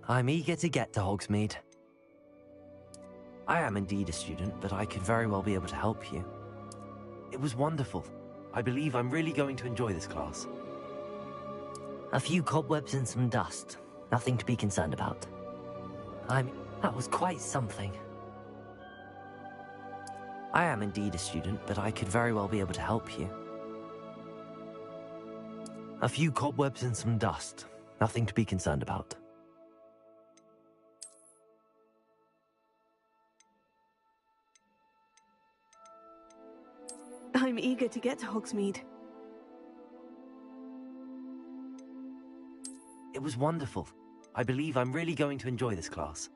I'm eager to get to Hogsmeade. I am indeed a student, but I could very well be able to help you. It was wonderful. I believe I'm really going to enjoy this class. A few cobwebs and some dust. Nothing to be concerned about. That was quite something. I am indeed a student, but I could very well be able to help you. A few cobwebs and some dust. Nothing to be concerned about. I'm eager to get to Hogsmeade. It was wonderful. I believe I'm really going to enjoy this class.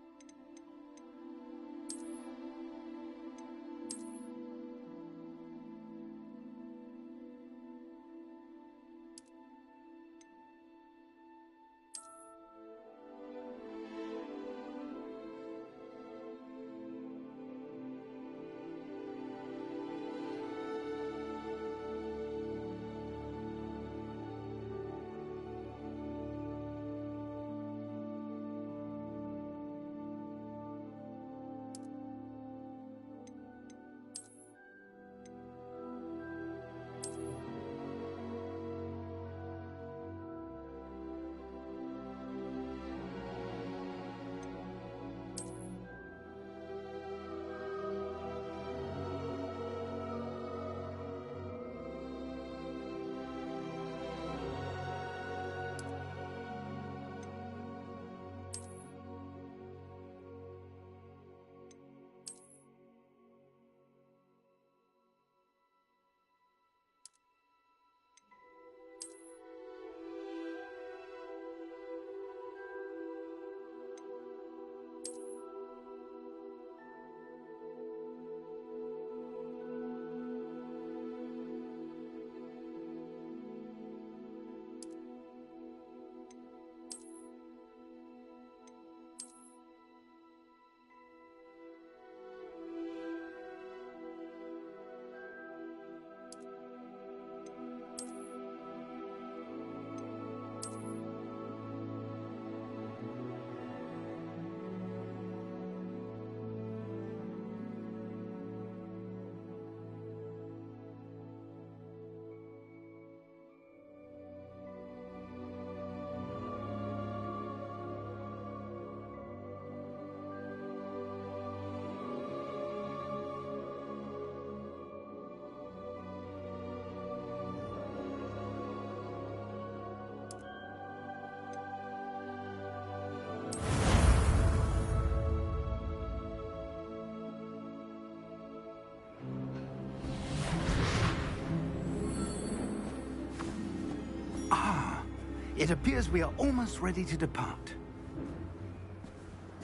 It appears we are almost ready to depart.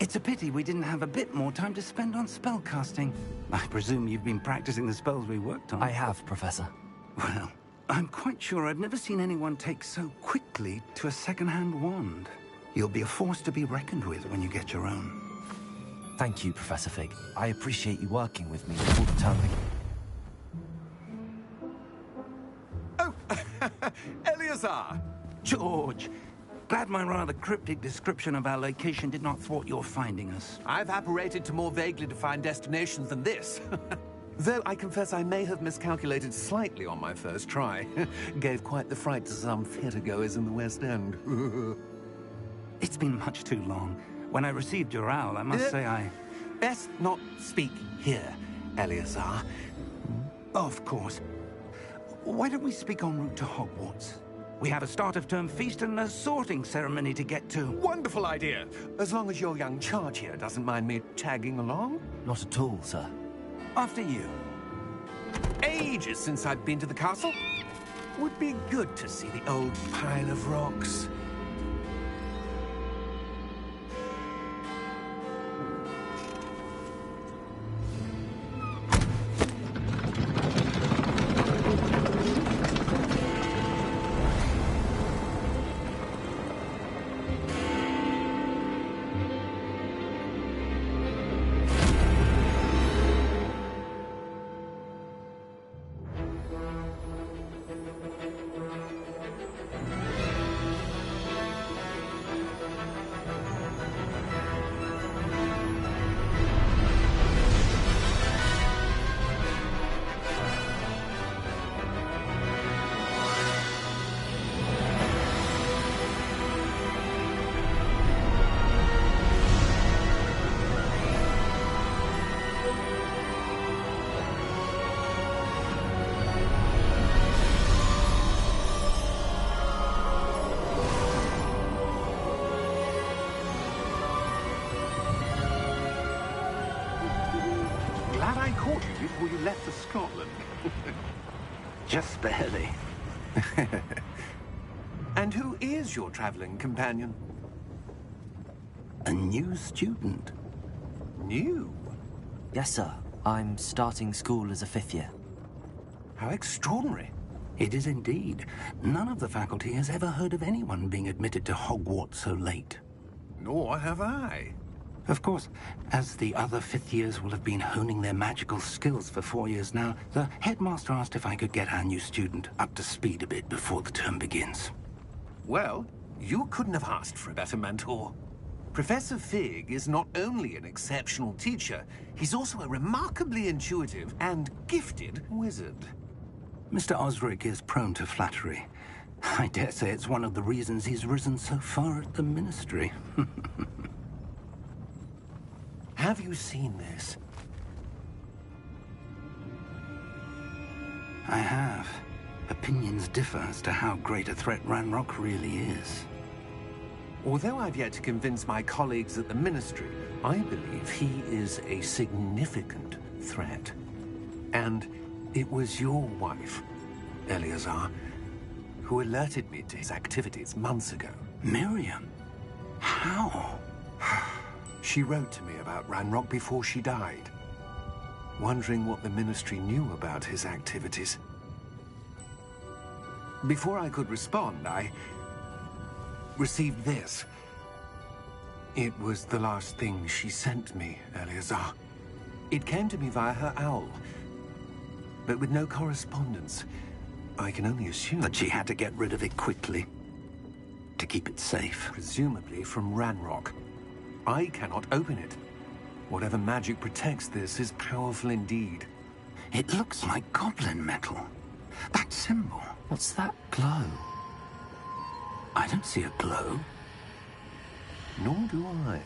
It's a pity we didn't have a bit more time to spend on spellcasting. I presume you've been practicing the spells we worked on. I have, Professor. Well, I'm quite sure I've never seen anyone take so quickly to a second-hand wand. You'll be a force to be reckoned with when you get your own. Thank you, Professor Fig. I appreciate you working with me all the time. Oh, Eleazar! George, glad my rather cryptic description of our location did not thwart your finding us. I've apparated to more vaguely defined destinations than this. Though I confess I may have miscalculated slightly on my first try. Gave quite the fright to some theatergoers in the West End. It's been much too long. When I received your owl, I must say I... Best not speak here, Eleazar. Of course. Why don't we speak en route to Hogwarts? We have a start-of-term feast and a sorting ceremony to get to. Wonderful idea! As long as your young charge here doesn't mind me tagging along. Not at all, sir. After you. Ages since I've been to the castle. Would be good to see the old pile of rocks. you left for Scotland. Just barely. And who is your traveling companion? A new student. New? Yes, sir. I'm starting school as a 5th year. How extraordinary. It is indeed. None of the faculty has ever heard of anyone being admitted to Hogwarts so late. Nor have I. Of course, as the other 5th years will have been honing their magical skills for 4 years now, the headmaster asked if I could get our new student up to speed a bit before the term begins. Well, you couldn't have asked for a better mentor. Professor Fig is not only an exceptional teacher, he's also a remarkably intuitive and gifted wizard. Mr. Osric is prone to flattery. I dare say it's one of the reasons he's risen so far at the Ministry. Have you seen this? I have. Opinions differ as to how great a threat Ranrock really is. Although I've yet to convince my colleagues at the Ministry, I believe he is a significant threat. And it was your wife, Eleazar, who alerted me to his activities months ago. Miriam? How? She wrote to me about Ranrock before she died, wondering what the Ministry knew about his activities. Before I could respond, I received this. It was the last thing she sent me, Eleazar. It came to me via her owl, but with no correspondence. I can only assume That she had to get rid of it quickly, to keep it safe. presumably from Ranrock. I cannot open it. Whatever magic protects this is powerful indeed. It looks like goblin metal. That symbol. What's that glow? I don't see a glow. Nor do I.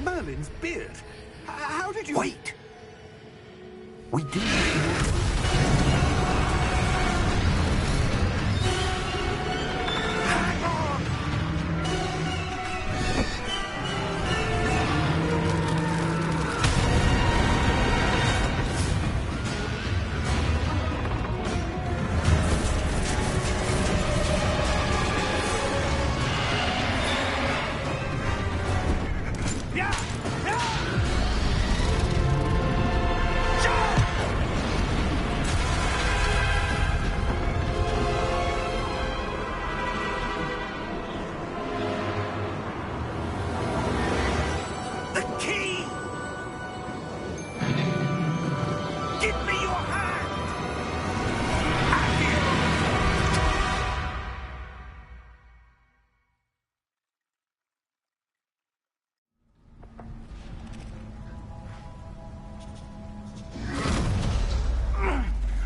Merlin's beard. How did you... Wait! We do need more.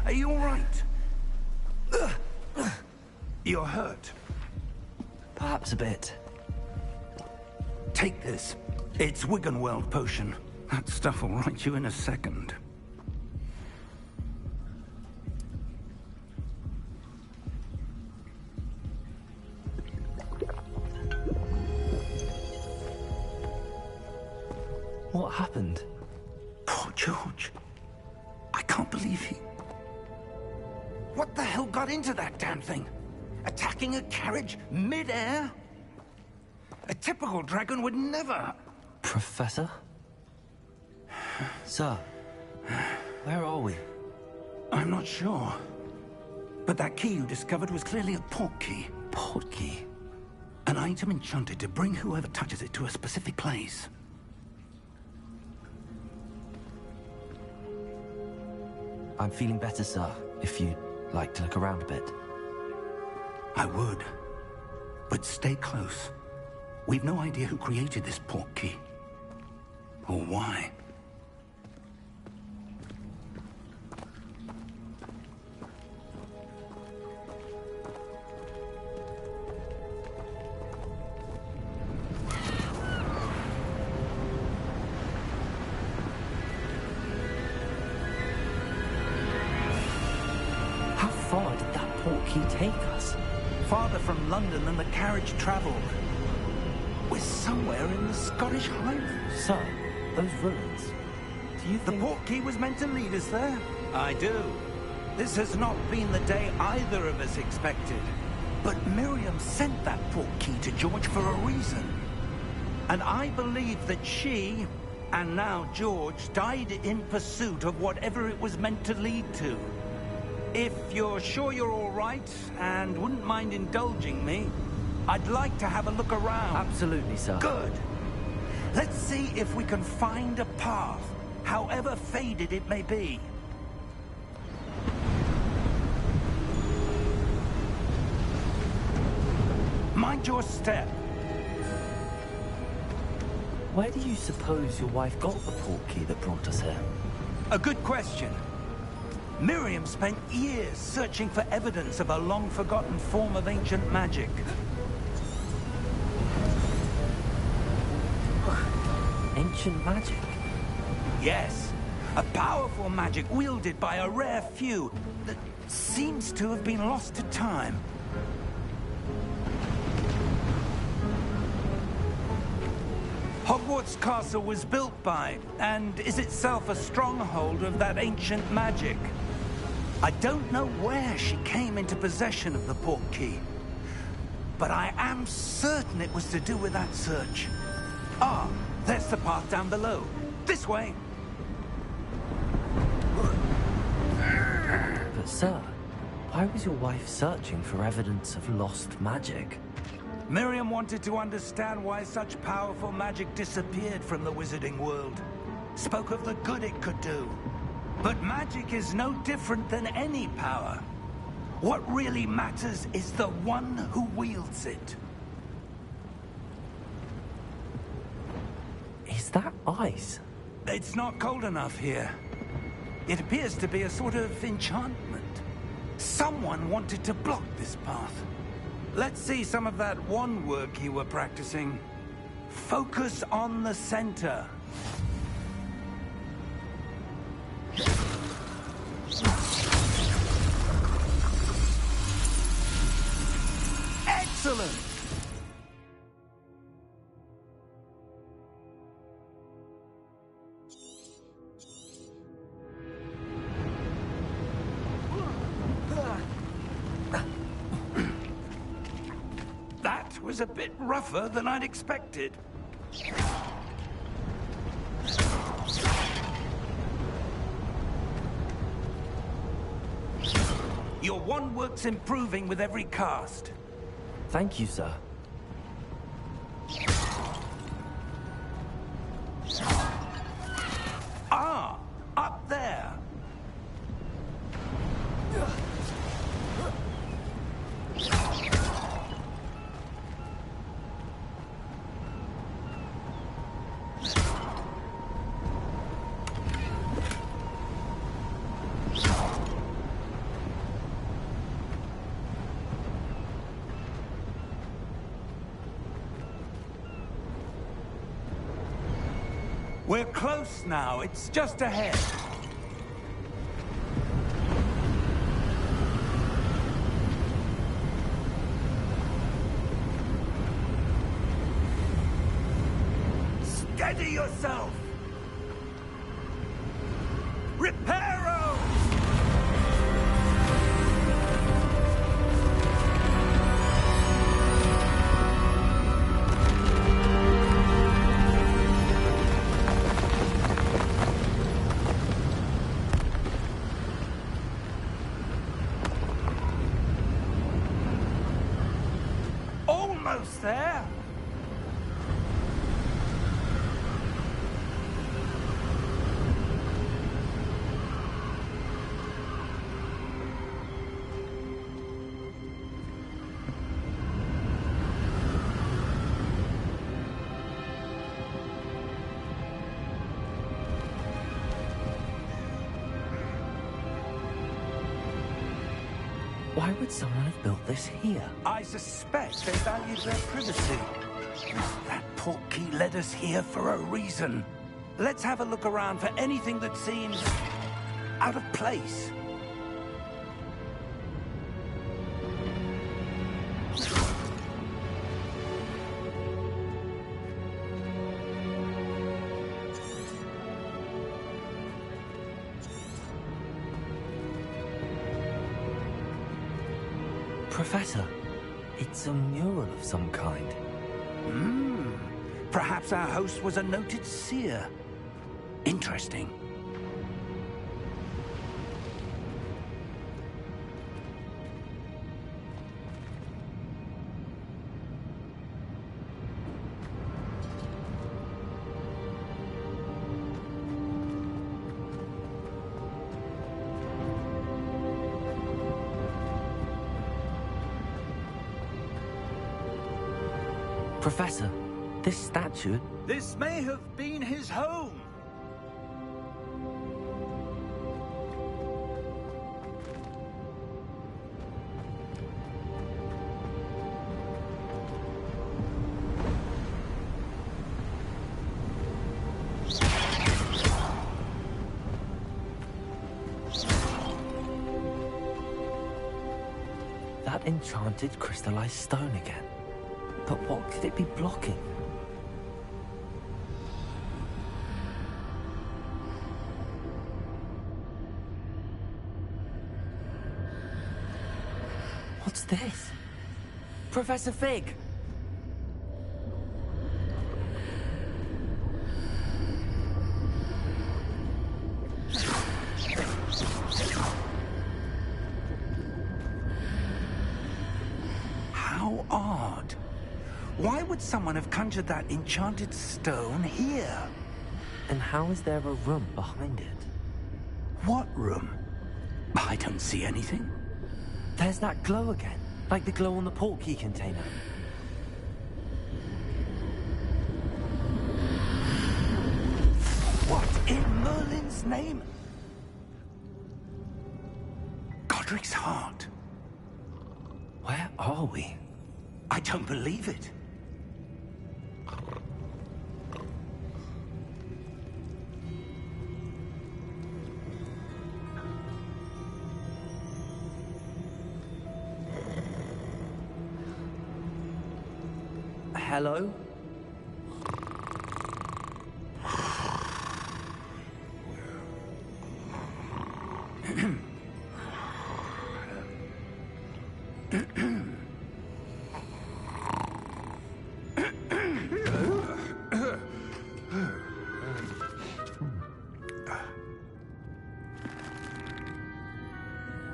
Are you all right? You're hurt. Perhaps a bit. Take this. It's Wiggenweld potion. That stuff will right you in a second. What happened? Poor George. I can't believe he... What the hell got into that damn thing? Attacking a carriage mid-air? A typical dragon would never... Professor? Sir, where are we? I'm not sure. But that key you discovered was clearly a port key. Port key? An item enchanted to bring whoever touches it to a specific place. I'm feeling better, sir, if you'd like to look around a bit. I would. But stay close. We've no idea who created this port key. Or why. How far did that port key take us? farther from London than the carriage travelled. We're somewhere in the Scottish Highlands. Sir, those ruins. Do you The think... portkey was meant to lead us there? I do. This has not been the day either of us expected. But Miriam sent that portkey to George for a reason. And I believe that she, and now George, died in pursuit of whatever it was meant to lead to. If you're sure you're all right, and wouldn't mind indulging me, I'd like to have a look around. Absolutely, sir. Good. Let's see if we can find a path, however faded it may be. Mind your step. Where do you suppose your wife got the portkey that brought us here? A good question. Miriam spent years searching for evidence of a long-forgotten form of ancient magic. Ancient magic? Yes, a powerful magic wielded by a rare few that seems to have been lost to time. Hogwarts Castle was built by, and is itself a stronghold of that ancient magic. I don't know where she came into possession of the portkey, but I am certain it was to do with that search. Ah, there's the path down below. This way. But sir, why was your wife searching for evidence of lost magic? Miriam wanted to understand why such powerful magic disappeared from the wizarding world. Spoke of the good it could do. But magic is no different than any power. What really matters is the one who wields it. Is that ice? It's not cold enough here. It appears to be a sort of enchantment. Someone wanted to block this path. Let's see some of that wand work you were practicing. Focus on the center. Excellent! That was a bit rougher than I'd expected. Your wand work's improving with every cast. Thank you, sir. Ah, up there. We're close now. It's just ahead. Steady yourself! Reparo! Almost there. Why would someone have built this here? I suspect they valued their privacy. That portkey led us here for a reason. Let's have a look around for anything that seems out of place. Professor, it's a mural of some kind. Perhaps our host was a noted seer. Interesting. Professor, this statue... This may have been his home. That enchanted crystallized stone again. But what could it be blocking? What's this? Professor Fig! How odd. Why would someone have conjured that enchanted stone here? And how is there a room behind it? What room? I don't see anything. There's that glow again, like the glow on the portkey container. What in Merlin's name? Godric's heart. Where are we? I don't believe it. Hello?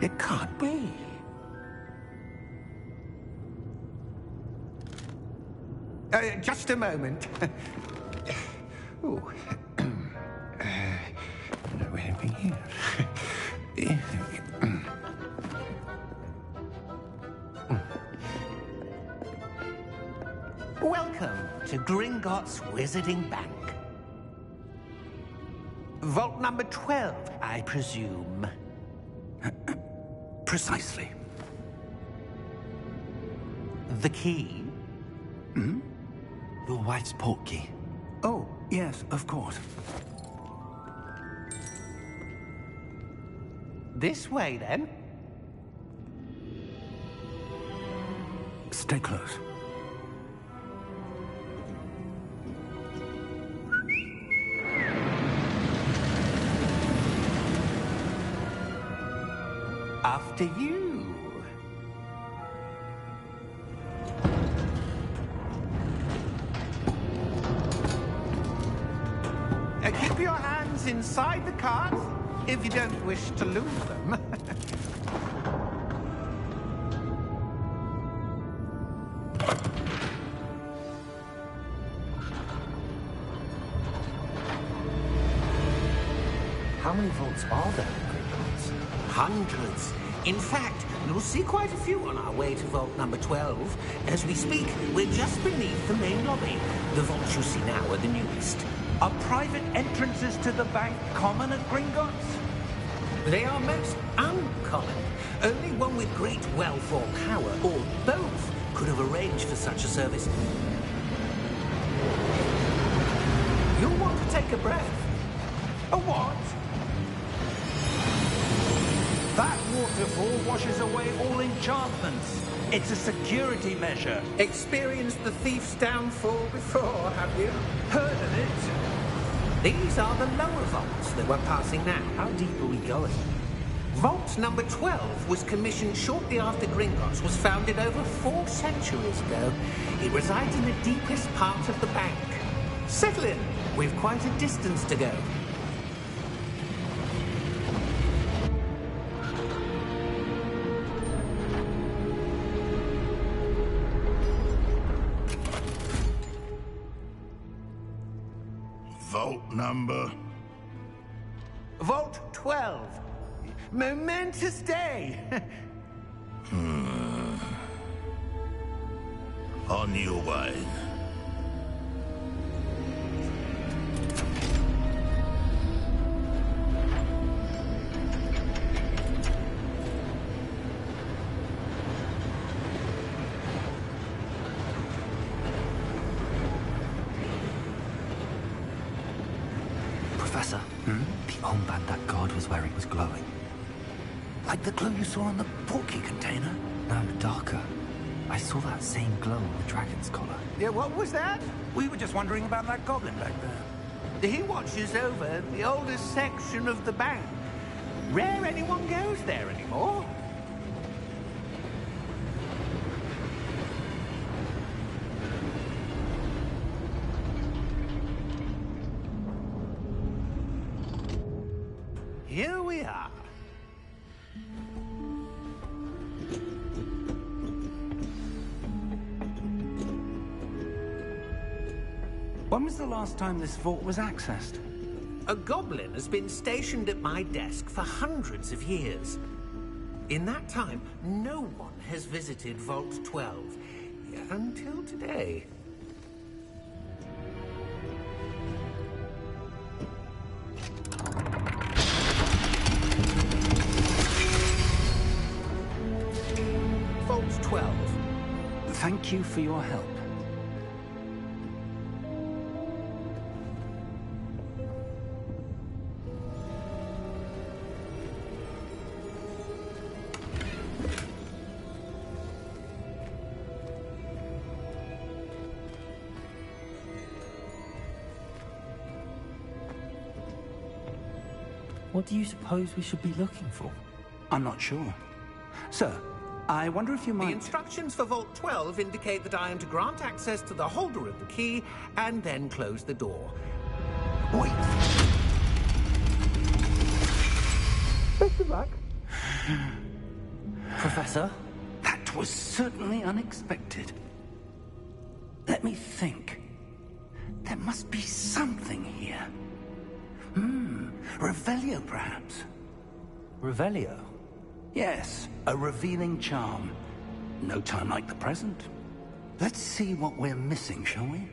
It can't be. Just a moment. Oh. Anything here? Welcome to Gringotts Wizarding Bank. Vault number 12, I presume. Precisely. The key? Your wife's portkey. Oh, yes, of course. This way, then. Stay close. After you. Keep your hands inside the cart if you don't wish to lose them. How many vaults are there in Gringotts? Hundreds. In fact, you'll see quite a few on our way to vault number 12. As we speak, we're just beneath the main lobby. The vaults you see now are the newest. Are private entrances to the bank common at Gringotts? They are most uncommon. Only one with great wealth or power, or both, could have arranged for such a service. You'll want to take a breath. A what? That waterfall washes away all enchantments. It's a security measure. Experienced the thief's downfall before, have you? Heard of it? These are the lower vaults that we're passing now. How deep are we going? Vault number 12 was commissioned shortly after Gringotts was founded over 4 centuries ago. It resides in the deepest part of the bank. Settle in. We've quite a distance to go. Vault number? Vault 12. Momentous day. On your way. Professor, the armband that guard was wearing was glowing. Like the glow you saw on the porky container? No, darker. I saw that same glow on the dragon's collar. Yeah, what was that? We were just wondering about that goblin back there. He watches over the oldest section of the bank. Rare anyone goes there anymore. Here we are. When was the last time this vault was accessed? A goblin has been stationed at my desk for hundreds of years. In that time, no one has visited Vault 12 until today. Vault 12. Thank you for your help. What do you suppose we should be looking for? I'm not sure. Sir, I wonder if you might... The instructions for Vault 12 indicate that I am to grant access to the holder of the key and then close the door. Wait. Best of luck. Professor? That was certainly unexpected. Let me think. There must be something here. Revelio, perhaps? Revelio? Yes, a revealing charm. No time like the present. Let's see what we're missing, shall we?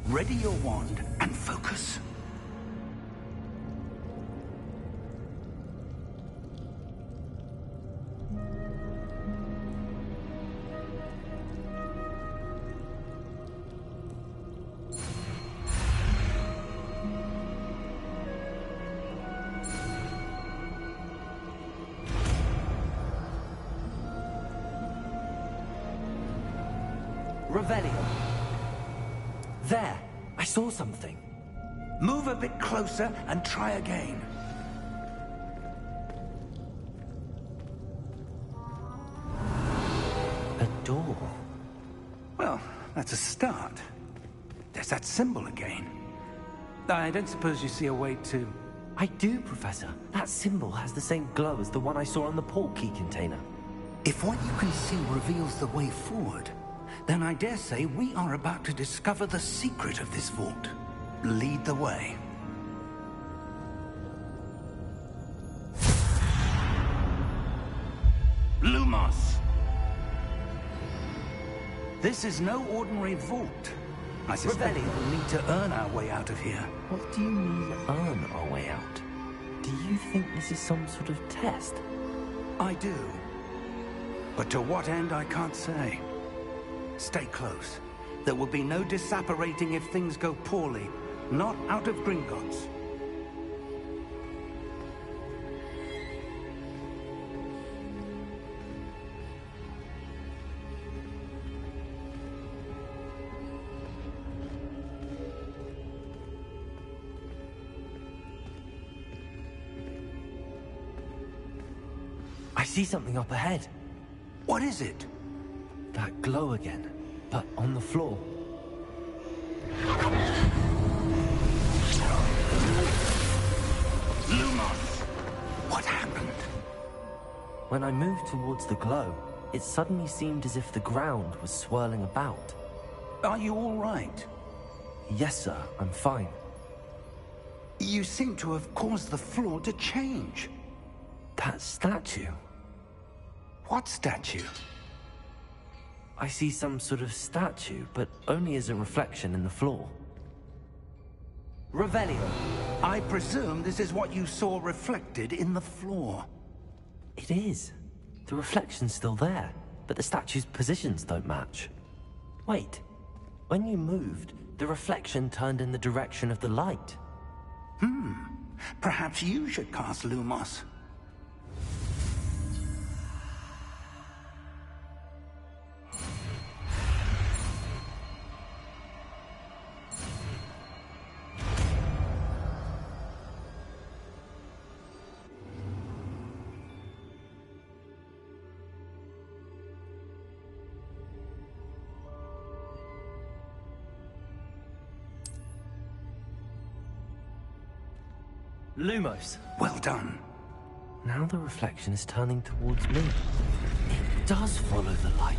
Ready your wand and focus. Revelio. There! I saw something. Move a bit closer and try again. A door. Well, that's a start. There's that symbol again. I don't suppose you see a way to... I do, Professor. That symbol has the same glow as the one I saw on the port key container. If what you can see reveals the way forward, then I dare say we are about to discover the secret of this vault. Lead the way. Lumos! This is no ordinary vault. I suspect we'll need to earn our way out of here. What do you mean, earn our way out? Do you think this is some sort of test? I do. But to what end, I can't say. Stay close. There will be no disapparating if things go poorly. Not out of Gringotts. I see something up ahead. What is it? That glow again, but on the floor. Lumos! What happened? When I moved towards the glow, it suddenly seemed as if the ground was swirling about. Are you all right? Yes, sir, I'm fine. You seem to have caused the floor to change. That statue. What statue? I see some sort of statue, but only as a reflection in the floor. Revelio. I presume this is what you saw reflected in the floor. It is. The reflection's still there, but the statue's positions don't match. Wait. When you moved, the reflection turned in the direction of the light. Perhaps you should cast Lumos. Lumos. Well done. Now the reflection is turning towards me. It does follow the light.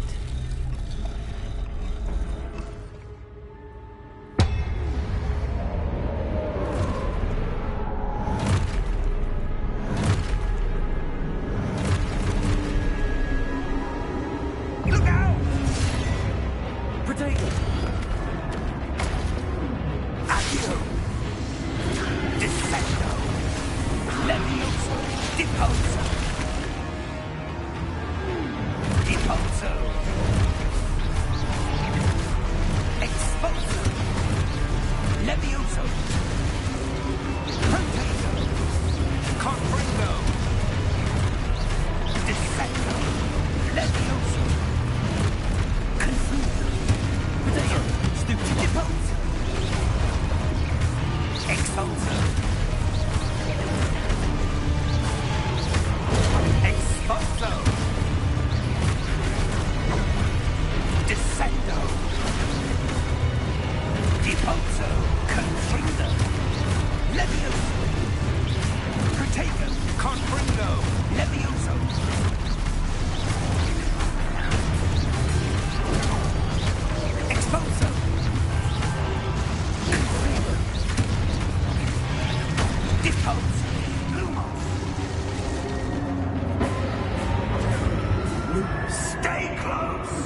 Look out! Potato! Accio! Descendo! Levioso! Deposo! Deposo! Exposo! Levioso! Potato! Confringo! Descendo! Levioso! Confuso! Potato! Stupid! Deposo! Exposo! Exposo! Descendo! Deposo! Confringo! Levioso! Protego! Confringo! Levioso! Exposo! Confringo! Deposo! Lumos! Stay close!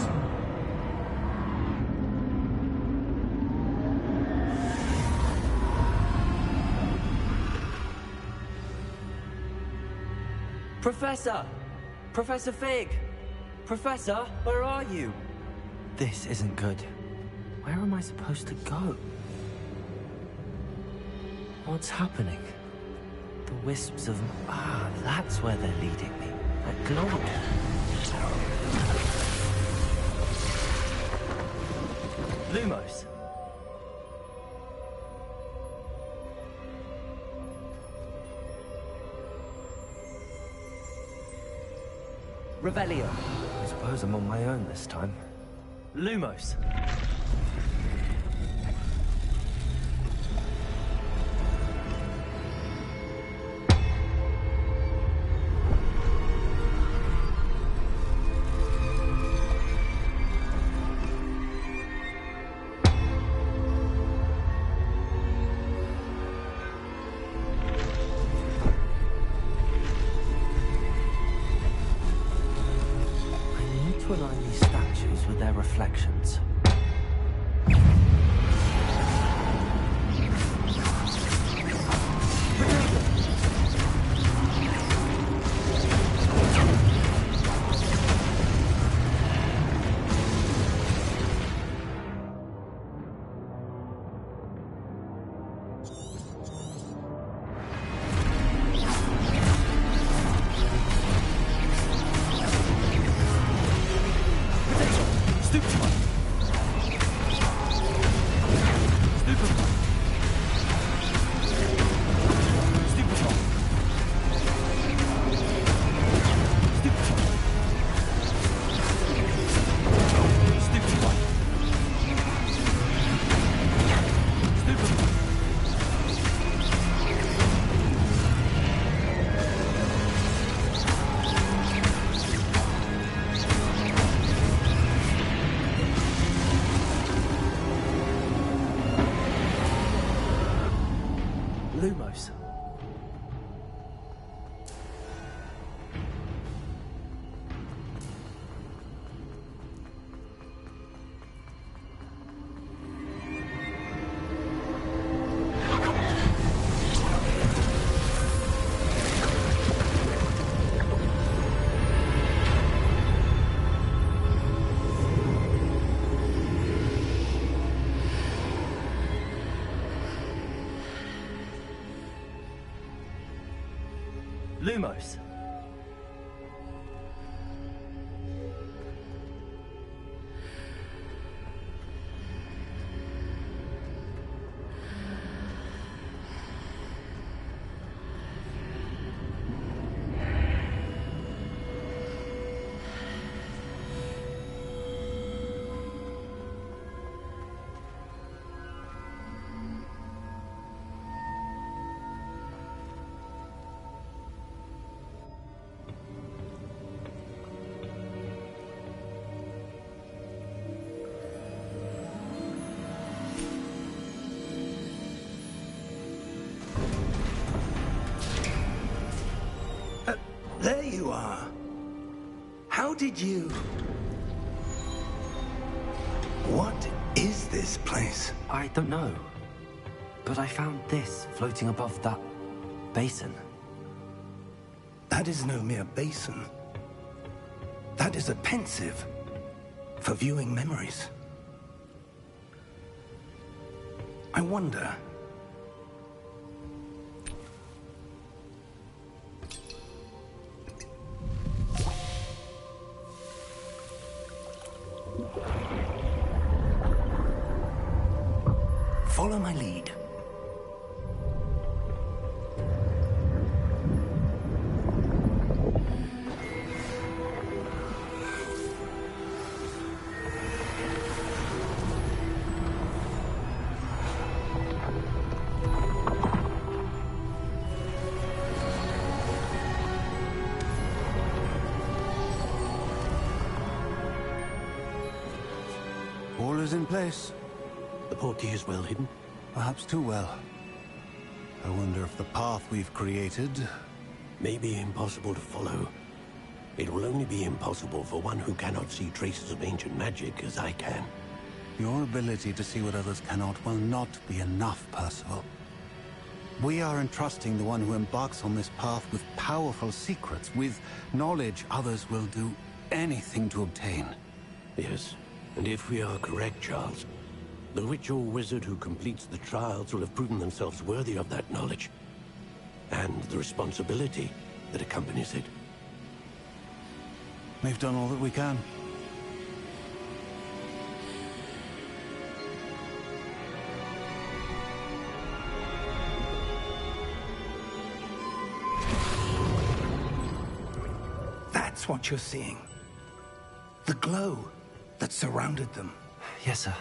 Professor! Professor Fig! Professor, where are you? This isn't good. Where am I supposed to go? What's happening? The wisps of... Ah, that's where they're leading me. That glow. Lumos. Revelio. I suppose I'm on my own this time. Lumos. To align these statues with their reflections. Lumos. Lumos. There you are. How did you... What is this place? I don't know. But I found this floating above that basin. That is no mere basin. That is a pensive for viewing memories. I wonder... Follow my lead. All is in place. The portkey is well hidden. Perhaps too well. I wonder if the path we've created... May be impossible to follow. It will only be impossible for one who cannot see traces of ancient magic as I can. Your ability to see what others cannot will not be enough, Percival. We are entrusting the one who embarks on this path with powerful secrets, with knowledge others will do anything to obtain. Yes, and if we are correct, Charles, the witch or wizard who completes the trials will have proven themselves worthy of that knowledge, and the responsibility that accompanies it. We've done all that we can. That's what you're seeing. The glow that surrounded them. Yes, sir.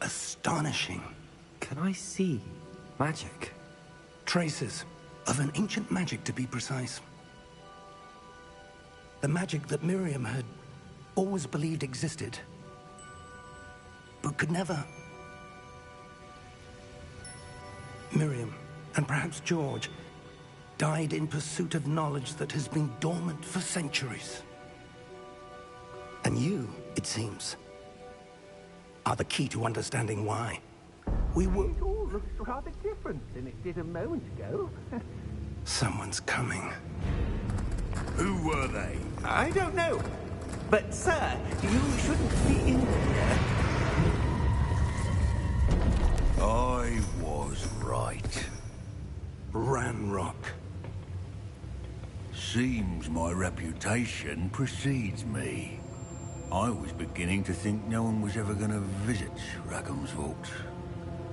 Astonishing. Can I see magic? Traces of an ancient magic, to be precise. The magic that Miriam had always believed existed, but could never. Miriam, and perhaps George, died in pursuit of knowledge that has been dormant for centuries. And you, it seems, are the key to understanding why. We were... It all looks rather different than it did a moment ago. Someone's coming. Who were they? I don't know. But, sir, you shouldn't be in here. I was right. Ranrock. Seems my reputation precedes me. I was beginning to think no one was ever going to visit Rackham's Vault.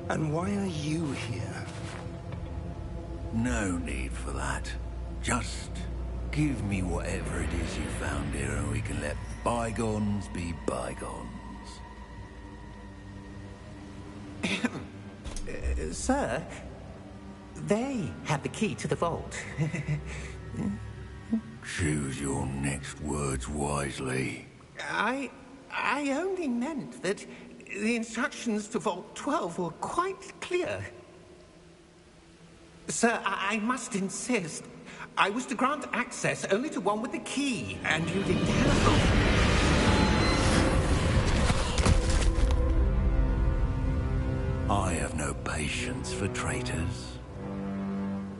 And why are you here? No need for that. Just give me whatever it is you found here and we can let bygones be bygones. Sir, they have the key to the vault. Choose your next words wisely. I only meant that the instructions to Vault 12 were quite clear. Sir, I must insist. I was to grant access only to one with the key, and you didn't have. I have no patience for traitors.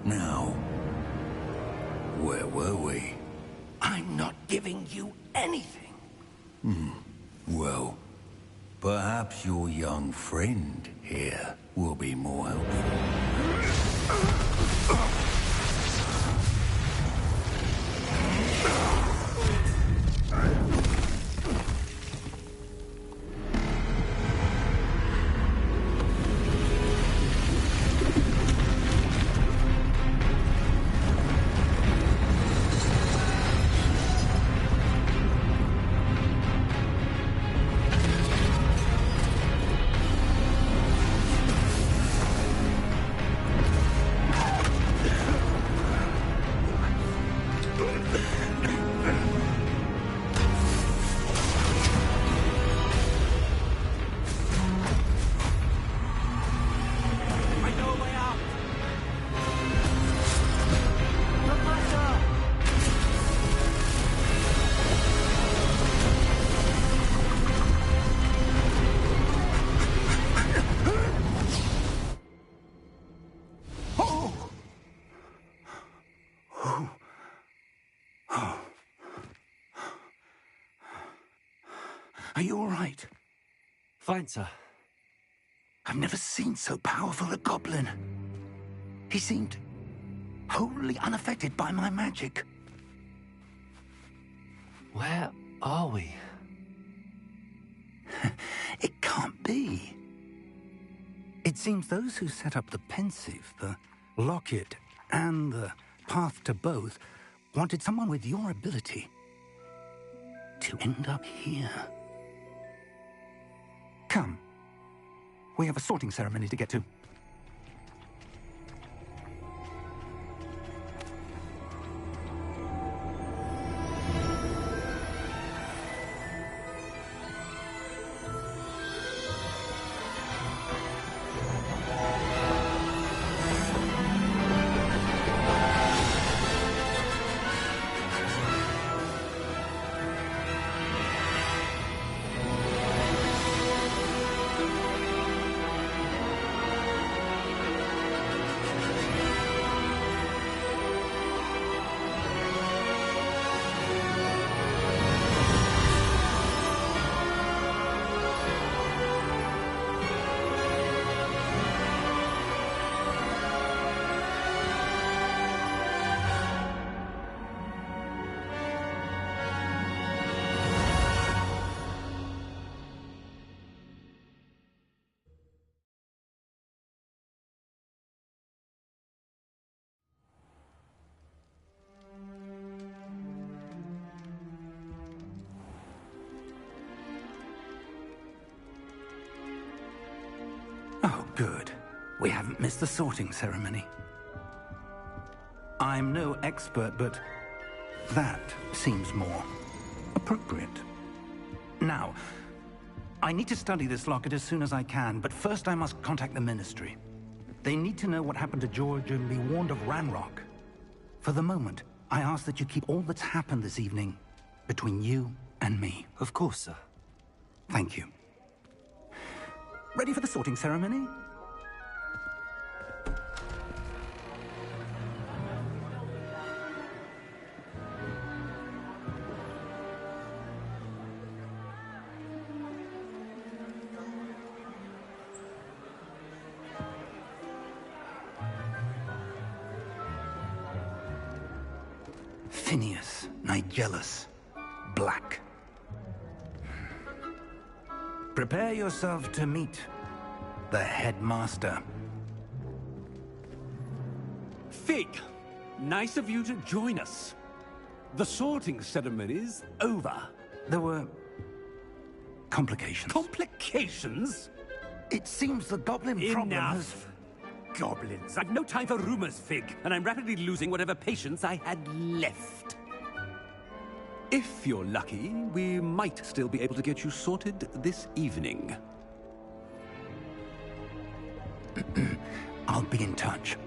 Now, where were we? I'm not giving you anything. Well, perhaps your young friend here will be more helpful. Are you all right? Fine, sir. I've never seen so powerful a goblin. He seemed wholly unaffected by my magic. Where are we? It can't be. It seems those who set up the pensive, the locket, and the path to both wanted someone with your ability to end up here. Come. We have a sorting ceremony to get to. Oh, good. We haven't missed the sorting ceremony. I'm no expert, but that seems more appropriate. Now, I need to study this locket as soon as I can, but first I must contact the Ministry. They need to know what happened to George and be warned of Ranrock. For the moment, I ask that you keep all that's happened this evening between you and me. Of course, sir. Thank you. Ready for the sorting ceremony? Phineas, Nigellus, Black. Prepare yourself to meet the headmaster. Fig, nice of you to join us. The sorting ceremony's over. There were complications. Complications? It seems the goblin problem has... Enough. Goblins. I've no time for rumors, Fig, and I'm rapidly losing whatever patience I had left. If you're lucky, we might still be able to get you sorted this evening. I'll be in touch.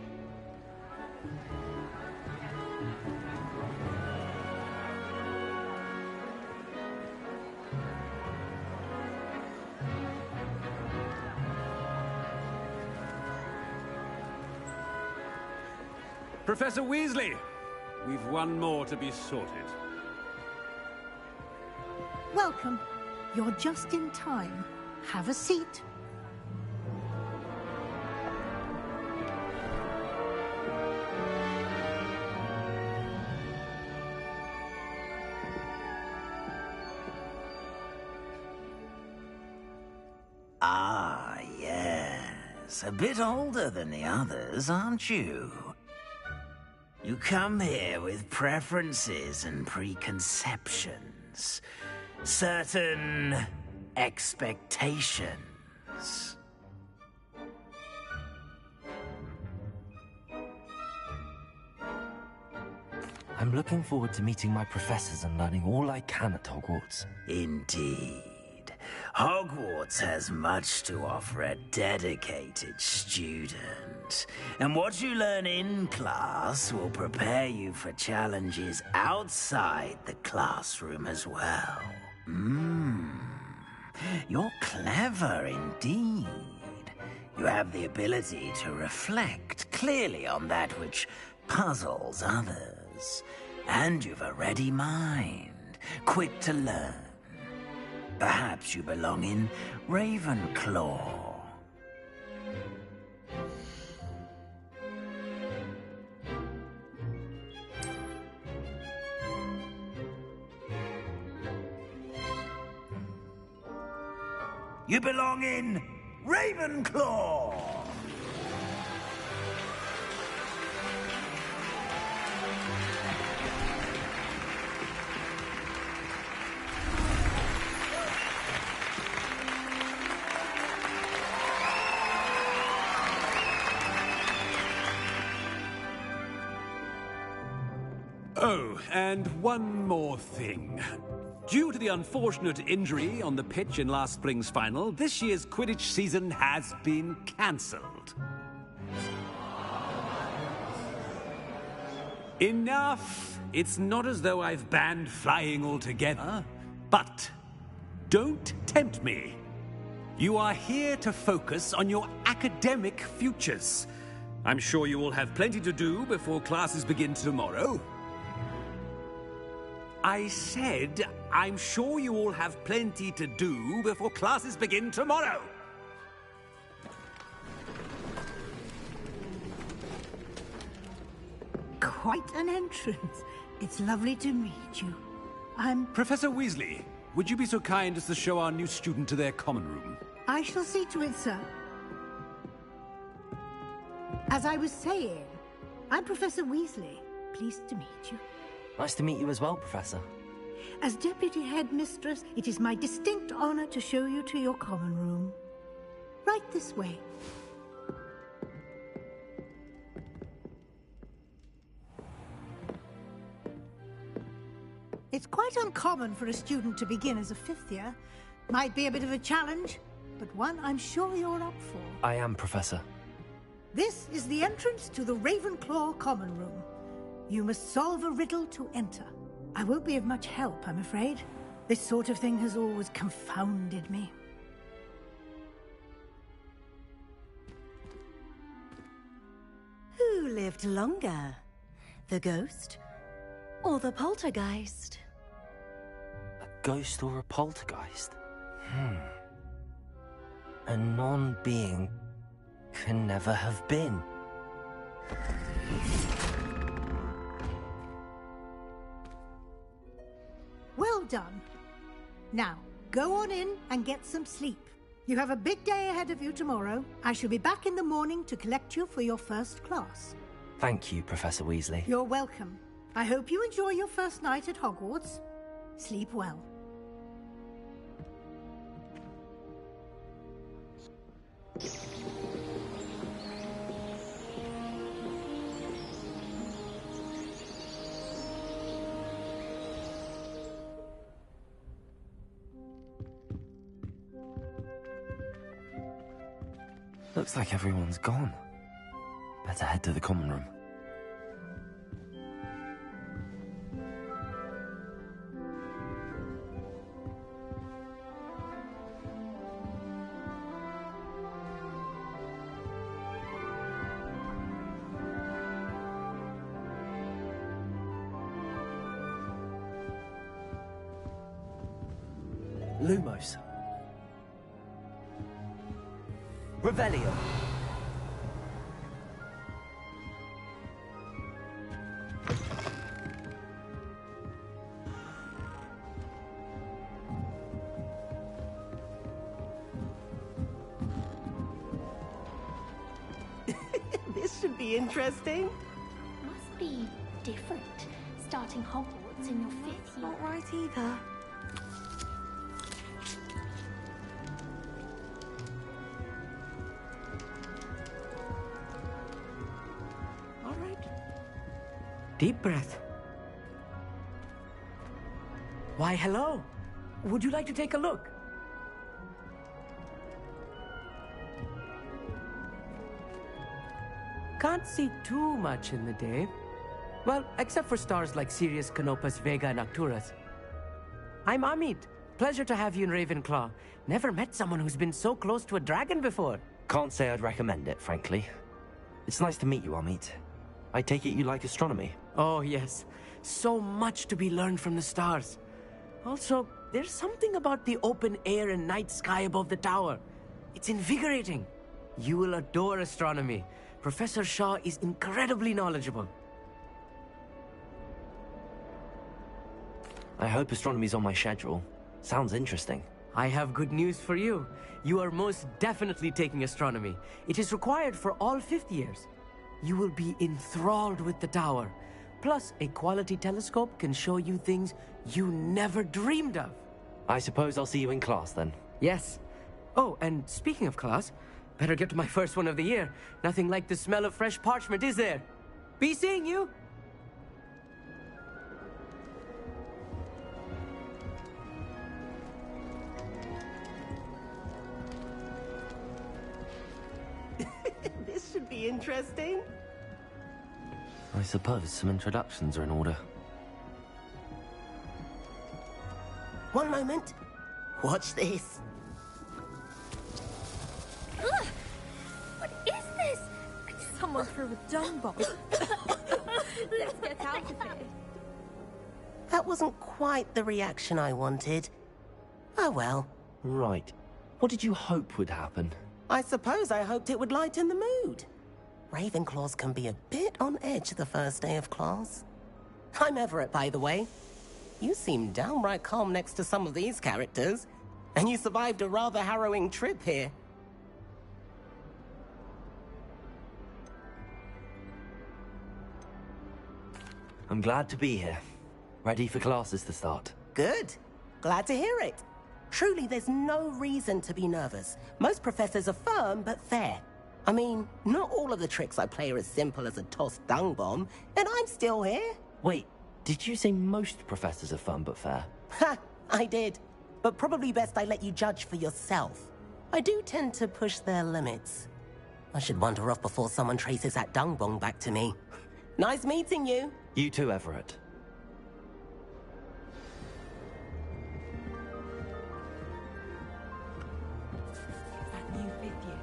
Professor Weasley, we've one more to be sorted. Welcome. You're just in time. Have a seat. Ah, yes. A bit older than the others, aren't you? You come here with preferences and preconceptions. Certain expectations. I'm looking forward to meeting my professors and learning all I can at Hogwarts. Indeed. Hogwarts has much to offer a dedicated student. And what you learn in class will prepare you for challenges outside the classroom as well. You're clever indeed. You have the ability to reflect clearly on that which puzzles others. And you've a ready mind, quick to learn. Perhaps you belong in Ravenclaw. You belong in Ravenclaw! Oh, and one more thing. Due to the unfortunate injury on the pitch in last spring's final, this year's Quidditch season has been cancelled. Enough! It's not as though I've banned flying altogether, but don't tempt me. You are here to focus on your academic futures. I'm sure you will have plenty to do before classes begin tomorrow. I said, I'm sure you all have plenty to do before classes begin tomorrow. Quite an entrance. It's lovely to meet you. I'm... Professor Weasley, would you be so kind as to show our new student to their common room? I shall see to it, sir. As I was saying, I'm Professor Weasley. Pleased to meet you. Nice to meet you as well, Professor. As Deputy Headmistress, it is my distinct honor to show you to your common room. Right this way. It's quite uncommon for a student to begin as a fifth year. Might be a bit of a challenge, but one I'm sure you're up for. I am, Professor. This is the entrance to the Ravenclaw common room. You must solve a riddle to enter. I won't be of much help, I'm afraid. This sort of thing has always confounded me. Who lived longer? The ghost or the poltergeist? A ghost or a poltergeist? A non-being can never have been. Well done. Now, go on in and get some sleep. You have a big day ahead of you tomorrow. I shall be back in the morning to collect you for your first class. Thank you, Professor Weasley. You're welcome. I hope you enjoy your first night at Hogwarts. Sleep well. Looks like everyone's gone. Better head to the common room. Lumos. Revelio. This should be interesting. Must be different, starting Hogwarts in your 5th year. Not right either. All right. Deep breath. Why, hello. Would you like to take a look? Can't see too much in the day. Well, except for stars like Sirius, Canopus, Vega, and Arcturus. I'm Amit. Pleasure to have you in Ravenclaw. Never met someone who's been so close to a dragon before. Can't say I'd recommend it, frankly. It's nice to meet you, Amit. I take it you like astronomy? Oh, yes. So much to be learned from the stars. Also, there's something about the open air and night sky above the tower. It's invigorating. You will adore astronomy. Professor Shaw is incredibly knowledgeable. I hope astronomy's on my schedule. Sounds interesting. I have good news for you. You are most definitely taking astronomy. It is required for all 5th years. You will be enthralled with the tower. Plus, a quality telescope can show you things you never dreamed of. I suppose I'll see you in class then. Yes. Oh, and speaking of class, better get to my first one of the year. Nothing like the smell of fresh parchment, is there? Be seeing you! This should be interesting. I suppose some introductions are in order. One moment. Watch this. Ugh! What is this? Someone threw a dung bomb. Let's get out of here. That wasn't quite the reaction I wanted. Oh well. Right. What did you hope would happen? I suppose I hoped it would lighten the mood. Ravenclaws can be a bit on edge the first day of class. I'm Everett, by the way. You seem downright calm next to some of these characters. And you survived a rather harrowing trip here. I'm glad to be here. Ready for classes to start. Good. Glad to hear it. Truly, there's no reason to be nervous. Most professors are firm but fair. I mean, not all of the tricks I play are as simple as a tossed dung bomb, and I'm still here. Wait, did you say most professors are fun but fair? Ha! I did. But probably best I let you judge for yourself. I do tend to push their limits. I should wander off before someone traces that dung bomb back to me. Nice meeting you. You too, Everett. That new 5th year.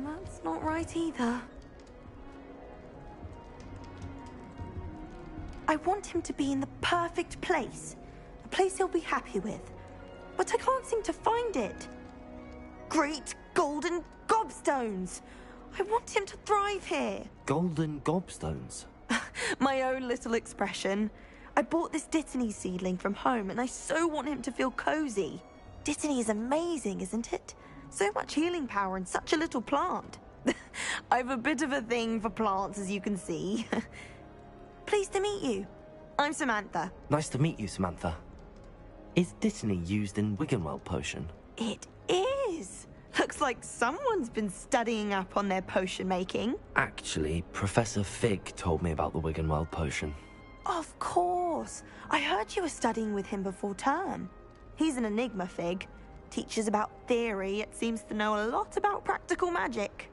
That's not right either. I want him to be in the perfect place. A place he'll be happy with. But I can't seem to find it. Great golden gobstones! I want him to thrive here. Golden gobstones? My own little expression. I bought this Dittany seedling from home and I so want him to feel cozy. Dittany is amazing, isn't it? So much healing power in such a little plant. I've a bit of a thing for plants, as you can see. Pleased to meet you. I'm Samantha. Nice to meet you, Samantha. Is Dittany used in Wiggenweld potion? It is. Looks like someone's been studying up on their potion making. Actually, Professor Fig told me about the Wiggenweld potion. Of course. I heard you were studying with him before term. He's an enigma, Fig. Teaches about theory, yet seems to know a lot about practical magic.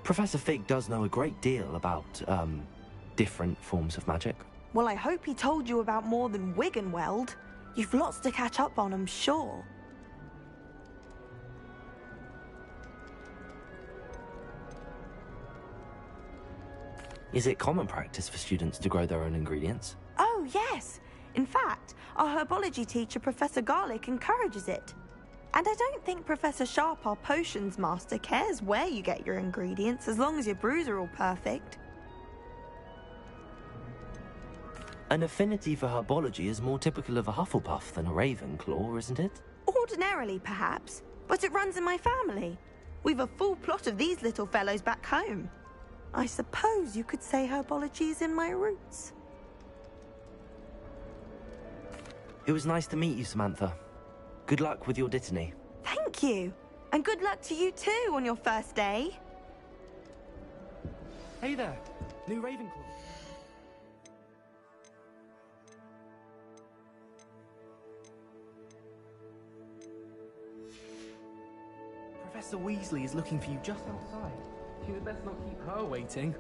Professor Fig does know a great deal about, different forms of magic. Well, I hope he told you about more than Wiggenweld. You've lots to catch up on, I'm sure. Is it common practice for students to grow their own ingredients? Oh, yes. In fact, our herbology teacher, Professor Garlick, encourages it. And I don't think Professor Sharp, our potions master, cares where you get your ingredients, as long as your brews are all perfect. An affinity for herbology is more typical of a Hufflepuff than a Ravenclaw, isn't it? Ordinarily, perhaps, but it runs in my family. We've a full plot of these little fellows back home. I suppose you could say herbology is in my roots. It was nice to meet you, Samantha. Good luck with your dittany. Thank you. And good luck to you too on your first day. Hey there, new Ravenclaw. Professor Weasley is looking for you just outside. You had best not keep her waiting.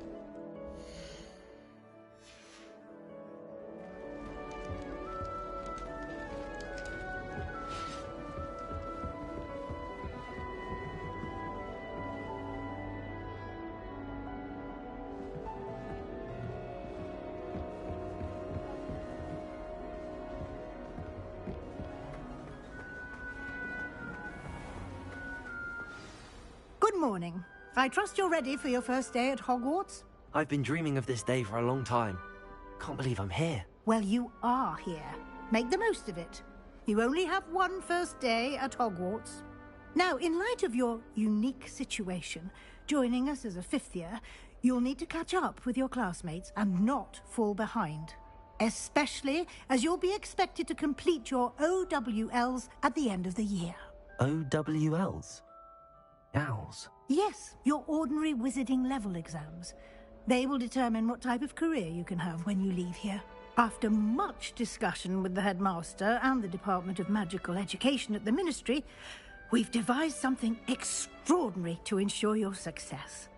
Good morning. I trust you're ready for your first day at Hogwarts? I've been dreaming of this day for a long time. Can't believe I'm here. Well, you are here. Make the most of it. You only have one first day at Hogwarts. Now, in light of your unique situation, joining us as a fifth year, you'll need to catch up with your classmates and not fall behind. Especially as you'll be expected to complete your OWLs at the end of the year. OWLs? Owls? Yes, your ordinary wizarding level exams. They will determine what type of career you can have when you leave here. After much discussion with the headmaster and the Department of Magical Education at the Ministry, we've devised something extraordinary to ensure your success.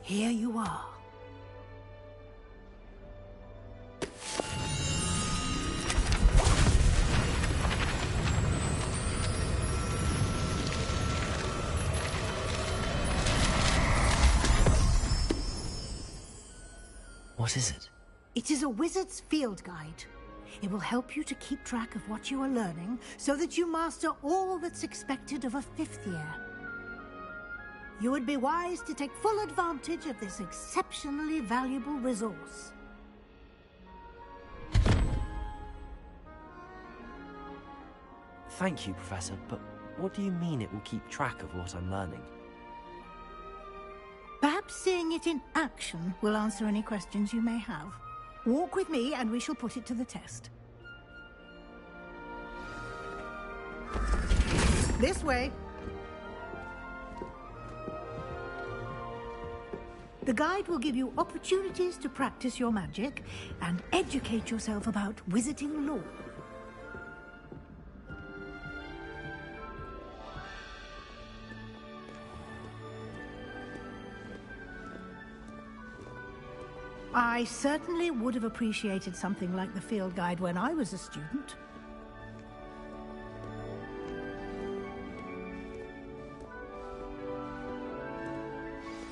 Here you are. What is it? It is a wizard's field guide. It will help you to keep track of what you are learning so that you master all that's expected of a fifth year. You would be wise to take full advantage of this exceptionally valuable resource. Thank you, Professor, but what do you mean it will keep track of what I'm learning? Perhaps seeing it in action will answer any questions you may have. Walk with me and we shall put it to the test. This way. The guide will give you opportunities to practice your magic and educate yourself about wizarding lore. I certainly would have appreciated something like the field guide when I was a student.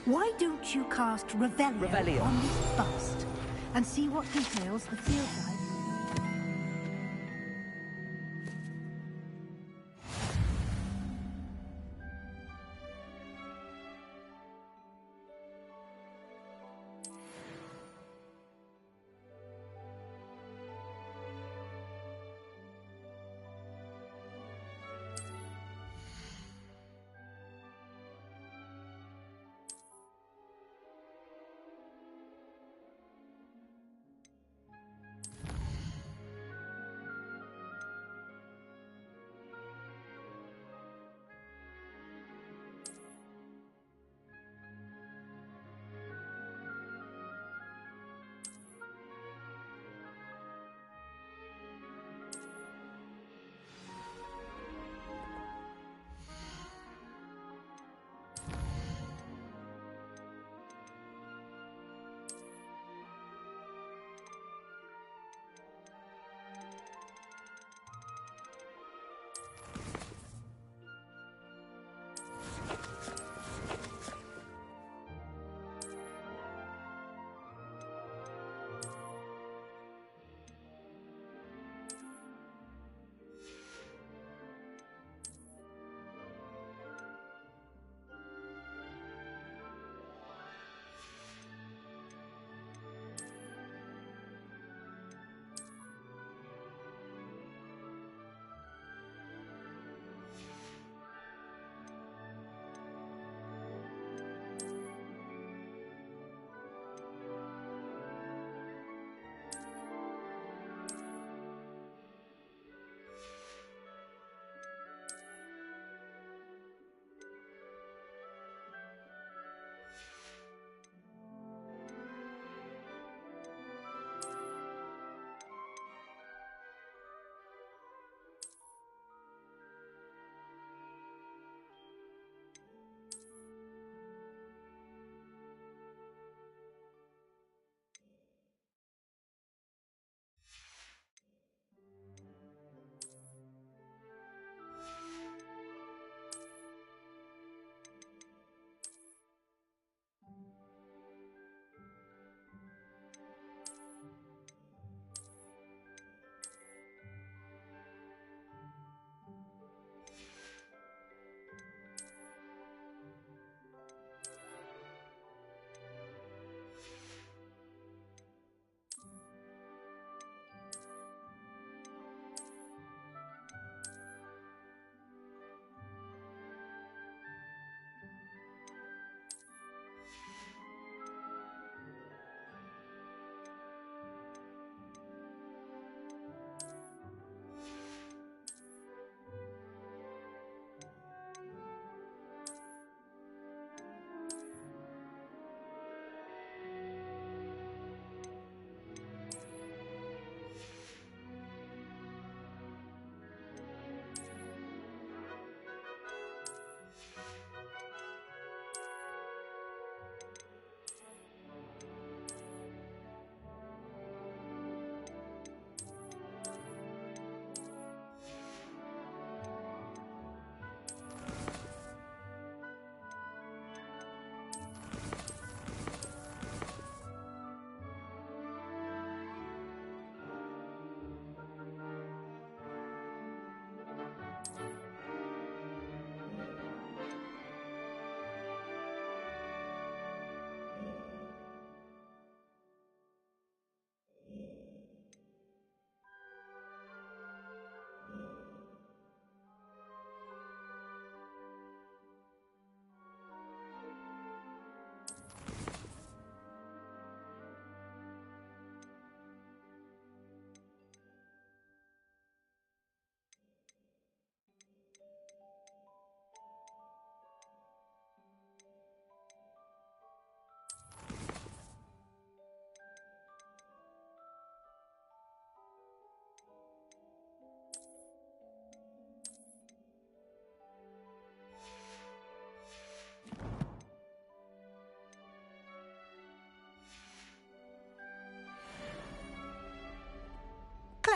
Why don't you cast Revelio on this bust and see what details the field guide?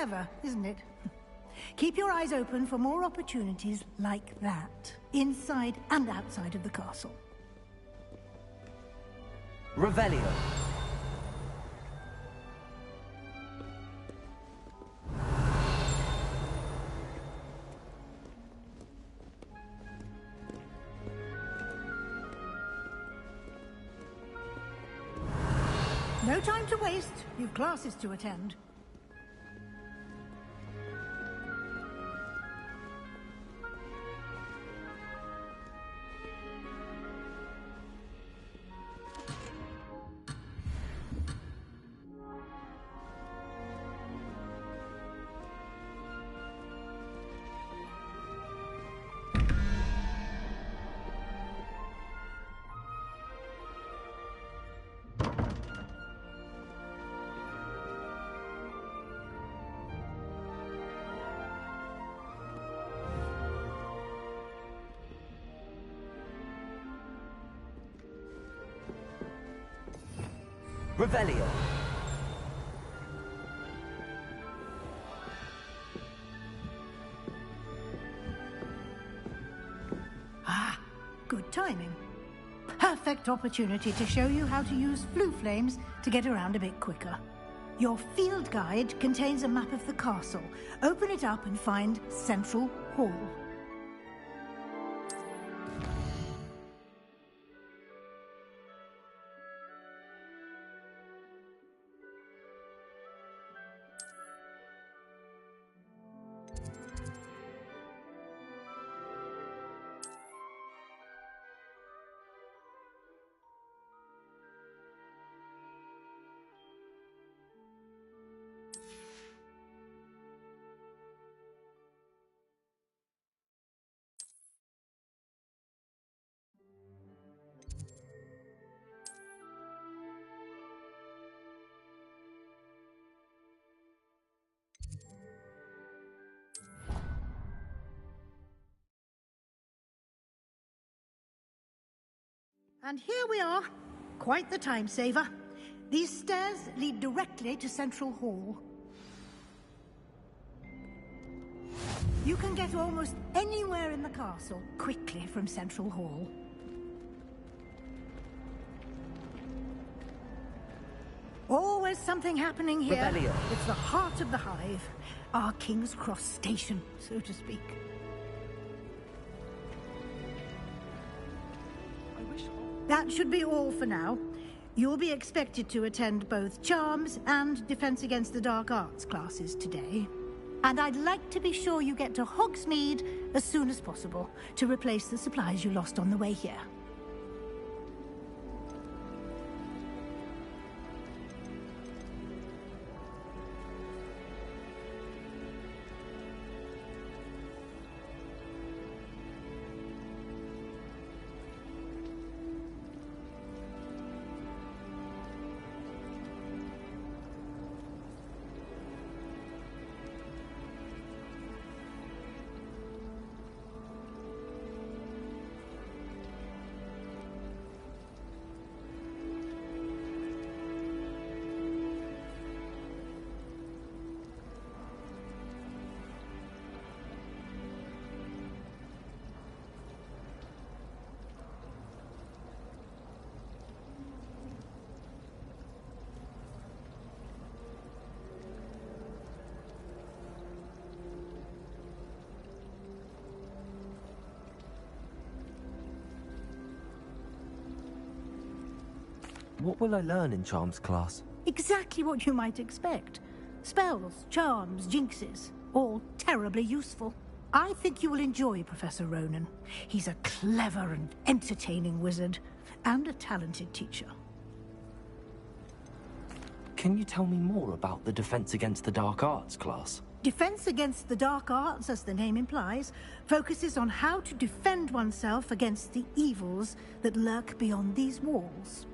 Clever, isn't it? Keep your eyes open for more opportunities like that, inside and outside of the castle. Revelio. No time to waste. You've classes to attend. Revelio. Ah, good timing. Perfect opportunity to show you how to use flue flames to get around a bit quicker. Your field guide contains a map of the castle. Open it up and find Central Hall. And here we are. Quite the time saver. These stairs lead directly to Central Hall. You can get almost anywhere in the castle quickly from Central Hall. Always something happening here. Revelio. It's the heart of the hive. Our King's Cross station, so to speak. That should be all for now. You'll be expected to attend both Charms and Defense Against the Dark Arts classes today. And I'd like to be sure you get to Hogsmeade as soon as possible to replace the supplies you lost on the way here. What will I learn in Charms class? Exactly what you might expect. Spells, charms, jinxes, all terribly useful. I think you will enjoy Professor Ronan. He's a clever and entertaining wizard, and a talented teacher. Can you tell me more about the Defense Against the Dark Arts class? Defense Against the Dark Arts, as the name implies, focuses on how to defend oneself against the evils that lurk beyond these walls.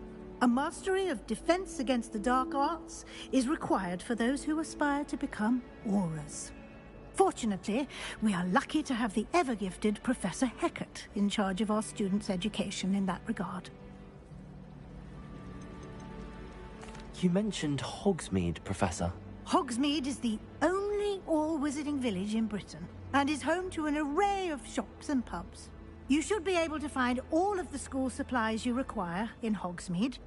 A mastery of Defense Against the Dark Arts is required for those who aspire to become Aurors. Fortunately, we are lucky to have the ever-gifted Professor Hecat in charge of our students' education in that regard. You mentioned Hogsmeade, Professor. Hogsmeade is the only nearly all wizarding village in Britain, and is home to an array of shops and pubs. You should be able to find all of the school supplies you require in Hogsmeade.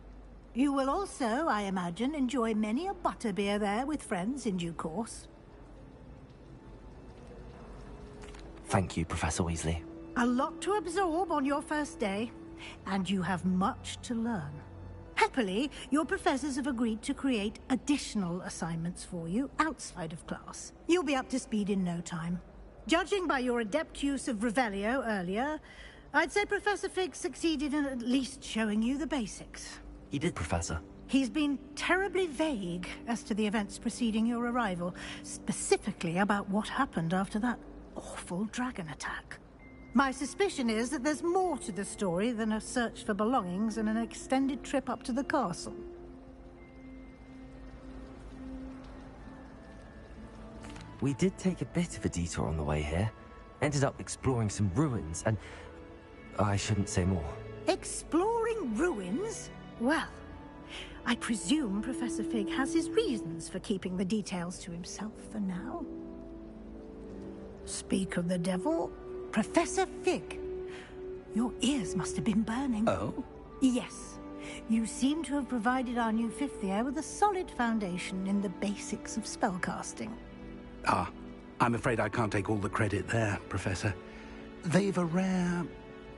You will also, I imagine, enjoy many a butterbeer there with friends in due course. Thank you, Professor Weasley. A lot to absorb on your first day, and you have much to learn. Happily, your professors have agreed to create additional assignments for you outside of class. You'll be up to speed in no time. Judging by your adept use of Revelio earlier, I'd say Professor Fig succeeded in at least showing you the basics. He did, Professor. He's been terribly vague as to the events preceding your arrival, specifically about what happened after that awful dragon attack. My suspicion is that there's more to the story than a search for belongings and an extended trip up to the castle. We did take a bit of a detour on the way here. Ended up exploring some ruins and... I shouldn't say more. Exploring ruins? Well, I presume Professor Fig has his reasons for keeping the details to himself for now. Speak of the devil, Professor Fig. Your ears must have been burning. Oh? Yes. You seem to have provided our new fifth year with a solid foundation in the basics of spellcasting. Ah, I'm afraid I can't take all the credit there, Professor. They've a rare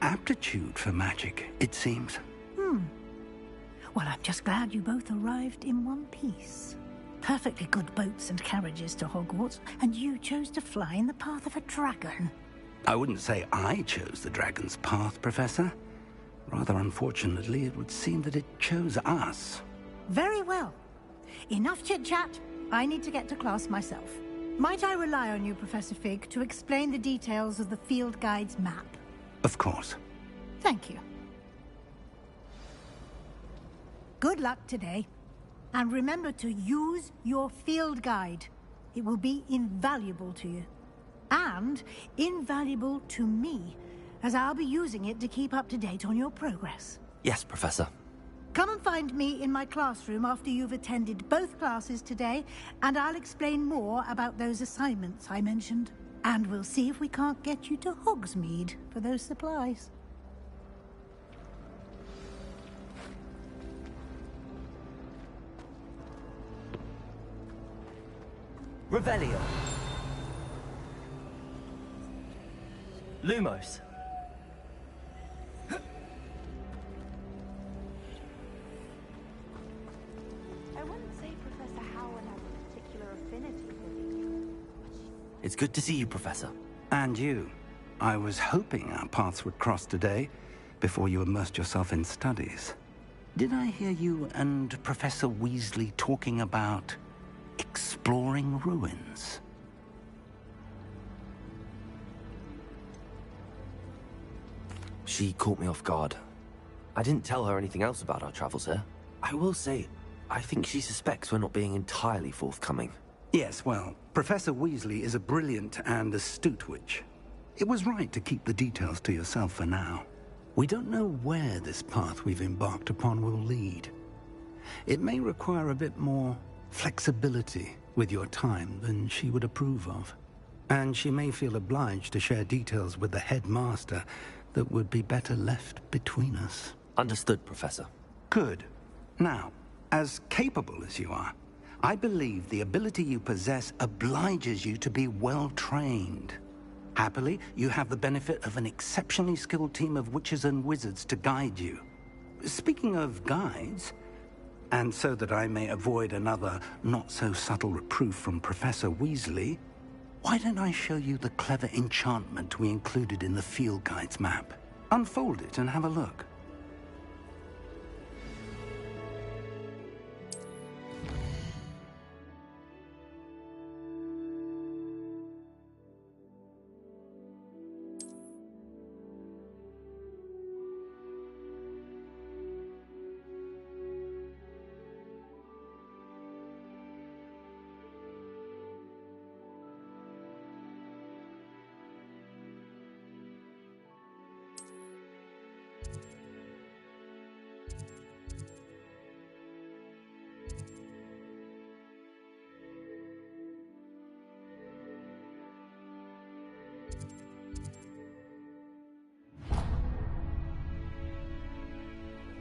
aptitude for magic, it seems. Well, I'm just glad you both arrived in one piece. Perfectly good boats and carriages to Hogwarts, and you chose to fly in the path of a dragon. I wouldn't say I chose the dragon's path, Professor. Rather unfortunately, it would seem that it chose us. Very well. Enough chit-chat. I need to get to class myself. Might I rely on you, Professor Fig, to explain the details of the field guide's map? Of course. Thank you. Good luck today. And remember to use your field guide. It will be invaluable to you. And invaluable to me, as I'll be using it to keep up to date on your progress. Yes, Professor. Come and find me in my classroom after you've attended both classes today, and I'll explain more about those assignments I mentioned. And we'll see if we can't get you to Hogsmeade for those supplies. Revelio. Lumos. I wouldn't say Professor Howard has a particular affinity for you. It's good to see you, Professor. And you. I was hoping our paths would cross today, before you immersed yourself in studies. Did I hear you and Professor Weasley talking about exploring ruins? She caught me off guard. I didn't tell her anything else about our travels here. I will say, I think she suspects we're not being entirely forthcoming. Yes, well, Professor Weasley is a brilliant and astute witch. It was right to keep the details to yourself for now. We don't know where this path we've embarked upon will lead. It may require a bit more flexibility with your time than she would approve of. And she may feel obliged to share details with the headmaster that would be better left between us. Understood, Professor. Good. Now, as capable as you are, I believe the ability you possess obliges you to be well-trained. Happily, you have the benefit of an exceptionally skilled team of witches and wizards to guide you. Speaking of guides, and so that I may avoid another not-so-subtle reproof from Professor Weasley, why don't I show you the clever enchantment we included in the field guide's map? Unfold it and have a look.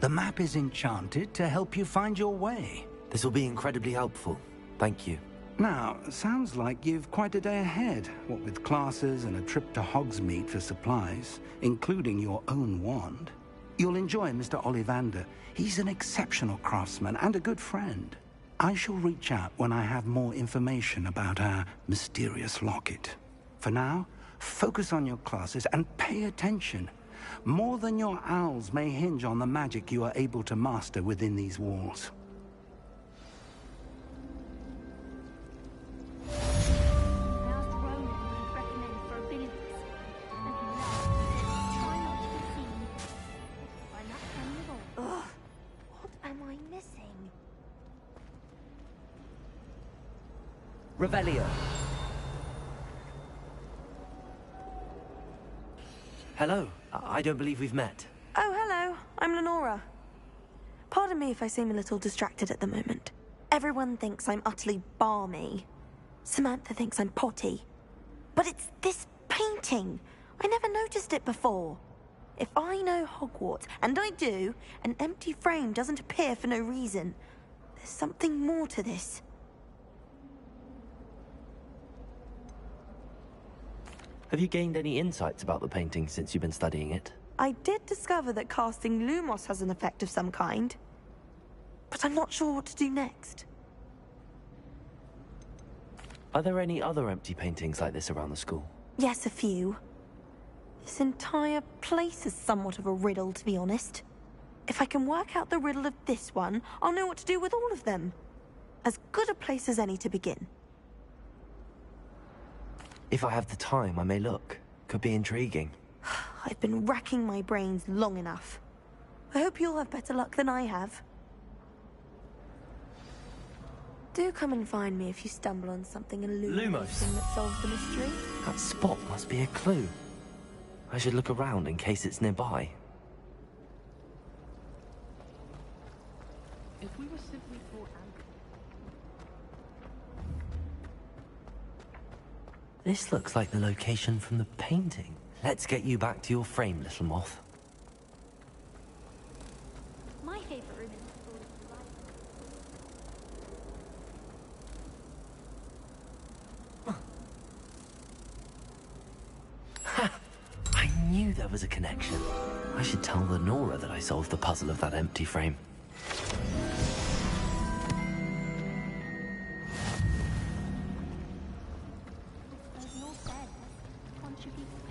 The map is enchanted to help you find your way. This will be incredibly helpful. Thank you. Now, sounds like you've quite a day ahead, what with classes and a trip to Hogsmeade for supplies, including your own wand. You'll enjoy Mr. Ollivander. He's an exceptional craftsman and a good friend. I shall reach out when I have more information about our mysterious locket. For now, focus on your classes and pay attention. More than your owls may hinge on the magic you are able to master within these walls. Ugh, what am I missing? Revelio. Hello. I don't believe we've met. Oh, hello. I'm Lenora. Pardon me if I seem a little distracted at the moment. Everyone thinks I'm utterly balmy. Samantha thinks I'm potty. But it's this painting. I never noticed it before. If I know Hogwarts, and I do, an empty frame doesn't appear for no reason. There's something more to this. Have you gained any insights about the painting since you've been studying it? I did discover that casting Lumos has an effect of some kind. But I'm not sure what to do next. Are there any other empty paintings like this around the school? Yes, a few. This entire place is somewhat of a riddle, to be honest. If I can work out the riddle of this one, I'll know what to do with all of them. As good a place as any to begin. If I have the time, I may look. Could be intriguing. I've been racking my brains long enough. I hope you'll have better luck than I have. Do come and find me if you stumble on something illuminating that solves the mystery. That spot must be a clue. I should look around in case it's nearby. If we were simply for This looks like the location from the painting. Let's get you back to your frame, little moth. My favorite room in the school is I knew there was a connection. I should tell Lenora that I solved the puzzle of that empty frame.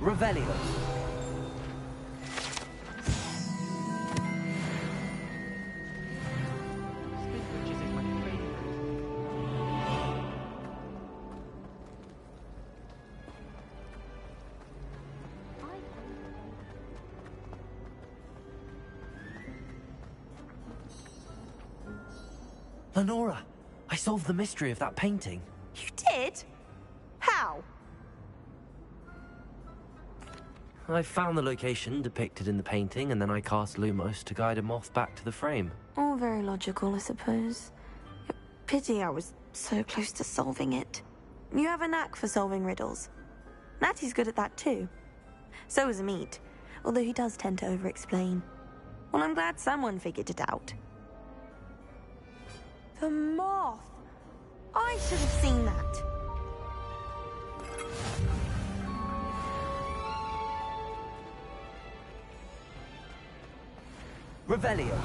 Revelio. Lenora, I solved the mystery of that painting. You did? How? I found the location depicted in the painting, and then I cast Lumos to guide a moth back to the frame. All very logical, I suppose. Pity I was so close to solving it. You have a knack for solving riddles. Natty's good at that too. So is Amit, although he does tend to over-explain. Well, I'm glad someone figured it out. The moth! I should have seen that. Revelio.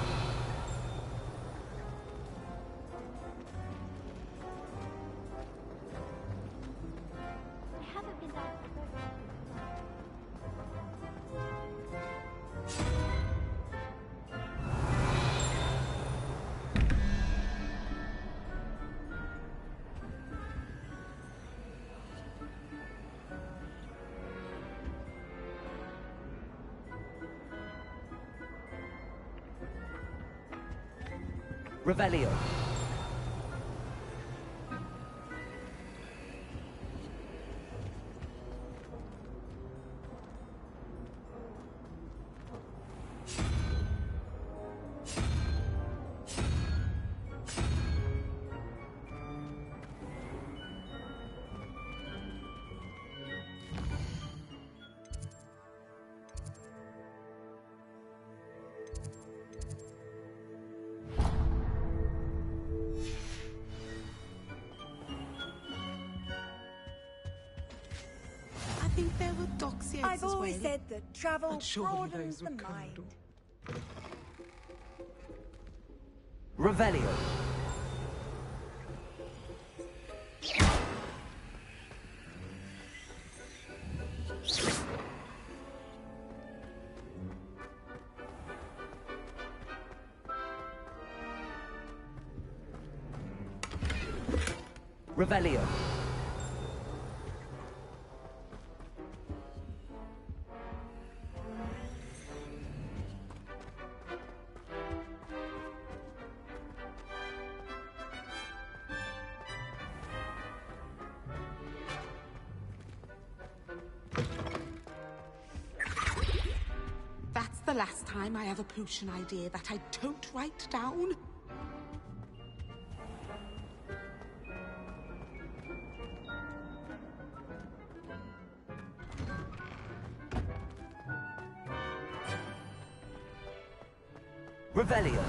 I haven't been down Revelio. there were doxiates I've as always well. said that travel But surely broadens those the were mind. Revelio. Revelio. That's the last time I have a potion idea that I don't write down. Revelio.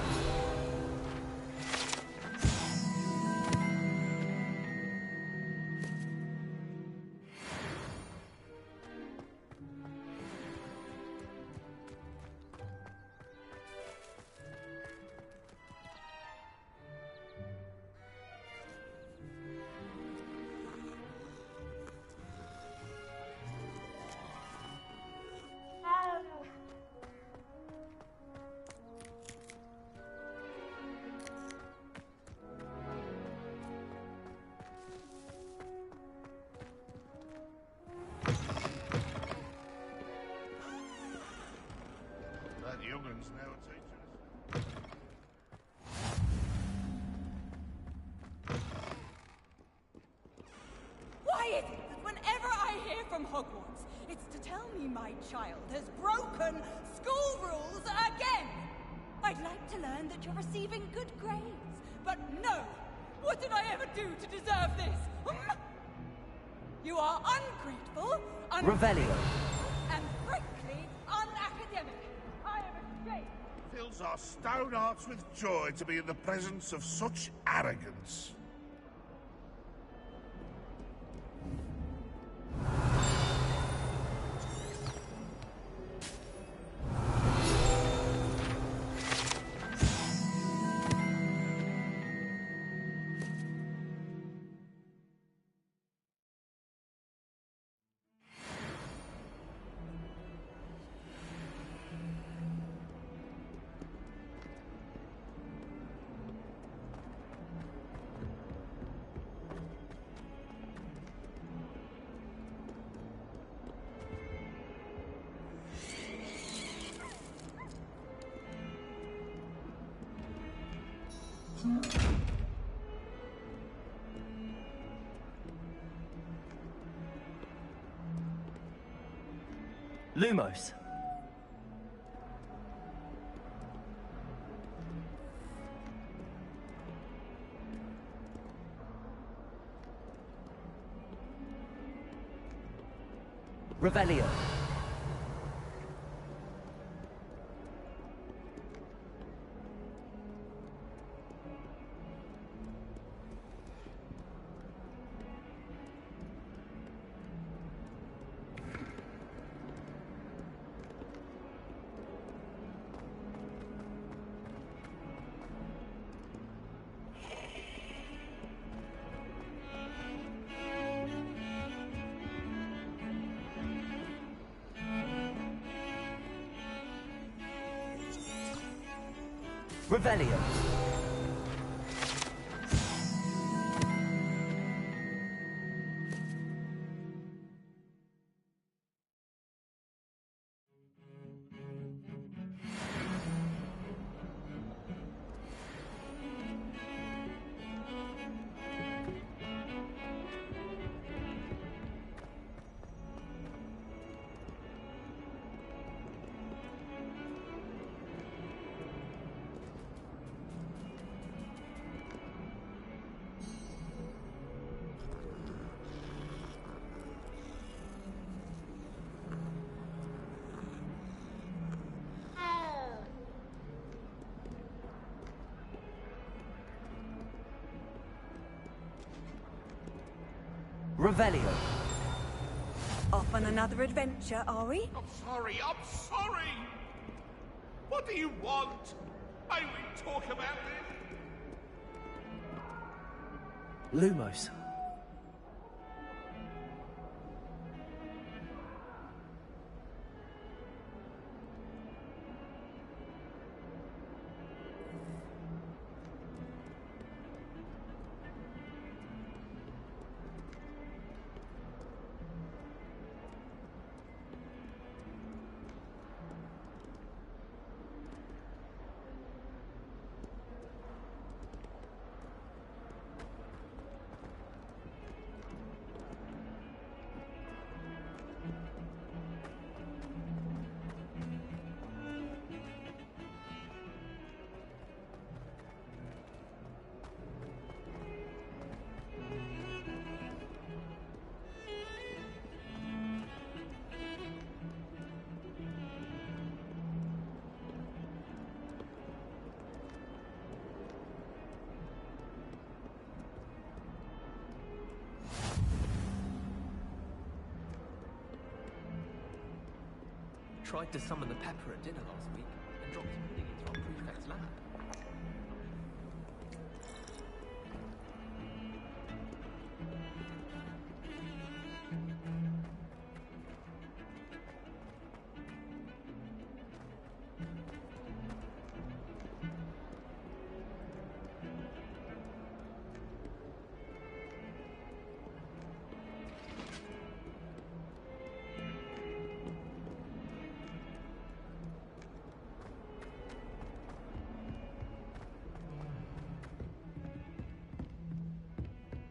That youngun's now a teacher. Why is it that whenever I hear from Hogwarts, it's to tell me my child has broken school rules again? I'd like to learn that you're receiving good grades, but no! What did I ever do to deserve this? You are ungrateful, Revelio. and frankly unacademic. I am ashamed. Fills our stout hearts with joy to be in the presence of such arrogance. Lumos. Revelio. Revelio. Revelio. Off on another adventure, are we? I'm sorry, I'm sorry! What do you want? May we talk about this? Lumos. Tried to summon the pepper at dinner last week and dropped pudding into our prefect's lab.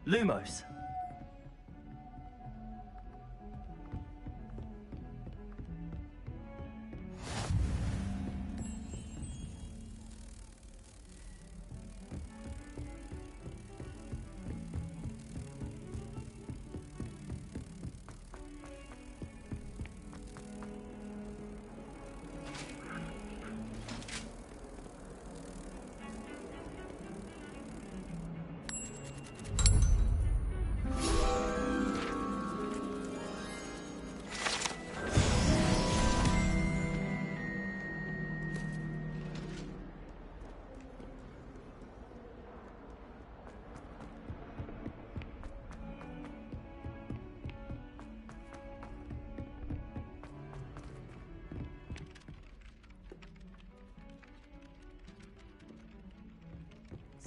Lumos.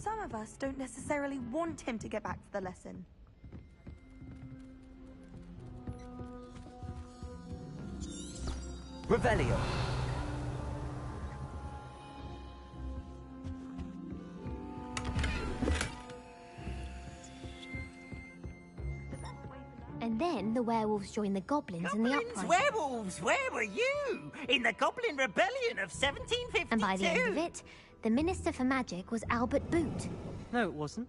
Some of us don't necessarily want him to get back to the lesson. Revelio. And then the werewolves joined the goblins in the uprising. Werewolves, where were you? In the Goblin Rebellion of 1752. And by the end of it, the Minister for Magic was Albert Boot. No, it wasn't.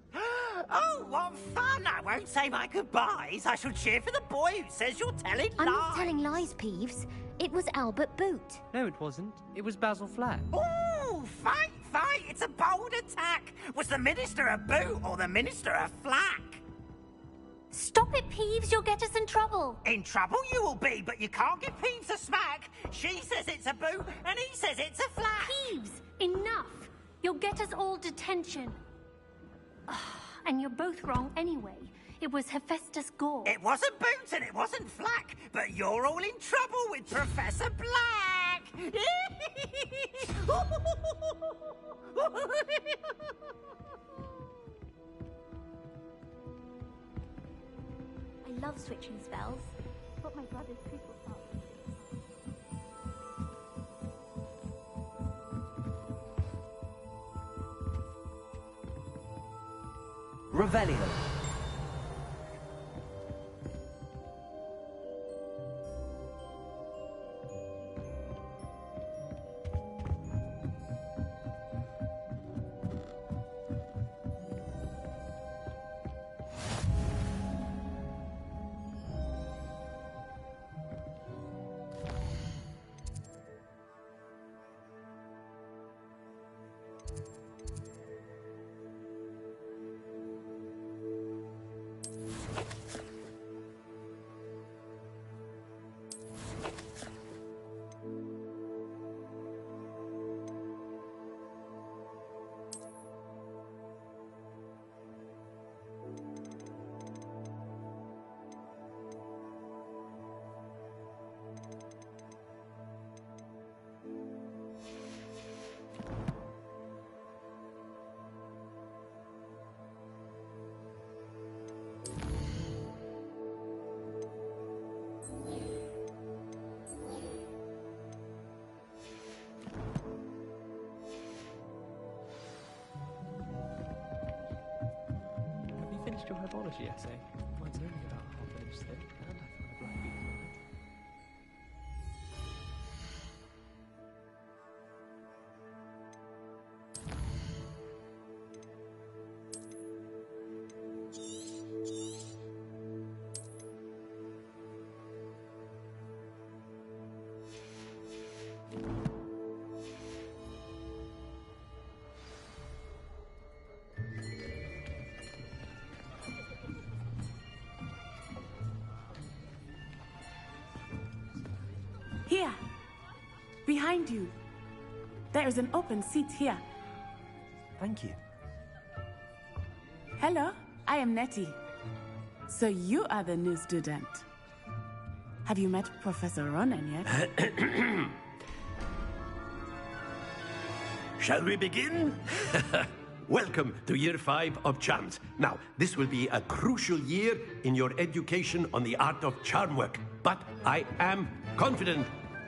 Oh, what fun! I won't say my goodbyes. I shall cheer for the boy who says you're telling I'm lies. not telling lies, Peeves. It was Albert Boot. No, it wasn't. It was Basil Flack. Ooh, fight, fight! It's a bold attack. Was the Minister a boot or the Minister a flack? Stop it, Peeves. You'll get us in trouble. In trouble you will be, but you can't give Peeves a smack. She says it's a boot, and he says it's a flack. Peeves, enough. You'll get us all detention. And you're both wrong anyway. It was Hephaestus Gore. It wasn't Boot and it wasn't Flack, but you're all in trouble with Professor Black! I love switching spells, but my brother's people can't. Revelio. terrestrial herbology essay. Mine's only about half an inch thick, and I found a black beetle on it. Here! Behind you! There is an open seat here. Thank you. Hello, I am Nettie. So you are the new student. Have you met Professor Ronan yet? Shall we begin? Welcome to Year 5 of Charms. Now, this will be a crucial year in your education on the art of charm work, but I am confident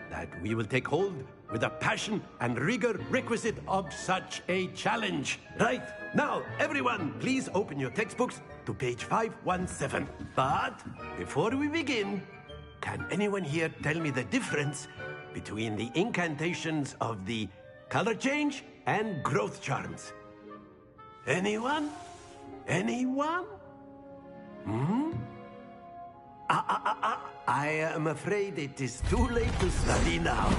that we will take hold with the passion and rigor requisite of such a challenge. Right, now, everyone, please open your textbooks to page 517. But before we begin, can anyone here tell me the difference between the incantations of the color change and growth charms? Anyone? Anyone? Hmm? I am afraid it is too late to study now.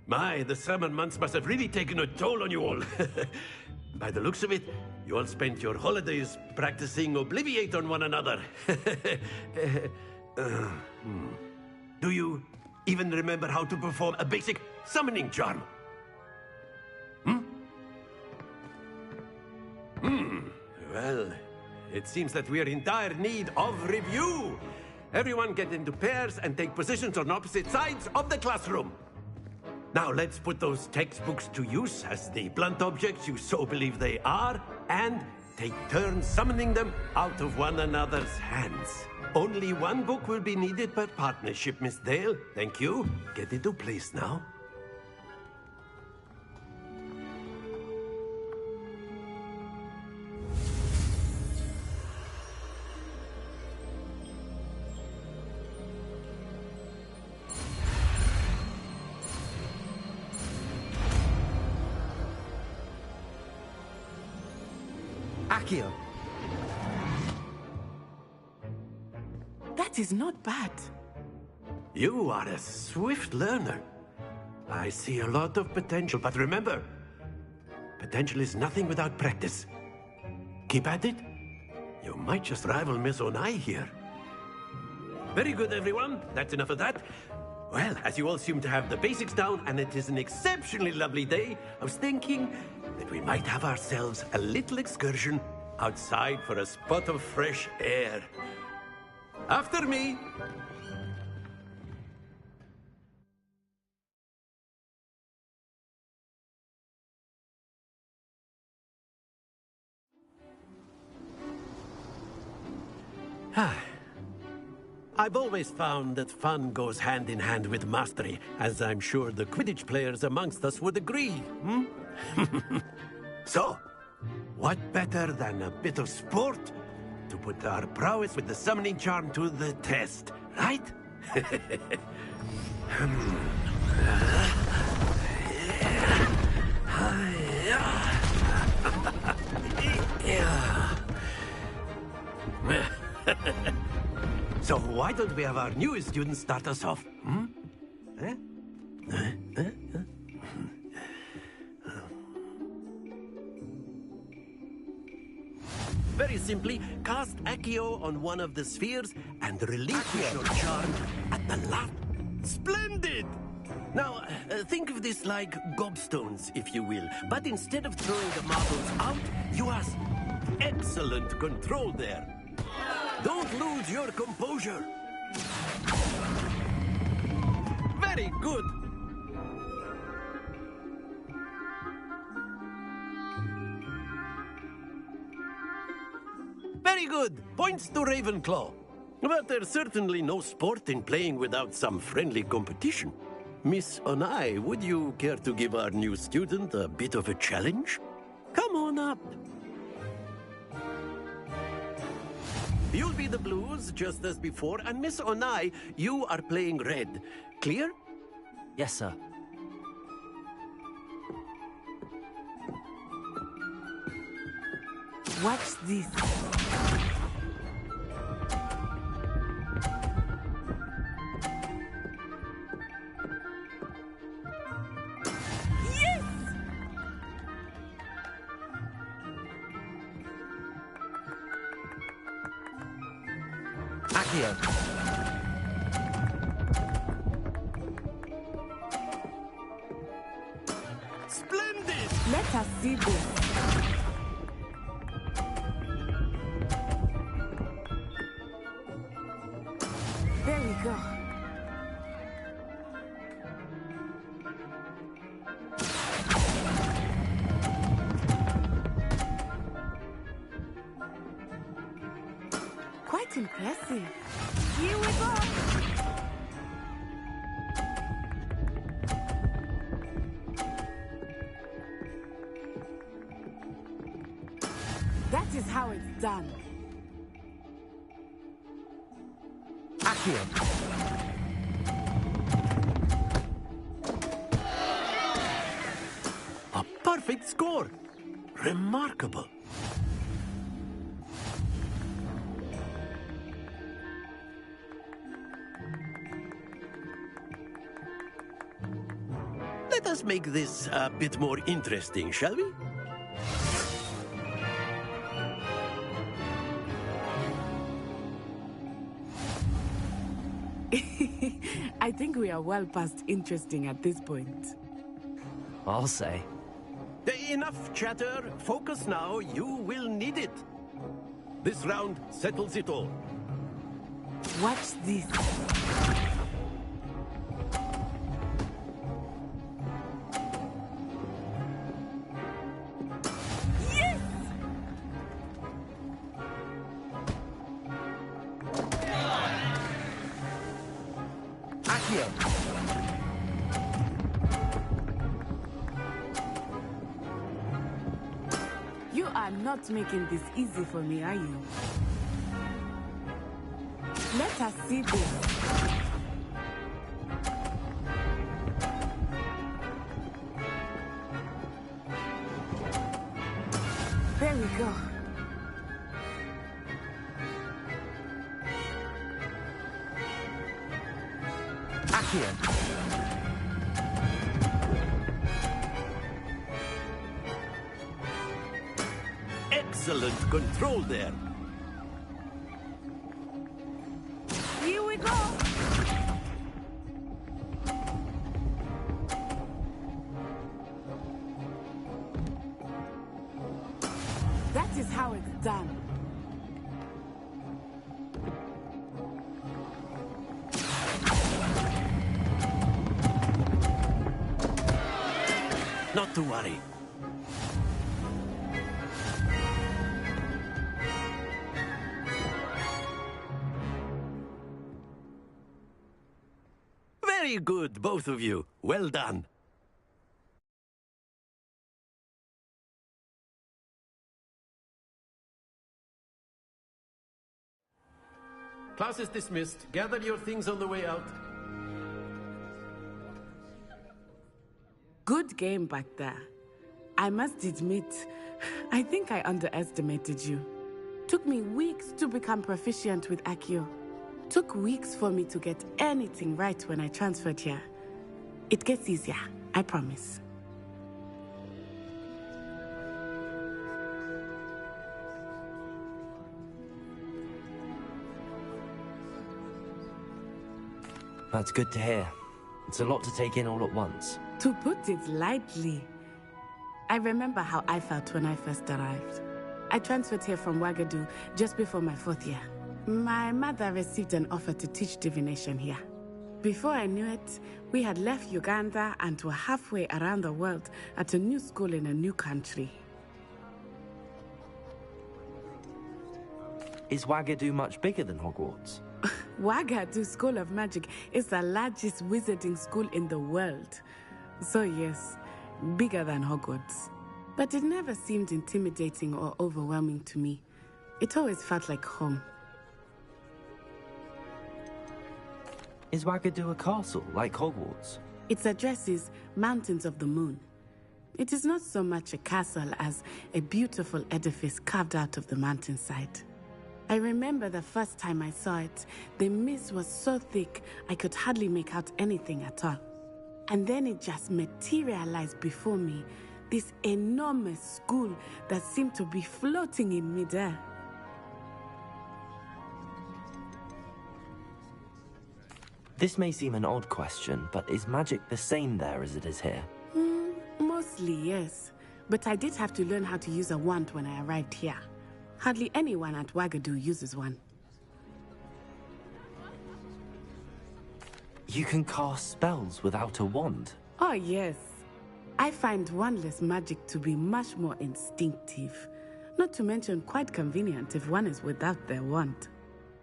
My, the summer months must have really taken a toll on you all. By the looks of it, you all spent your holidays practicing Obliviate on one another. Do you even remember how to perform a basic summoning charm? Well, it seems that we are in dire need of review. Everyone get into pairs and take positions on opposite sides of the classroom. Now let's put those textbooks to use as the blunt objects you so believe they are, and take turns summoning them out of one another's hands. Only one book will be needed per partnership, Miss Dale. Thank you. Get into place now. Accio. That is not bad. You are a swift learner. I see a lot of potential, but remember, potential is nothing without practice. Keep at it. You might just rival Miss Onai here. Very good, everyone. That's enough of that. Well, as you all seem to have the basics down, and it is an exceptionally lovely day, I was thinking that we might have ourselves a little excursion outside for a spot of fresh air. After me. I've always found that fun goes hand in hand with mastery, as I'm sure the Quidditch players amongst us would agree, So, what better than a bit of sport to put our prowess with the summoning charm to the test, right? So why don't we have our newest student start us off? Very simply, cast Accio on one of the spheres and relinquish your charm at the last. Splendid! Now, think of this like gobstones, if you will. But instead of throwing the marbles out, you have excellent control there. Don't lose your composure. Very good. Very good. Points to Ravenclaw. But there's certainly no sport in playing without some friendly competition. Miss Onai, would you care to give our new student a bit of a challenge? Come on up. You'll be the blues, just as before, and Miss Onai, you are playing red. Clear? Yes, sir. Watch this. Yes! Accio. Splendid! Let us see this. There we go. Quite impressive. Here we go! That is how it's done. Accio. A perfect score. Remarkable. Let us make this a bit more interesting, shall we? I think we are well past interesting at this point. I'll say. Enough chatter. Focus now. You will need it. This round settles it all. Watch this. Yes! Accio. You are not making this easy for me, are you? Let us see this. There we go. Accio. Excellent control there. Here we go! That is how it's done. Not to worry. Very good, both of you. Well done. Class is dismissed. Gather your things on the way out. Good game back there. I must admit, I think I underestimated you. Took me weeks to become proficient with Accio. Took weeks for me to get anything right when I transferred here. It gets easier, I promise. That's good to hear. It's a lot to take in all at once. To put it lightly, I remember how I felt when I first arrived. I transferred here from Wagadu just before my 4th year. My mother received an offer to teach divination here. Before I knew it, we had left Uganda and were halfway around the world at a new school in a new country. Is Wagadu much bigger than Hogwarts? Wagadu School of Magic is the largest wizarding school in the world. So yes, bigger than Hogwarts. But it never seemed intimidating or overwhelming to me. It always felt like home. Is Wagadu a castle, like Hogwarts? Its address is Mountains of the Moon. It is not so much a castle as a beautiful edifice carved out of the mountainside. I remember the first time I saw it, the mist was so thick I could hardly make out anything at all. And then it just materialized before me, this enormous school that seemed to be floating in midair. This may seem an odd question, but is magic the same there as it is here? Mostly, yes. But I did have to learn how to use a wand when I arrived here. Hardly anyone at Wagadu uses one. You can cast spells without a wand? Oh, yes. I find wandless magic to be much more instinctive. Not to mention quite convenient if one is without their wand.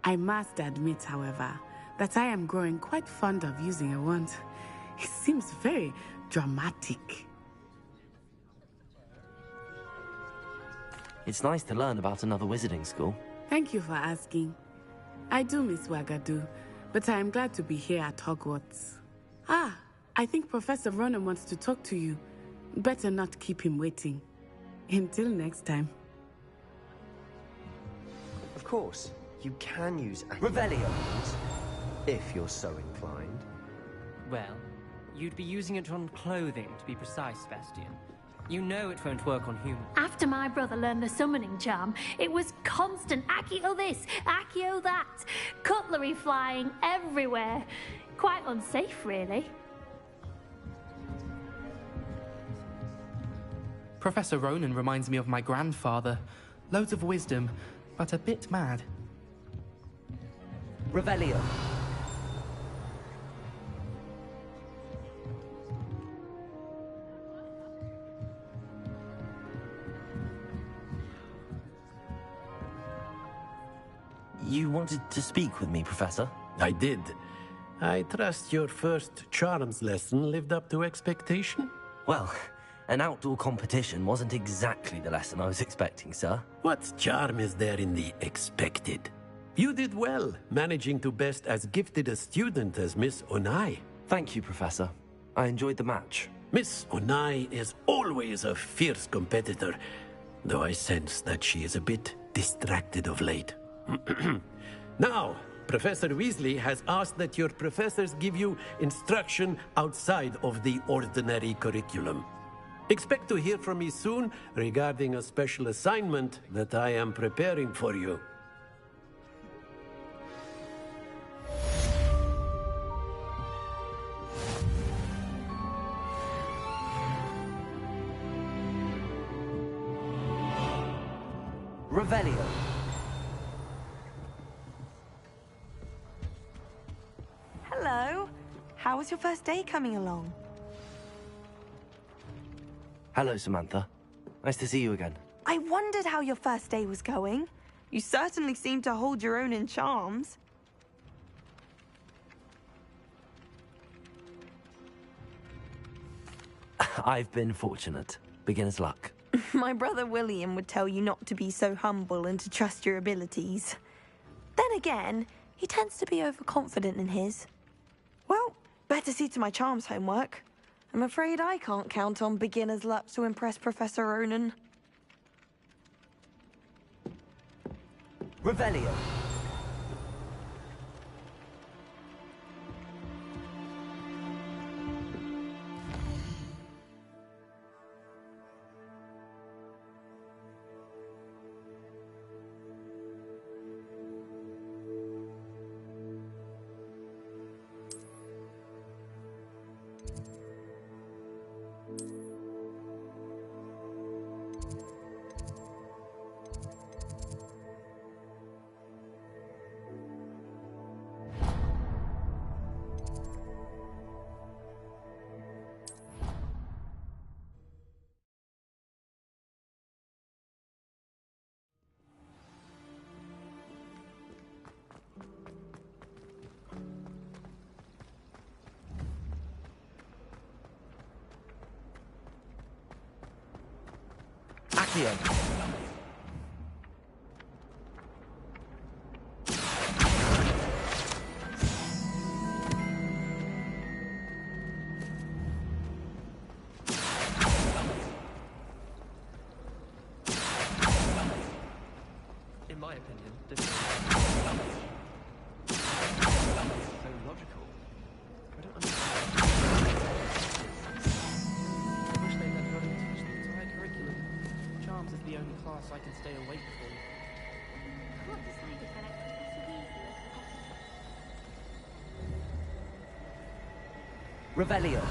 I must admit, however, that I am growing quite fond of using a wand. It seems very dramatic. It's nice to learn about another wizarding school. Thank you for asking. I do miss Wagadu, but I am glad to be here at Hogwarts. Ah, I think Professor Ronan wants to talk to you. Better not keep him waiting. Until next time. Of course, you can use Revelio, if you're so inclined. Well, you'd be using it on clothing, to be precise, Sebastian. You know it won't work on humans. After my brother learned the summoning charm, it was constant Accio this, Accio that. Cutlery flying everywhere. Quite unsafe, really. Professor Ronan reminds me of my grandfather. Loads of wisdom, but a bit mad. Revelio. You wanted to speak with me, Professor? I did. I trust your first charms lesson lived up to expectation? Well, an outdoor competition wasn't exactly the lesson I was expecting, sir. What charm is there in the expected? You did well, managing to best as gifted a student as Miss Onai. Thank you, Professor. I enjoyed the match. Miss Onai is always a fierce competitor, though I sense that she is a bit distracted of late. Now, Professor Weasley has asked that your professors give you instruction outside of the ordinary curriculum. Expect to hear from me soon regarding a special assignment that I am preparing for you. Revelio. Hello. How was your first day coming along? Hello, Samantha. Nice to see you again. I wondered how your first day was going. You certainly seem to hold your own in charms. I've been fortunate. Beginner's luck. My brother William would tell you not to be so humble and to trust your abilities. Then again, he tends to be overconfident in his. Well, better see to my charms homework. I'm afraid I can't count on beginner's luck to impress Professor Ronan. Revelio. Accio. opinion, this is so logical. I don't understand. I wish they let her teach the entire curriculum. Charms is the only class I can stay awake for. Can't decide if I like Professor Weasley or Revelio.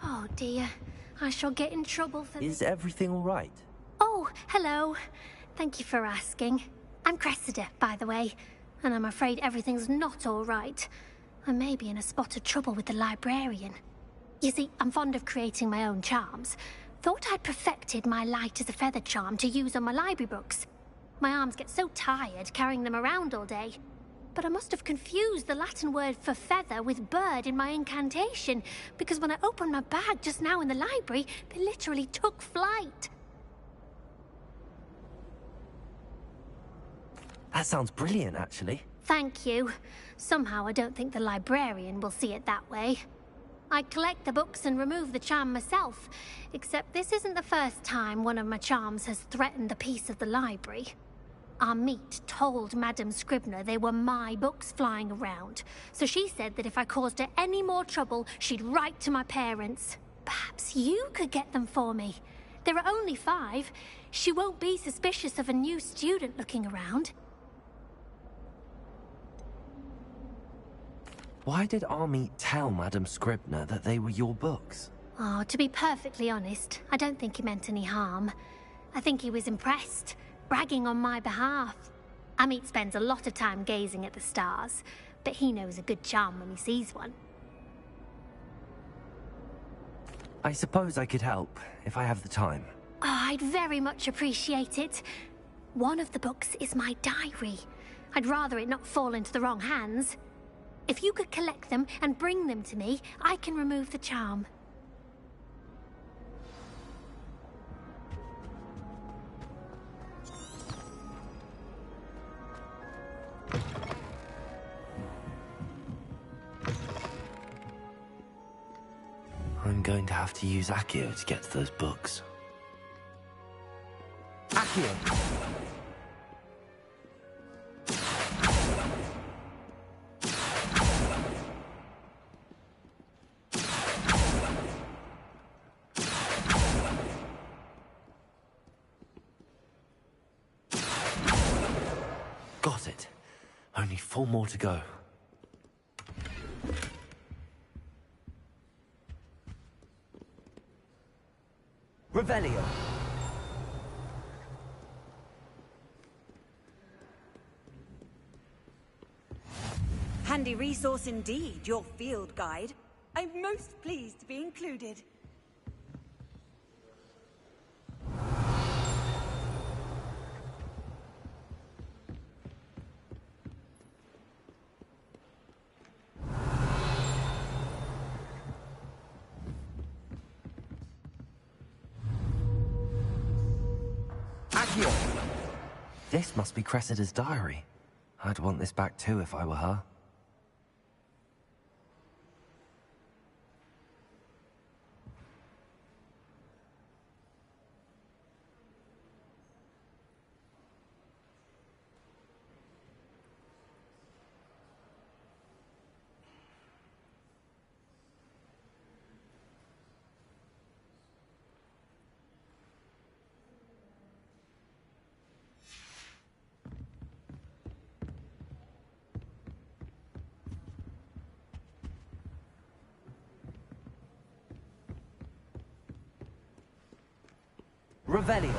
Oh dear, I shall get in trouble for Is this. everything all right? Oh, hello. Thank you for asking. I'm Cressida, by the way, and I'm afraid everything's not all right. I may be in a spot of trouble with the librarian. You see, I'm fond of creating my own charms. Thought I'd perfected my light as a feather charm to use on my library books. My arms get so tired carrying them around all day. But I must have confused the Latin word for feather with bird in my incantation, because when I opened my bag just now in the library, they literally took flight. That sounds brilliant, actually. Thank you. Somehow I don't think the librarian will see it that way. I collect the books and remove the charm myself, except this isn't the first time one of my charms has threatened the peace of the library. Our meet told Madame Scribner they were my books flying around, so she said that if I caused her any more trouble, she'd write to my parents. Perhaps you could get them for me. There are only 5. She won't be suspicious of a new student looking around. Why did Army tell Madame Scribner that they were your books? Oh, to be perfectly honest, I don't think he meant any harm. I think he was impressed, bragging on my behalf. Amit spends a lot of time gazing at the stars, but he knows a good charm when he sees one. I suppose I could help, if I have the time. Oh, I'd very much appreciate it. One of the books is my diary. I'd rather it not fall into the wrong hands. If you could collect them and bring them to me, I can remove the charm. I'm going to have to use Accio to get to those books. Accio! Got it. Only 4 more to go. Revelio. Handy resource indeed, your field guide. I'm most pleased to be included. Accio! This must be Cressida's diary. I'd want this back too if I were her. Revelio.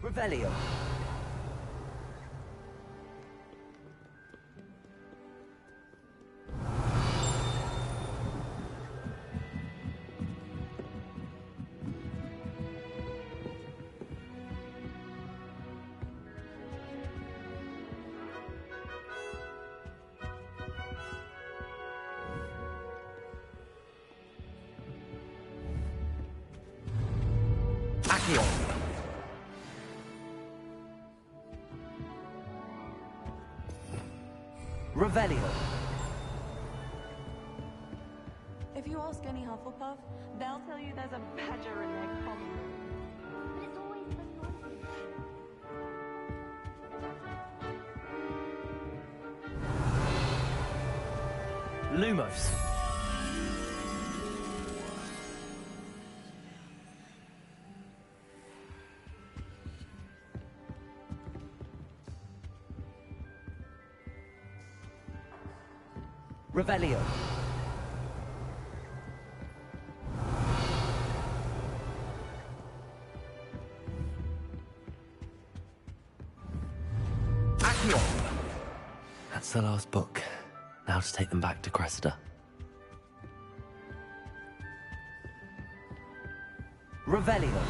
Revelio. Accio. Revelio. If you ask any Hufflepuff, they'll tell you there's a badger in their common room. Lumos. Revelio. Accio. That's the last book. Now to take them back to Cressida. Revelio.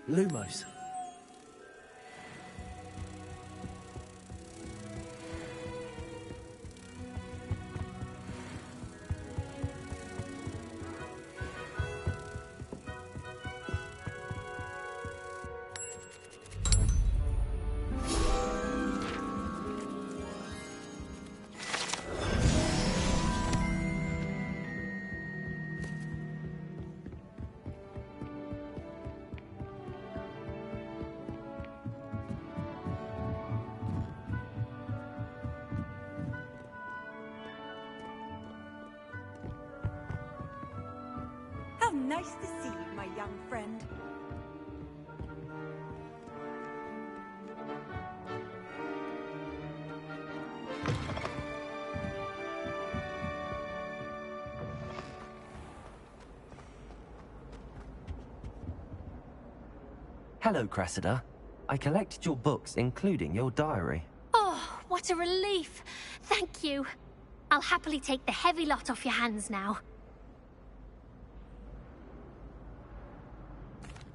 Lumos. How nice to see you, my young friend. Hello, Cressida. I collected your books, including your diary. Oh, what a relief. Thank you. I'll happily take the heavy lot off your hands now.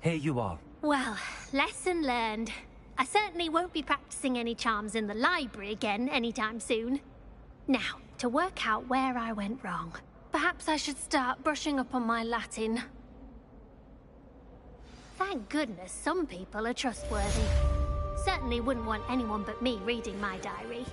Here you are. Well, lesson learned. I certainly won't be practicing any charms in the library again anytime soon. Now, to work out where I went wrong. Perhaps I should start brushing up on my Latin. Thank goodness some people are trustworthy. Certainly wouldn't want anyone but me reading my diary.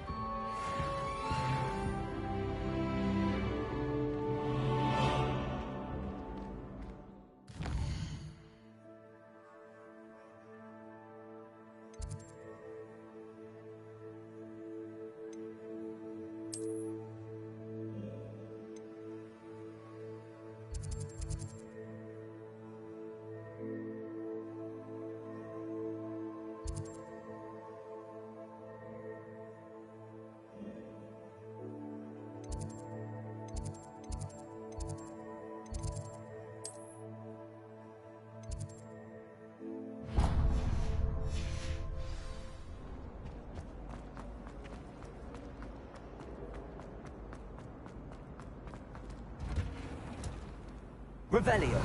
Revelio.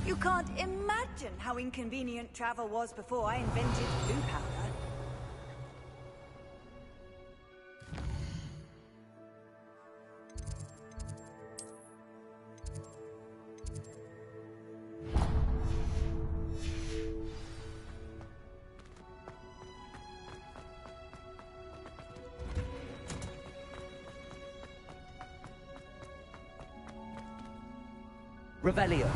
You can't imagine how inconvenient travel was before I invented blue powder. Revelio.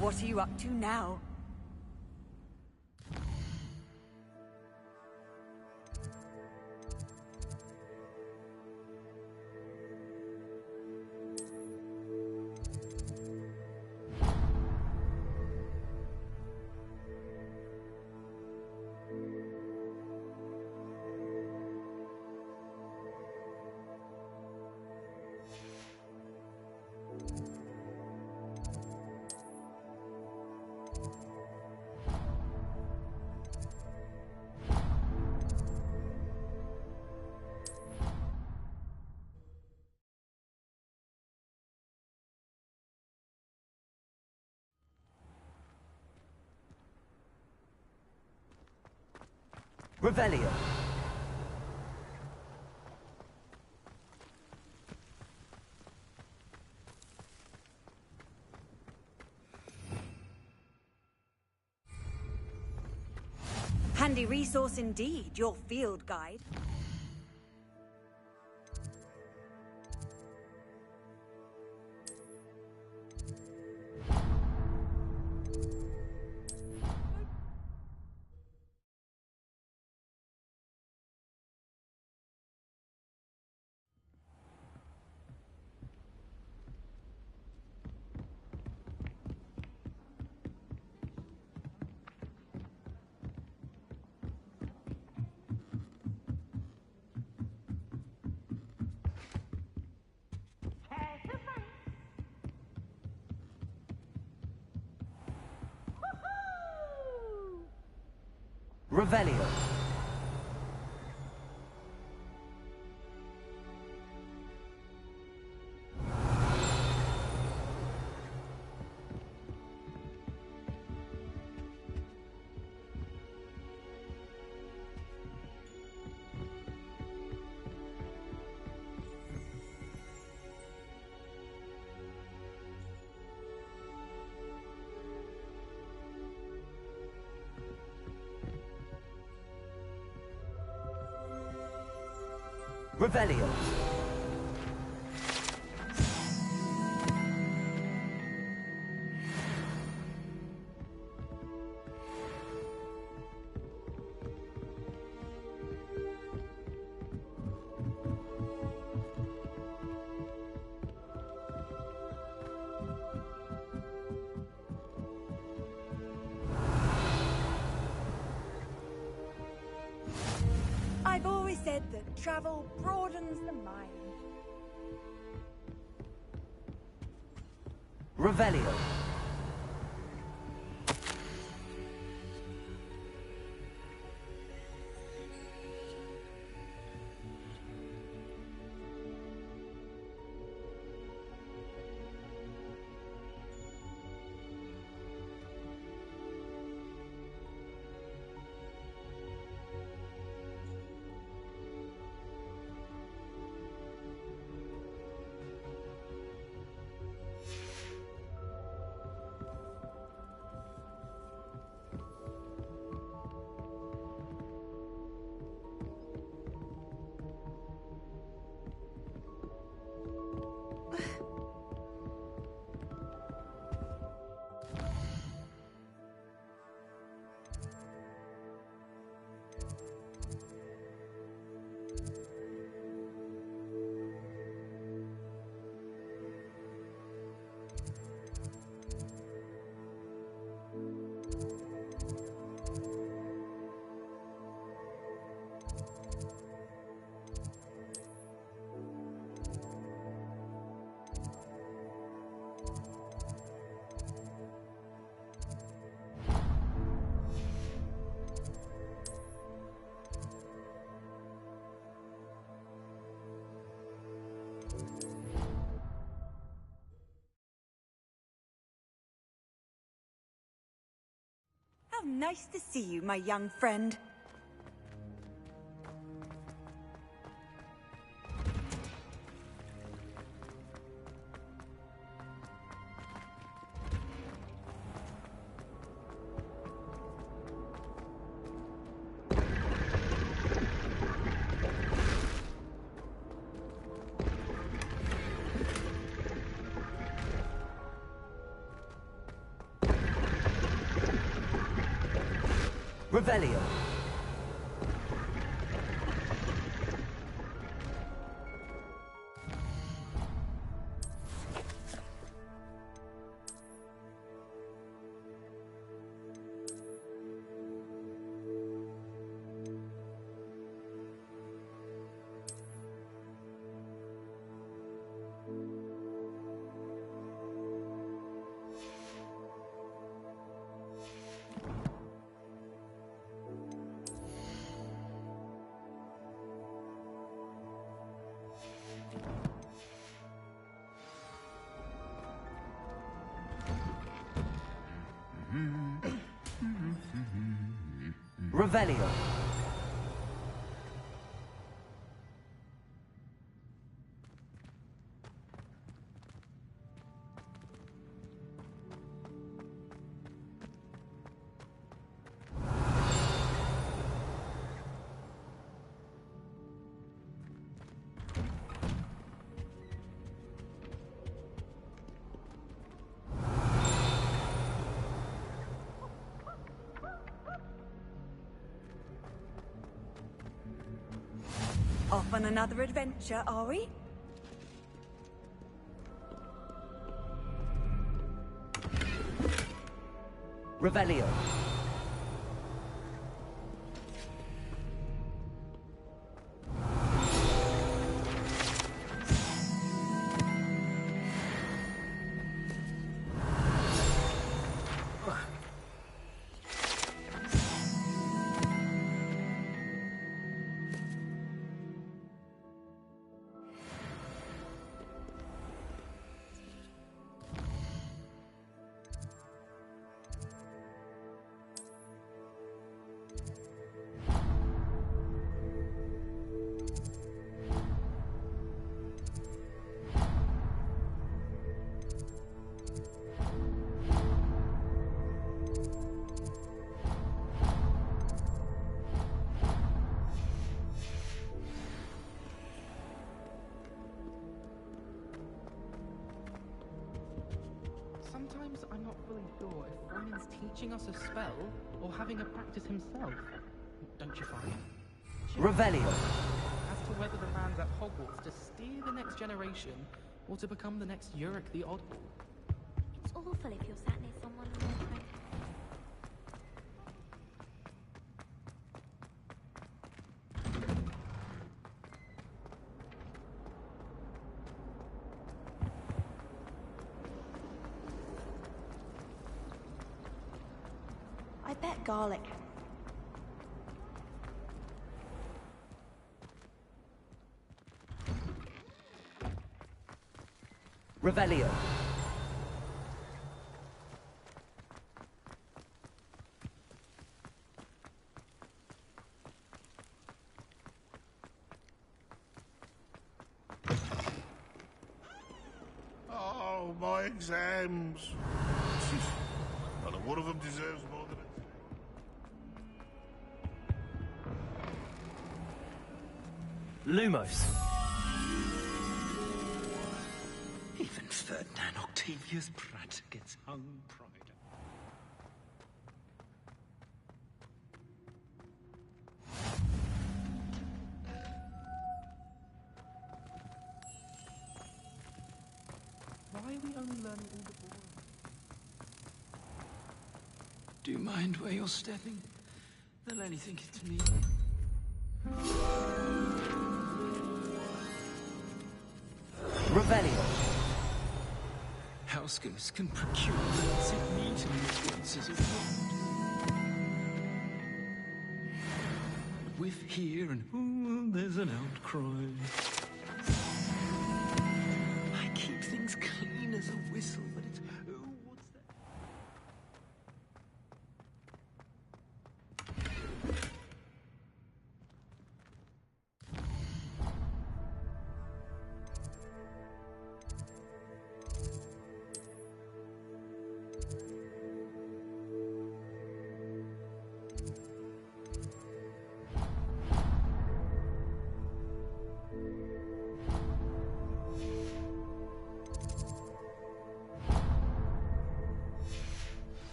What are you up to now? Revelio. Handy resource indeed, your field guide. Revelio. Revelio. I've always said that travel broadens the mind. Revelio. How nice to see you, my young friend. Revelio. Revelio. Off on another adventure, are we? Revelio. I'm not fully sure if Ronen's teaching us a spell or having a practice himself. Don't you find? Revelio. As to whether the man's at Hogwarts to steer the next generation or to become the next Yurik the Oddball. It's awful if you're sat near someone and they're trying to... I bet garlic. Revelio. Oh, my exams. Not one of them deserves more than it. Lumos. Even Ferdinand Octavius Pratt gets hung pride. Why are we only learning all the boring? Do you mind where you're stepping? They'll only think it's me. Revelio. Housegoats can procure rancid meat and influences of blood. Whiff here and ooh, there's an outcry. I keep things clean as a whistle, but it's what's that?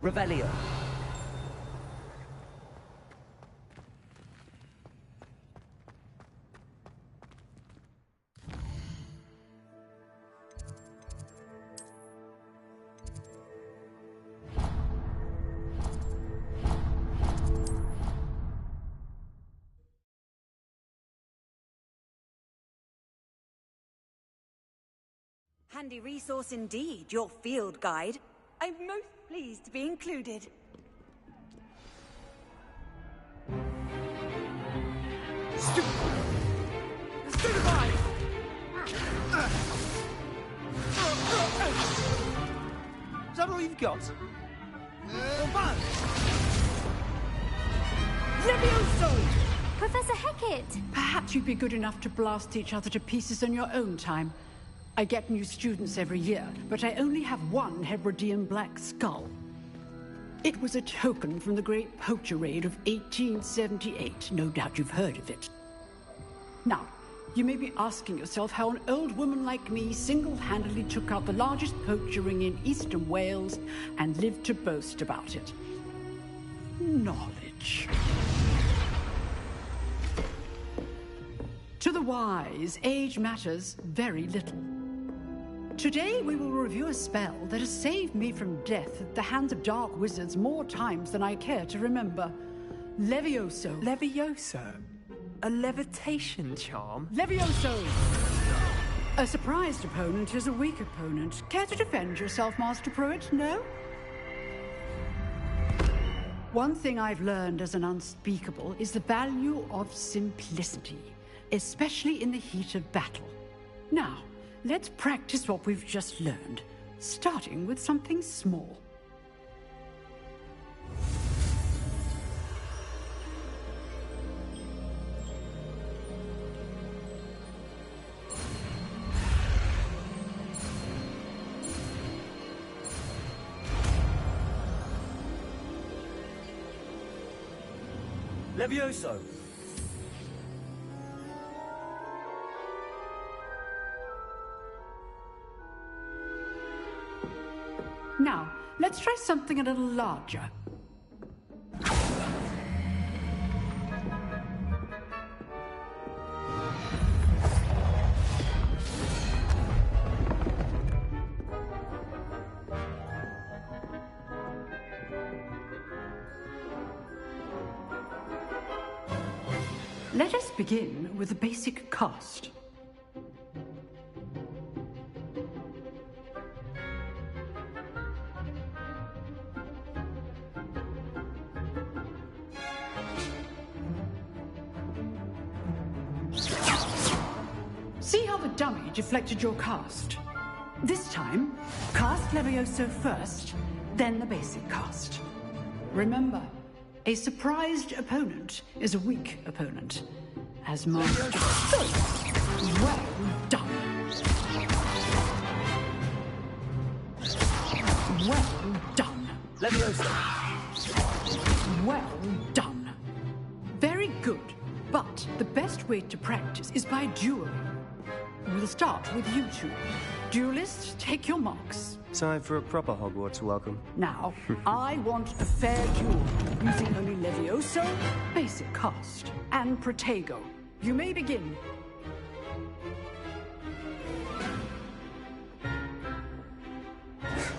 Revelio. Handy resource indeed, your field guide. I'm most pleased to be included. Stupefy! Is that all you've got? Levioso! Professor Hecat! Perhaps you'd be good enough to blast each other to pieces in your own time. I get new students every year, but I only have one Hebridean black skull. It was a token from the Great Poacher Raid of 1878. No doubt you've heard of it. Now, you may be asking yourself how an old woman like me single-handedly took out the largest poacher ring in eastern Wales and lived to boast about it. Knowledge. To the wise, age matters very little. Today we will review a spell that has saved me from death at the hands of dark wizards more times than I care to remember. Levioso. Levioso? A levitation charm? Levioso! A surprised opponent is a weak opponent. Care to defend yourself, Master Pruitt? No? One thing I've learned as an unspeakable is the value of simplicity, especially in the heat of battle. Now, let's practice what we've just learned, starting with something small. Levioso! try something a little larger. Let us begin with the basic cast. See how the dummy deflected your cast? This time, cast Levioso first, then the basic cast. Remember, a surprised opponent is a weak opponent. As Master... Well done. Well done. Leviosa. Well done. Very good. But the best way to practice is by dueling. We'll start with you two. Duelists, take your marks. Time for a proper Hogwarts welcome. Now, I want a fair duel, using only Levioso, basic cast, and Protego. You may begin.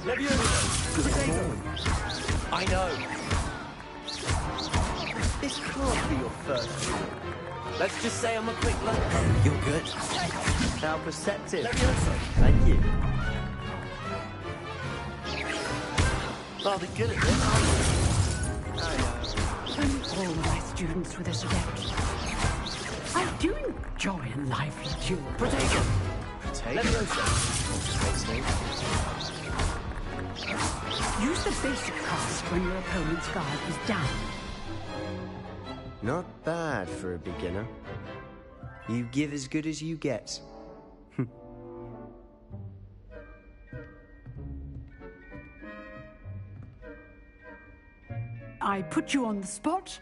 Levioso! Protego! I know. This can't be your first duel. Let's just say I'm a quick learner. You're good. How perceptive. Levioso! Thank you. Rather good at this, aren't you? I know. Only all my students with this adept. I do enjoy a lively duel. Protego! Levioso! Use the basic cast when your opponent's guard is down. Not bad for a beginner. You give as good as you get. I put you on the spot,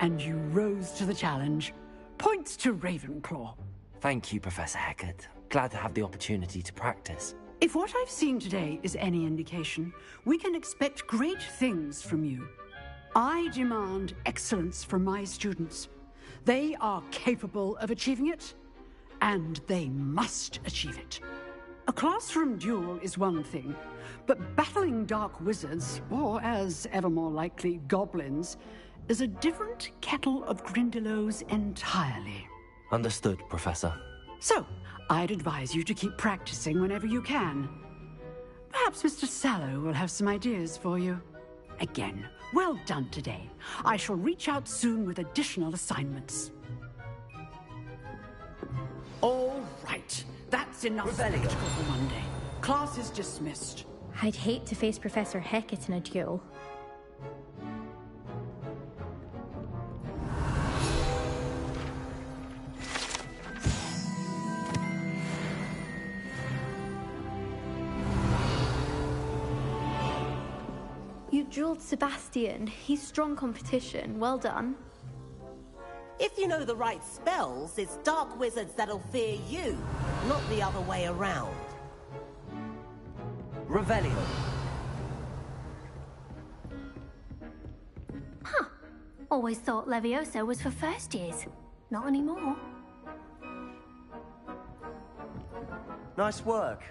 and you rose to the challenge. Points to Ravenclaw. Thank you, Professor Hecat. Glad to have the opportunity to practice. If what I've seen today is any indication, we can expect great things from you. I demand excellence from my students. They are capable of achieving it, and they must achieve it. A classroom duel is one thing, but battling dark wizards, or as ever more likely, goblins, is a different kettle of Grindylows entirely. Understood, Professor. So, I'd advise you to keep practicing whenever you can. Perhaps Mr. Sallow will have some ideas for you. Again, well done today. I shall reach out soon with additional assignments. All right. That's enough spectacle for Monday. Class is dismissed. I'd hate to face Professor Hecat in a duel. You dueled Sebastian. He's strong competition. Well done. If you know the right spells, it's dark wizards that'll fear you, not the other way around. Revelio. Huh. Always thought Levioso was for first years. Not anymore. Nice work.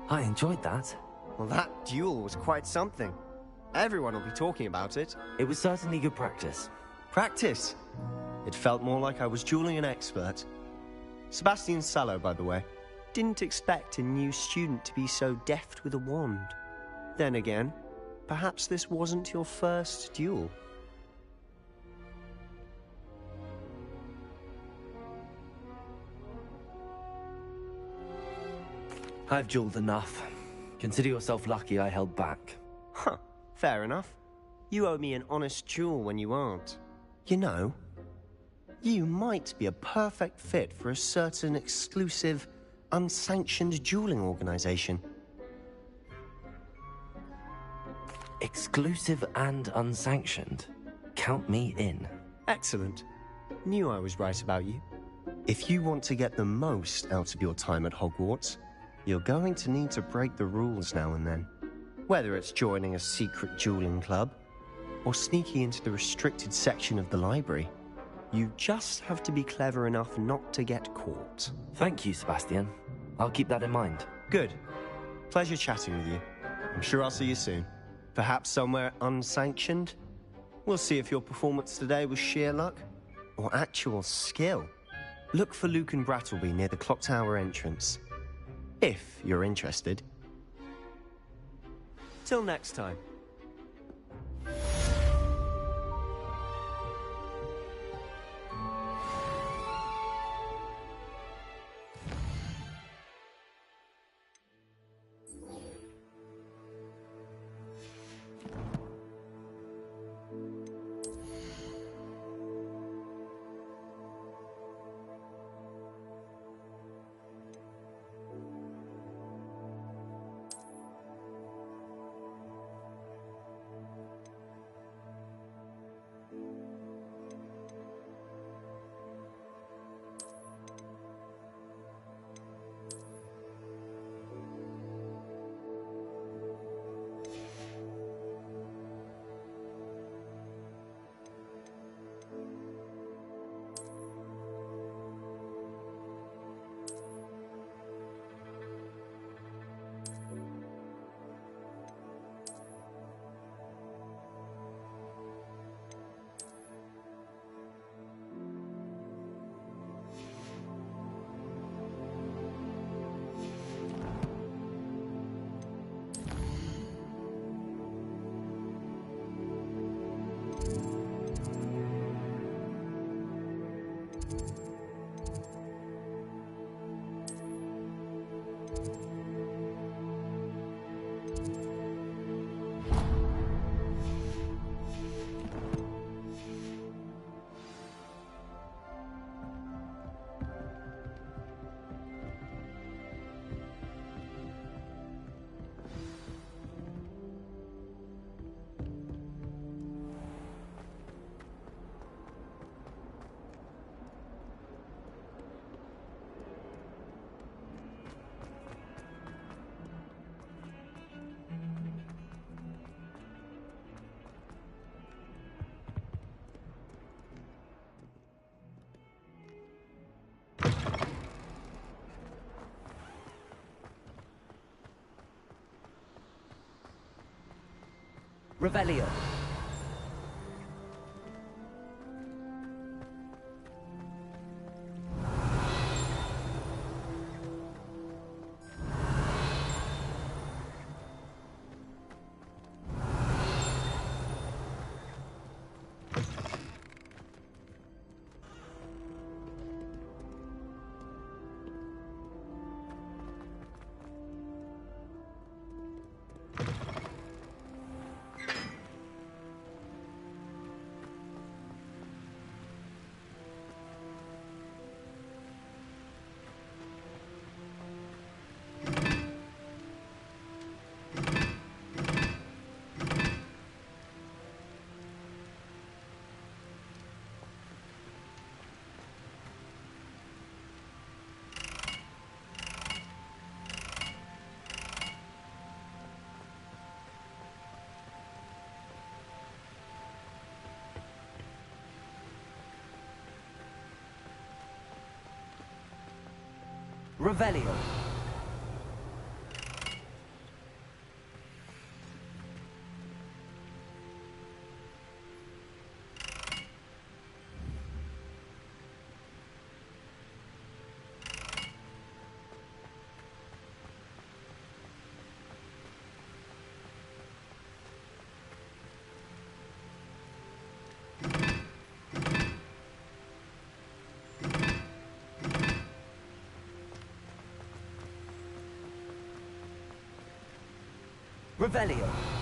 I enjoyed that. Well, that duel was quite something. Everyone will be talking about it. It was certainly good practice. Practice? It felt more like I was dueling an expert. Sebastian Sallow, by the way. Didn't expect a new student to be so deft with a wand. Then again, perhaps this wasn't your first duel. I've dueled enough. Consider yourself lucky I held back. Huh, fair enough. You owe me an honest duel when you aren't. You know, you might be a perfect fit for a certain exclusive, unsanctioned dueling organization. Exclusive and unsanctioned? Count me in. Excellent. Knew I was right about you. If you want to get the most out of your time at Hogwarts, You're going to need to break the rules now and then. Whether it's joining a secret dueling club, or sneaking into the restricted section of the library, you just have to be clever enough not to get caught. Thank you, Sebastian. I'll keep that in mind. Good. Pleasure chatting with you. I'm sure I'll see you soon. Perhaps somewhere unsanctioned? We'll see if your performance today was sheer luck, or actual skill. Look for Luke and Brattleby near the clock tower entrance. If you're interested. Till next time. Revelio. Revelio. Revelio.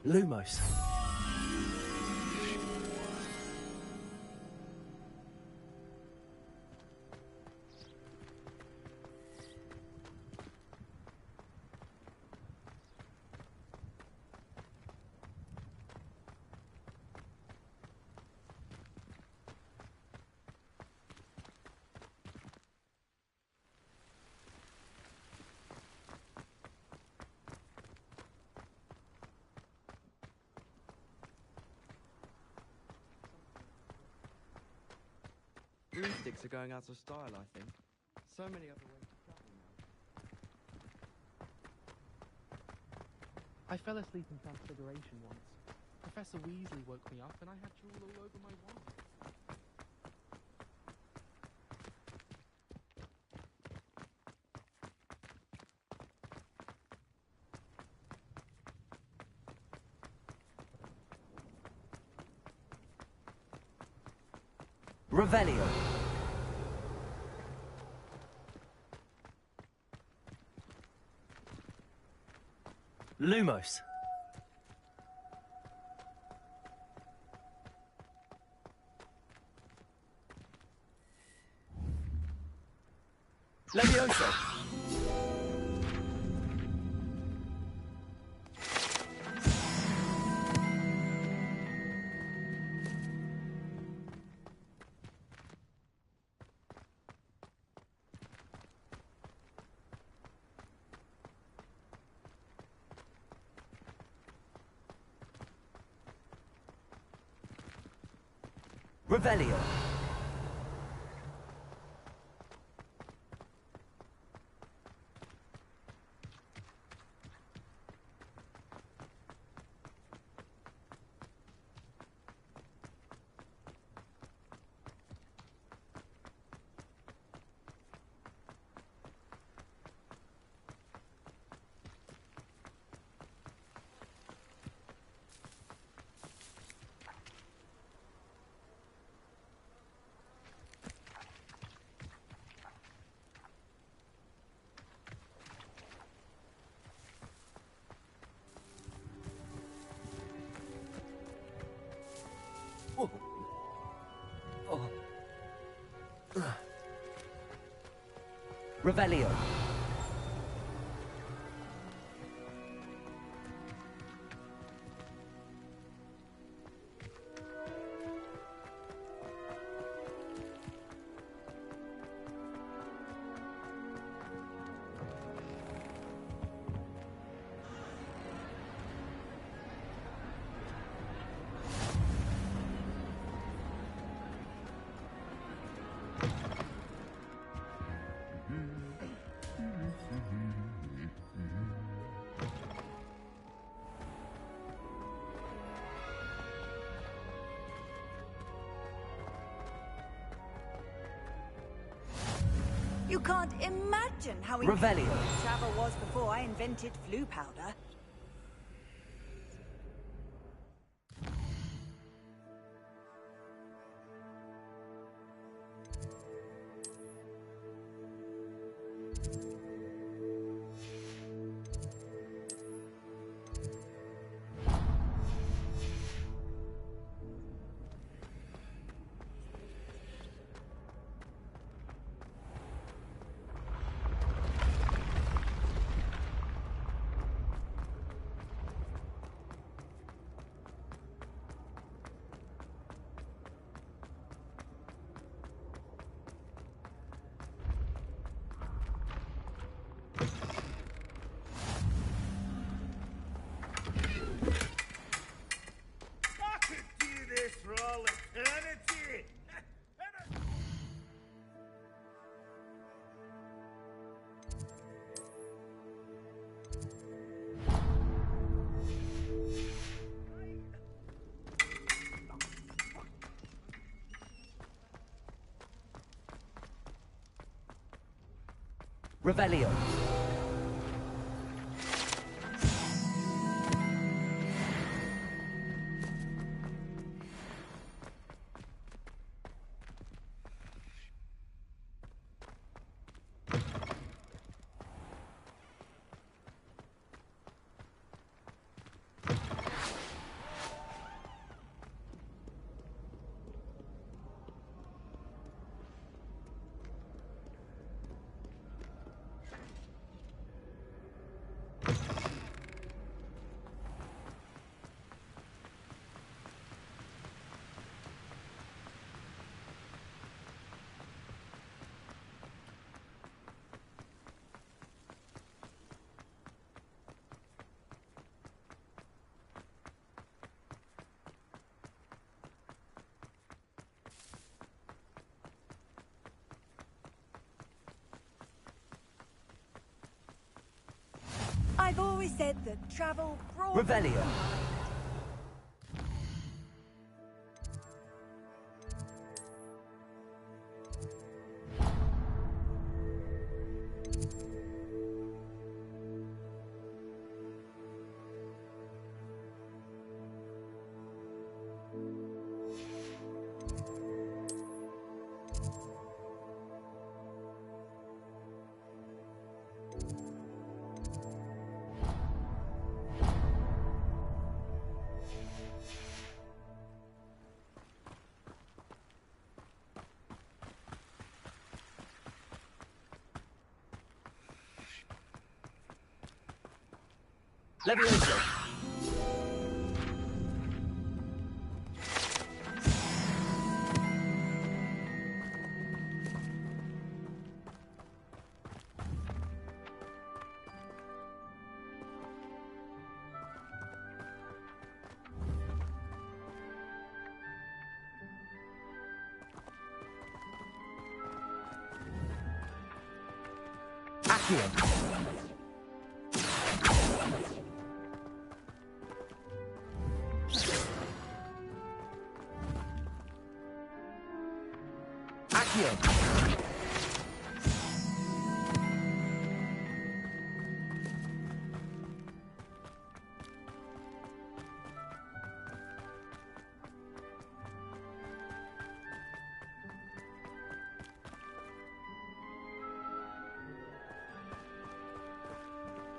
Lumos. Broomsticks are going out of style, I think. So many other ways to travel now. I fell asleep in Transfiguration once. Professor Weasley woke me up and I had drool all over my wand. Revelio. Lumos. Levioso. Revelio. Revelio. You can't imagine how Revelio. incredible travel was before I invented flu powder. Revelio. I've always said that travel brought... Revelio. Levioso. Accio.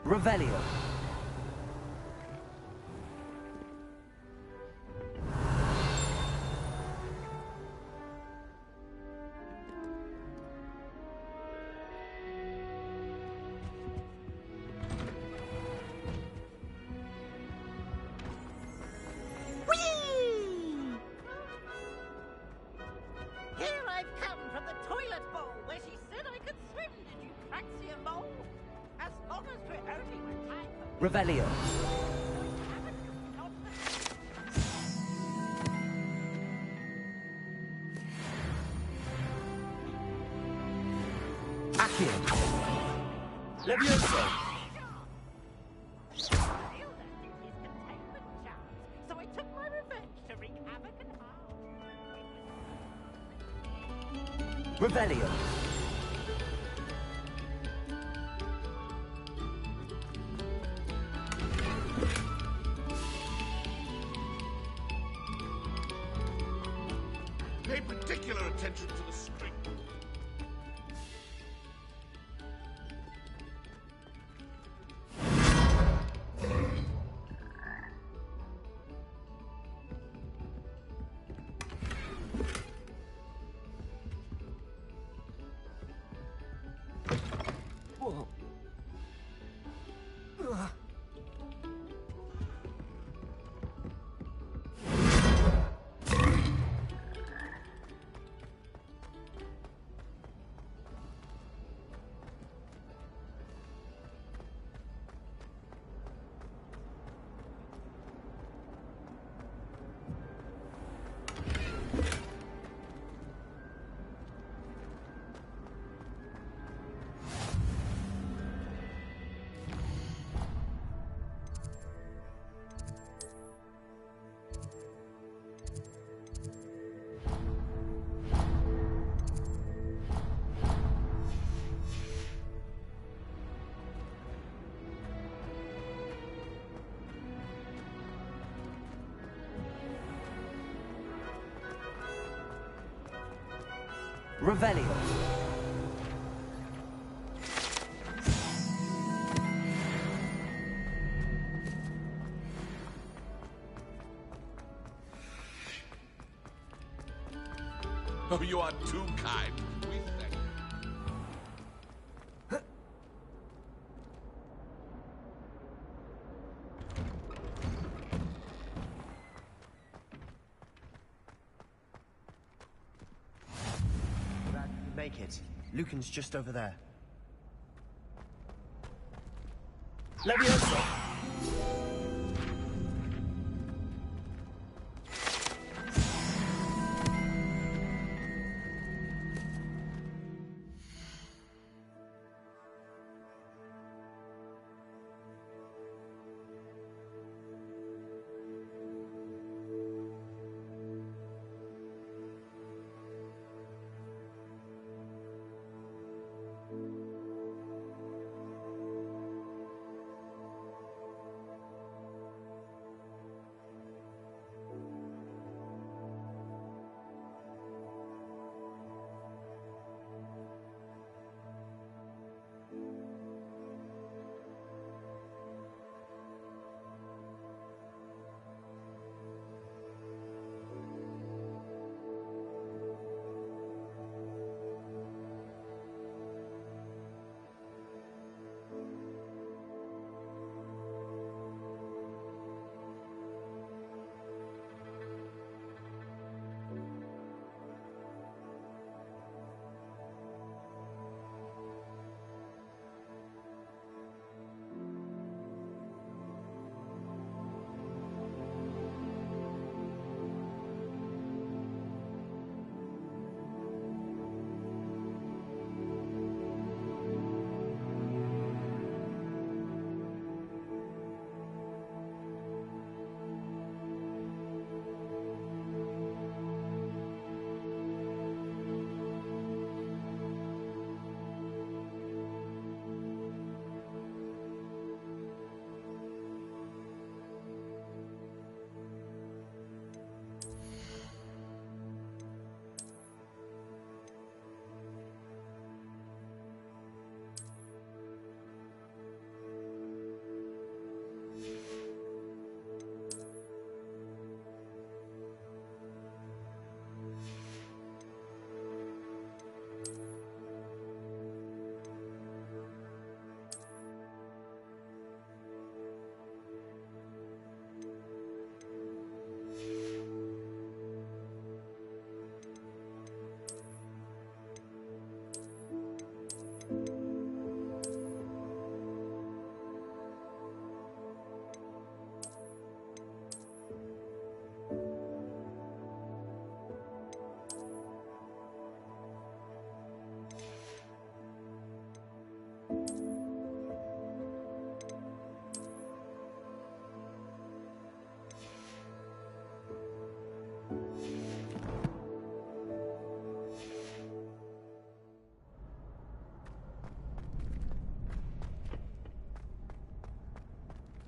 Revelio. Here I've come from the toilet bowl where she said I could swim. Did you Praxia mole? As long as we're only with time. Revelio. Accio. Levioso. So I took my revenge to wreak havoc and harm. Revelio. Pay particular attention to the string. Whoa. Revelio. Oh, you are too kind. We thank you. Make it. Lucan's just over there. Levioso!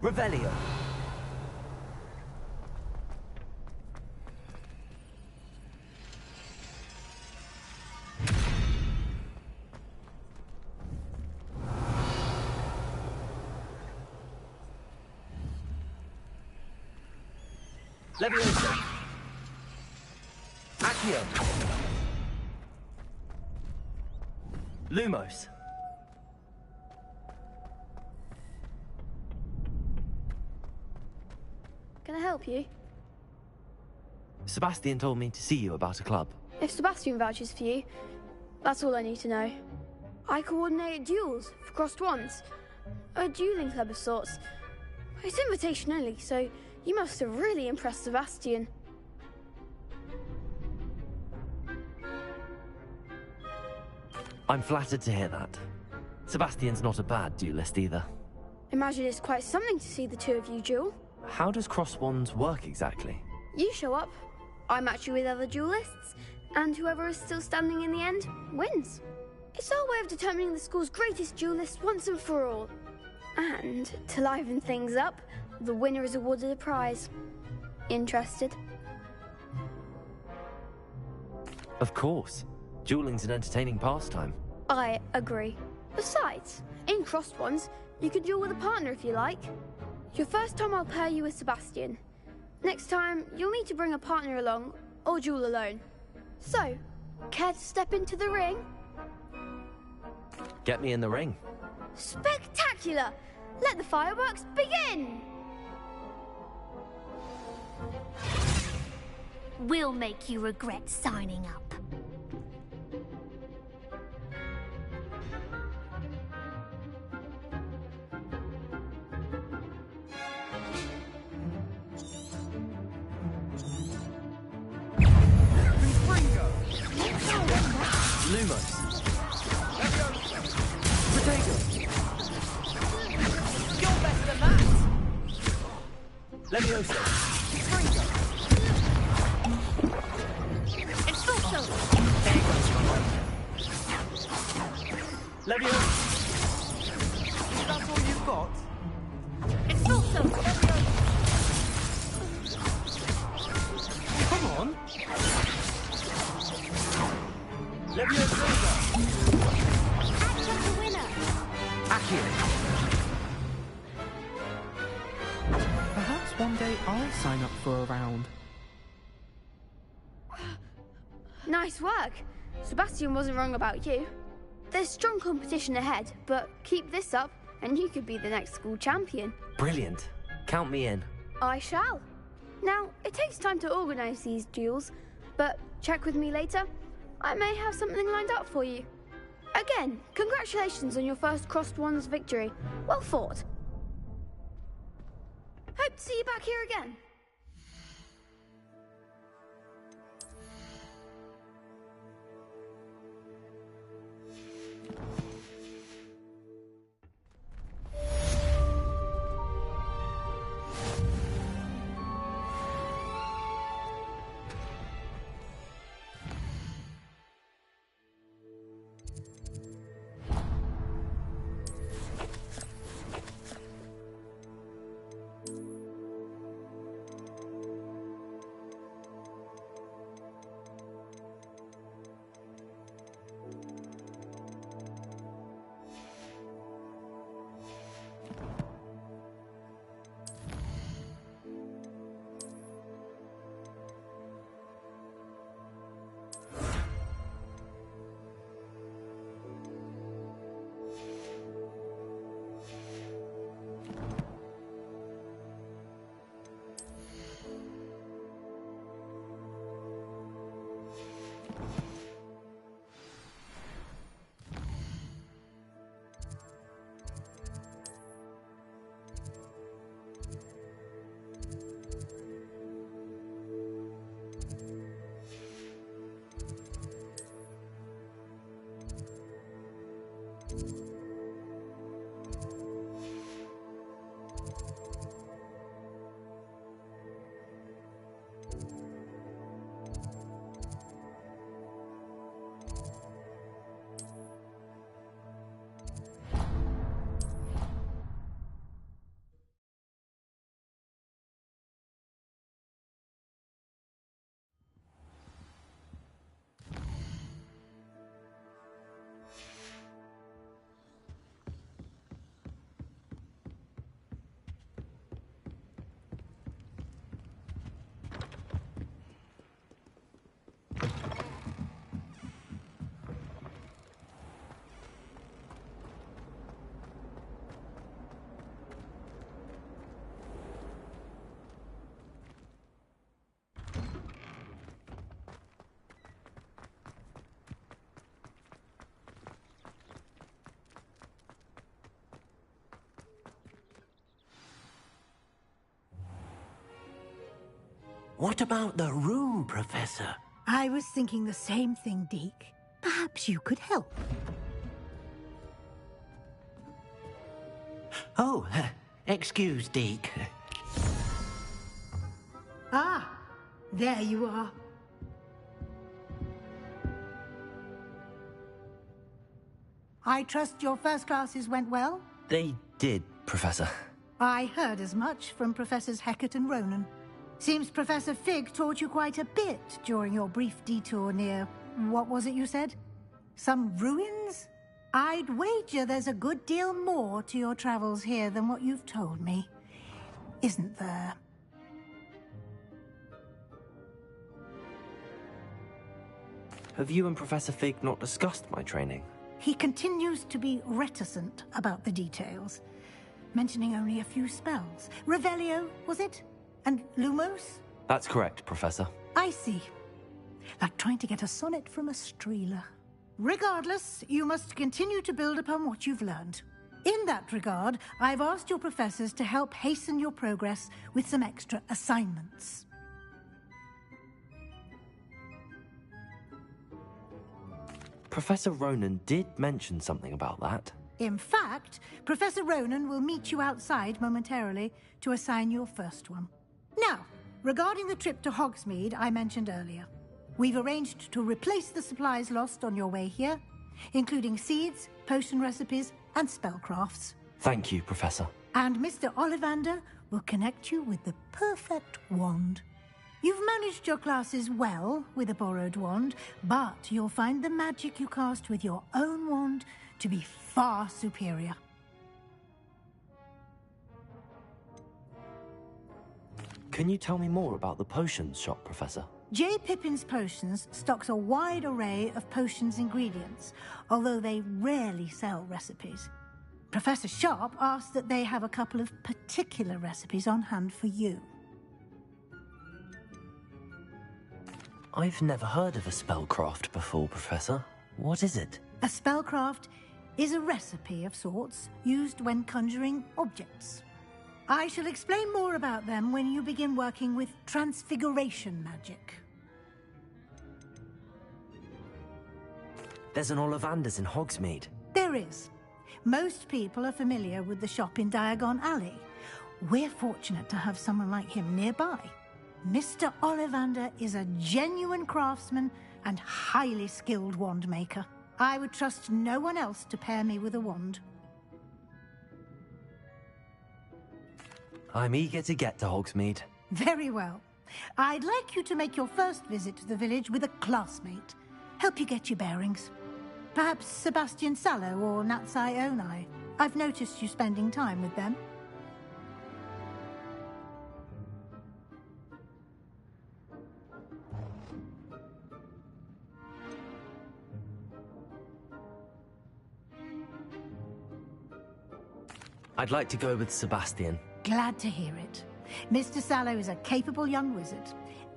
Revelio. Leviosa. Accio. Lumos. Can I help you? Sebastian told me to see you about a club. If Sebastian vouches for you, that's all I need to know. I coordinate duels for crossed wands. A dueling club of sorts. It's invitation only, so you must have really impressed Sebastian. I'm flattered to hear that. Sebastian's not a bad duelist either. Imagine it's quite something to see the two of you duel. How does cross wands work exactly? You show up, I match you with other duelists, and whoever is still standing in the end wins. It's our way of determining the school's greatest duelist once and for all. And to liven things up, the winner is awarded a prize. Interested? Of course. Dueling's an entertaining pastime. I agree. Besides, in crossed ones, you can duel with a partner if you like. Your first time I'll pair you with Sebastian. Next time, you'll need to bring a partner along, or duel alone. So, care to step into the ring? Get me in the ring. Spectacular! Let the fireworks begin! We'll make you regret signing up. Lumos. Potato. You're better than that! Leviosa. Expulso! Leviosa. That's all you've got? Expulso! Come on! Leviosa. Accio the winner! Accio. Perhaps one day I'll sign up for a round. Nice work. Sebastian wasn't wrong about you. There's strong competition ahead, but keep this up and you could be the next school champion. Brilliant. Count me in. I shall. Now, it takes time to organise these duels, but check with me later. I may have something lined up for you. Again, congratulations on your first crossed wands victory. Well fought. Hope to see you back here again. What about the room, Professor? I was thinking the same thing, Deke. Perhaps you could help. Oh, excuse, Deke. Ah, there you are. I trust your first classes went well? They did, Professor. I heard as much from Professors Hecat and Ronan. Seems Professor Fig taught you quite a bit during your brief detour near... what was it you said? Some ruins? I'd wager there's a good deal more to your travels here than what you've told me. Isn't there? Have you and Professor Fig not discussed my training? He continues to be reticent about the details, mentioning only a few spells. Revelio, was it? And Lumos? That's correct, Professor. I see. Like trying to get a sonnet from a streeler. Regardless, you must continue to build upon what you've learned. In that regard, I've asked your professors to help hasten your progress with some extra assignments. Professor Ronan did mention something about that. In fact, Professor Ronan will meet you outside momentarily to assign your first one. Now, regarding the trip to Hogsmeade I mentioned earlier, we've arranged to replace the supplies lost on your way here, including seeds, potion recipes, and spellcrafts. Thank you, Professor. And Mr. Ollivander will connect you with the perfect wand. You've managed your classes well with a borrowed wand, but you'll find the magic you cast with your own wand to be far superior. Can you tell me more about the potions shop, Professor? J. Pippin's Potions stocks a wide array of potions ingredients, although they rarely sell recipes. Professor Sharp asked that they have a couple of particular recipes on hand for you. I've never heard of a spellcraft before, Professor. What is it? A spellcraft is a recipe of sorts used when conjuring objects. I shall explain more about them when you begin working with transfiguration magic. There's an Ollivander's in Hogsmeade. There is. Most people are familiar with the shop in Diagon Alley. We're fortunate to have someone like him nearby. Mr. Ollivander is a genuine craftsman and highly skilled wand maker. I would trust no one else to pair me with a wand. I'm eager to get to Hogsmeade. Very well. I'd like you to make your first visit to the village with a classmate. Help you get your bearings. Perhaps Sebastian Sallow or Natsai Onai. I've noticed you spending time with them. I'd like to go with Sebastian. Glad to hear it. Mr. Sallow is a capable young wizard,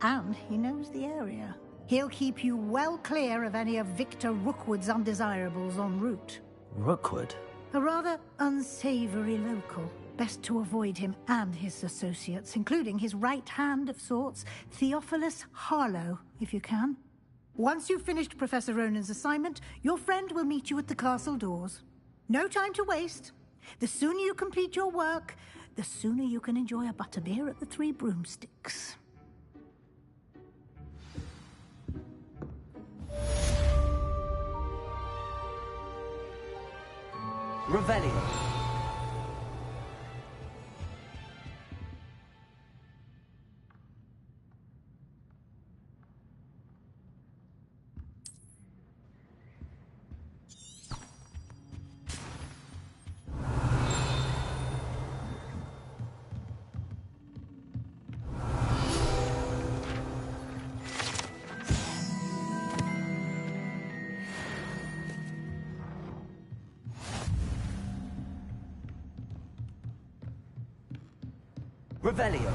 and he knows the area. He'll keep you well clear of any of Victor Rookwood's undesirables en route. Rookwood? A rather unsavory local. Best to avoid him and his associates, including his right hand of sorts, Theophilus Harlow, if you can. Once you've finished Professor Ronan's assignment, your friend will meet you at the castle doors. No time to waste. The sooner you complete your work, the sooner you can enjoy a butterbeer at the Three Broomsticks. Revelio. Revelio.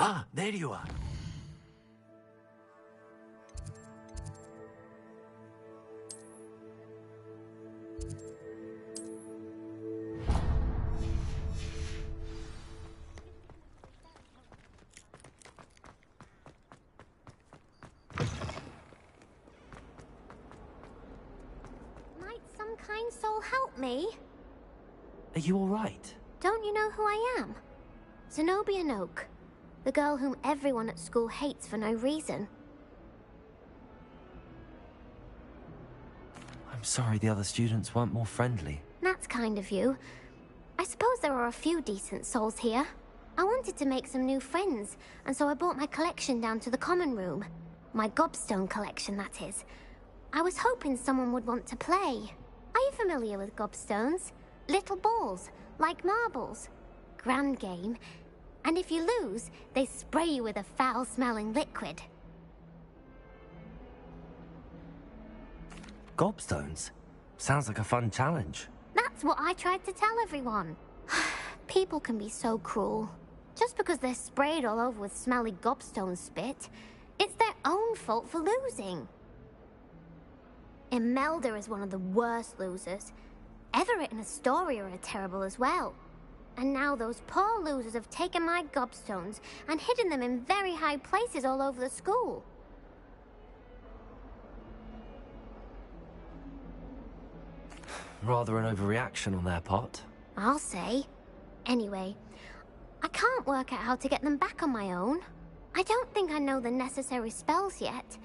Ah, there you are. Might some kind soul help me? Are you all right? Don't you know who I am? Zenobia Noak, the girl whom everyone at school hates for no reason. I'm sorry the other students weren't more friendly. That's kind of you. I suppose there are a few decent souls here. I wanted to make some new friends, and so I brought my collection down to the common room. My gobstone collection, that is. I was hoping someone would want to play. Are you familiar with gobstones? Little balls, like marbles. Grand game. And if you lose, they spray you with a foul-smelling liquid. Gobstones? Sounds like a fun challenge. That's what I tried to tell everyone. People can be so cruel. Just because they're sprayed all over with smelly gobstone spit, it's their own fault for losing. Imelda is one of the worst losers. Everett and Astoria are terrible as well. And now those poor losers have taken my gobstones and hidden them in very high places all over the school. Rather an overreaction on their part. I'll say. Anyway, I can't work out how to get them back on my own. I don't think I know the necessary spells yet.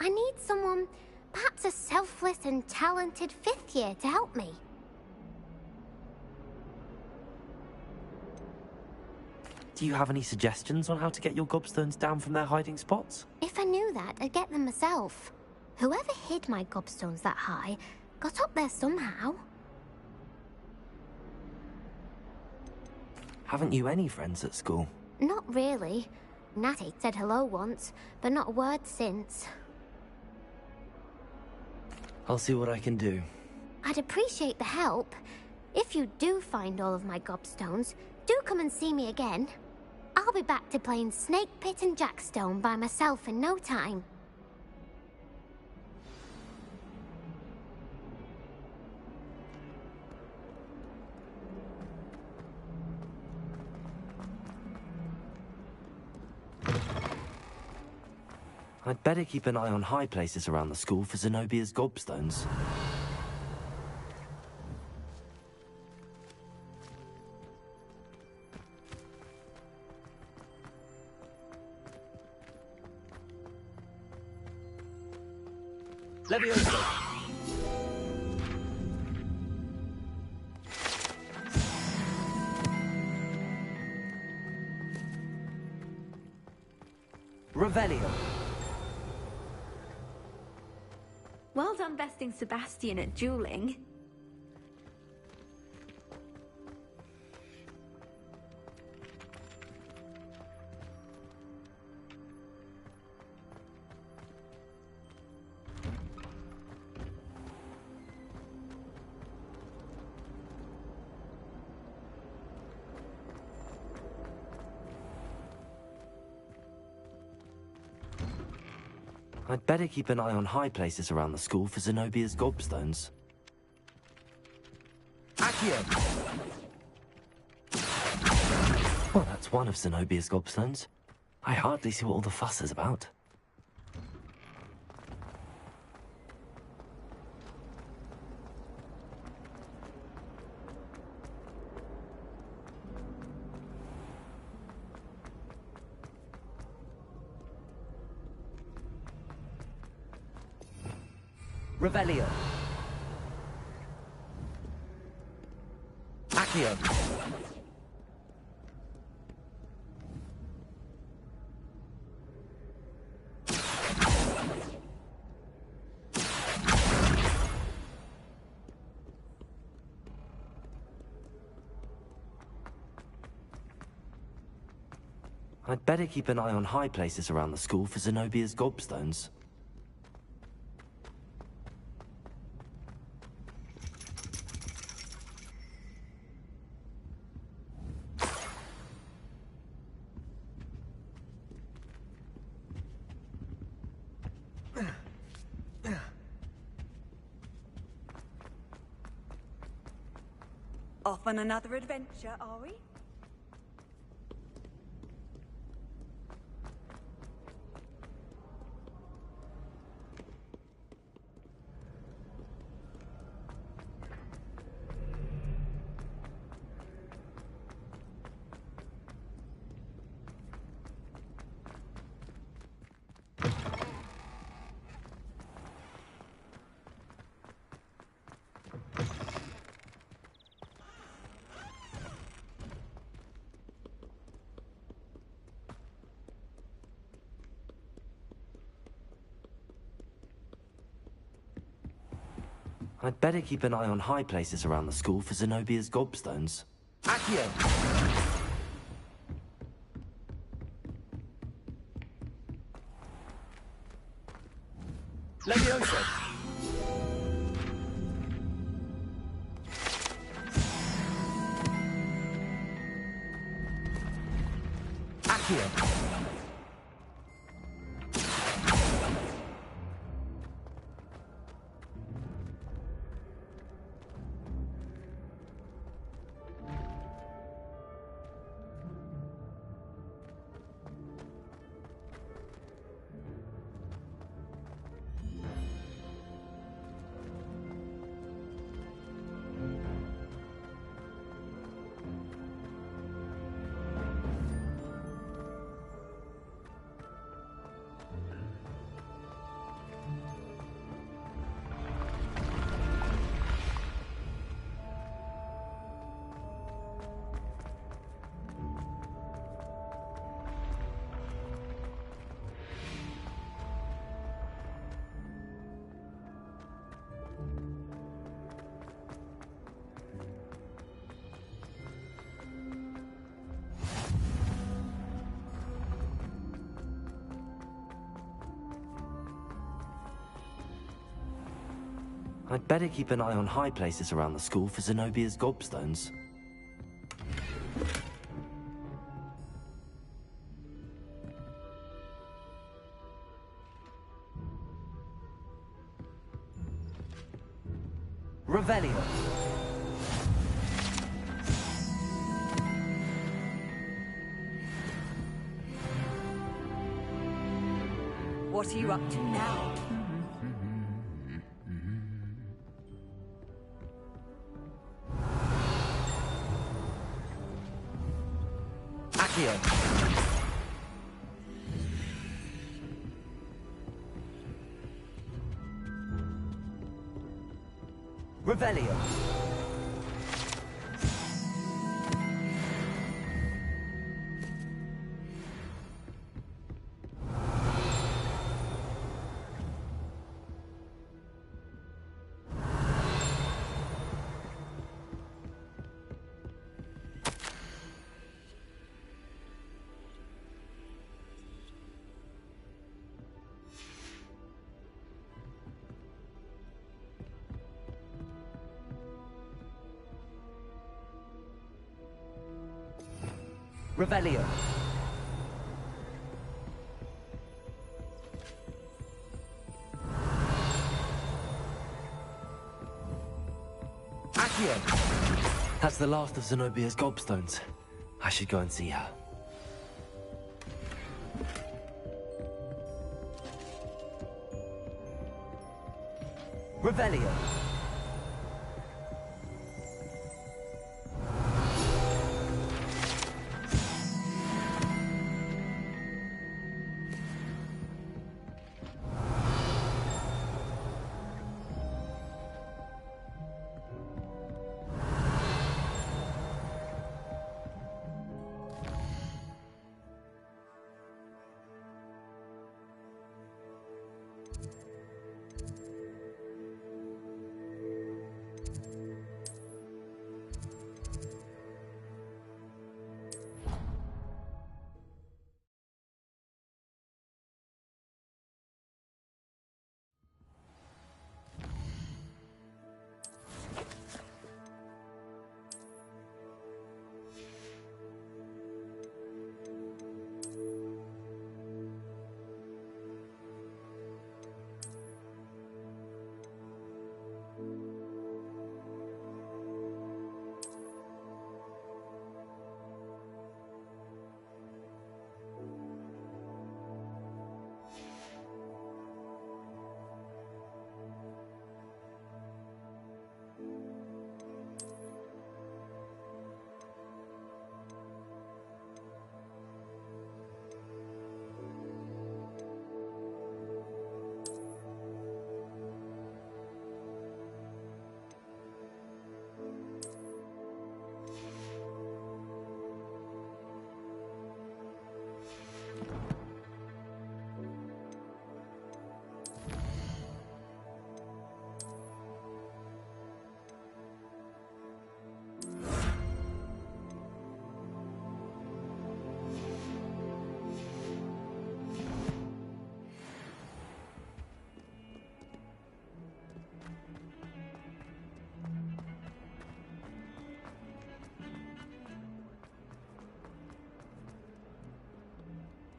I need someone, perhaps a selfless and talented 5th year to help me. Do you have any suggestions on how to get your gobstones down from their hiding spots? If I knew that, I'd get them myself. Whoever hid my gobstones that high got up there somehow. Haven't you any friends at school? Not really. Natty said hello once, but not a word since. I'll see what I can do. I'd appreciate the help. If you do find all of my gobstones, do come and see me again. I'll be back to playing Snake Pit and Jackstone by myself in no time. I'd better keep an eye on high places around the school for Zenobia's gobstones. Levioso! Revelio! Well done besting Sebastian at dueling. I'd better keep an eye on high places around the school for Zenobia's gobstones. Accio! Well, that's one of Zenobia's gobstones. I hardly see what all the fuss is about. Revelio. Accio. I'd better keep an eye on high places around the school for Zenobia's gobstones. Off on another adventure, are we? I'd better keep an eye on high places around the school for Zenobia's gobstones. Accio! Leviosa! Accio! I'd better keep an eye on high places around the school for Zenobia's gobstones. Revelio. What are you up to now? Accio. Revelio. Revelio. Accio. That's the last of Zenobia's gobstones. I should go and see her. Revelio.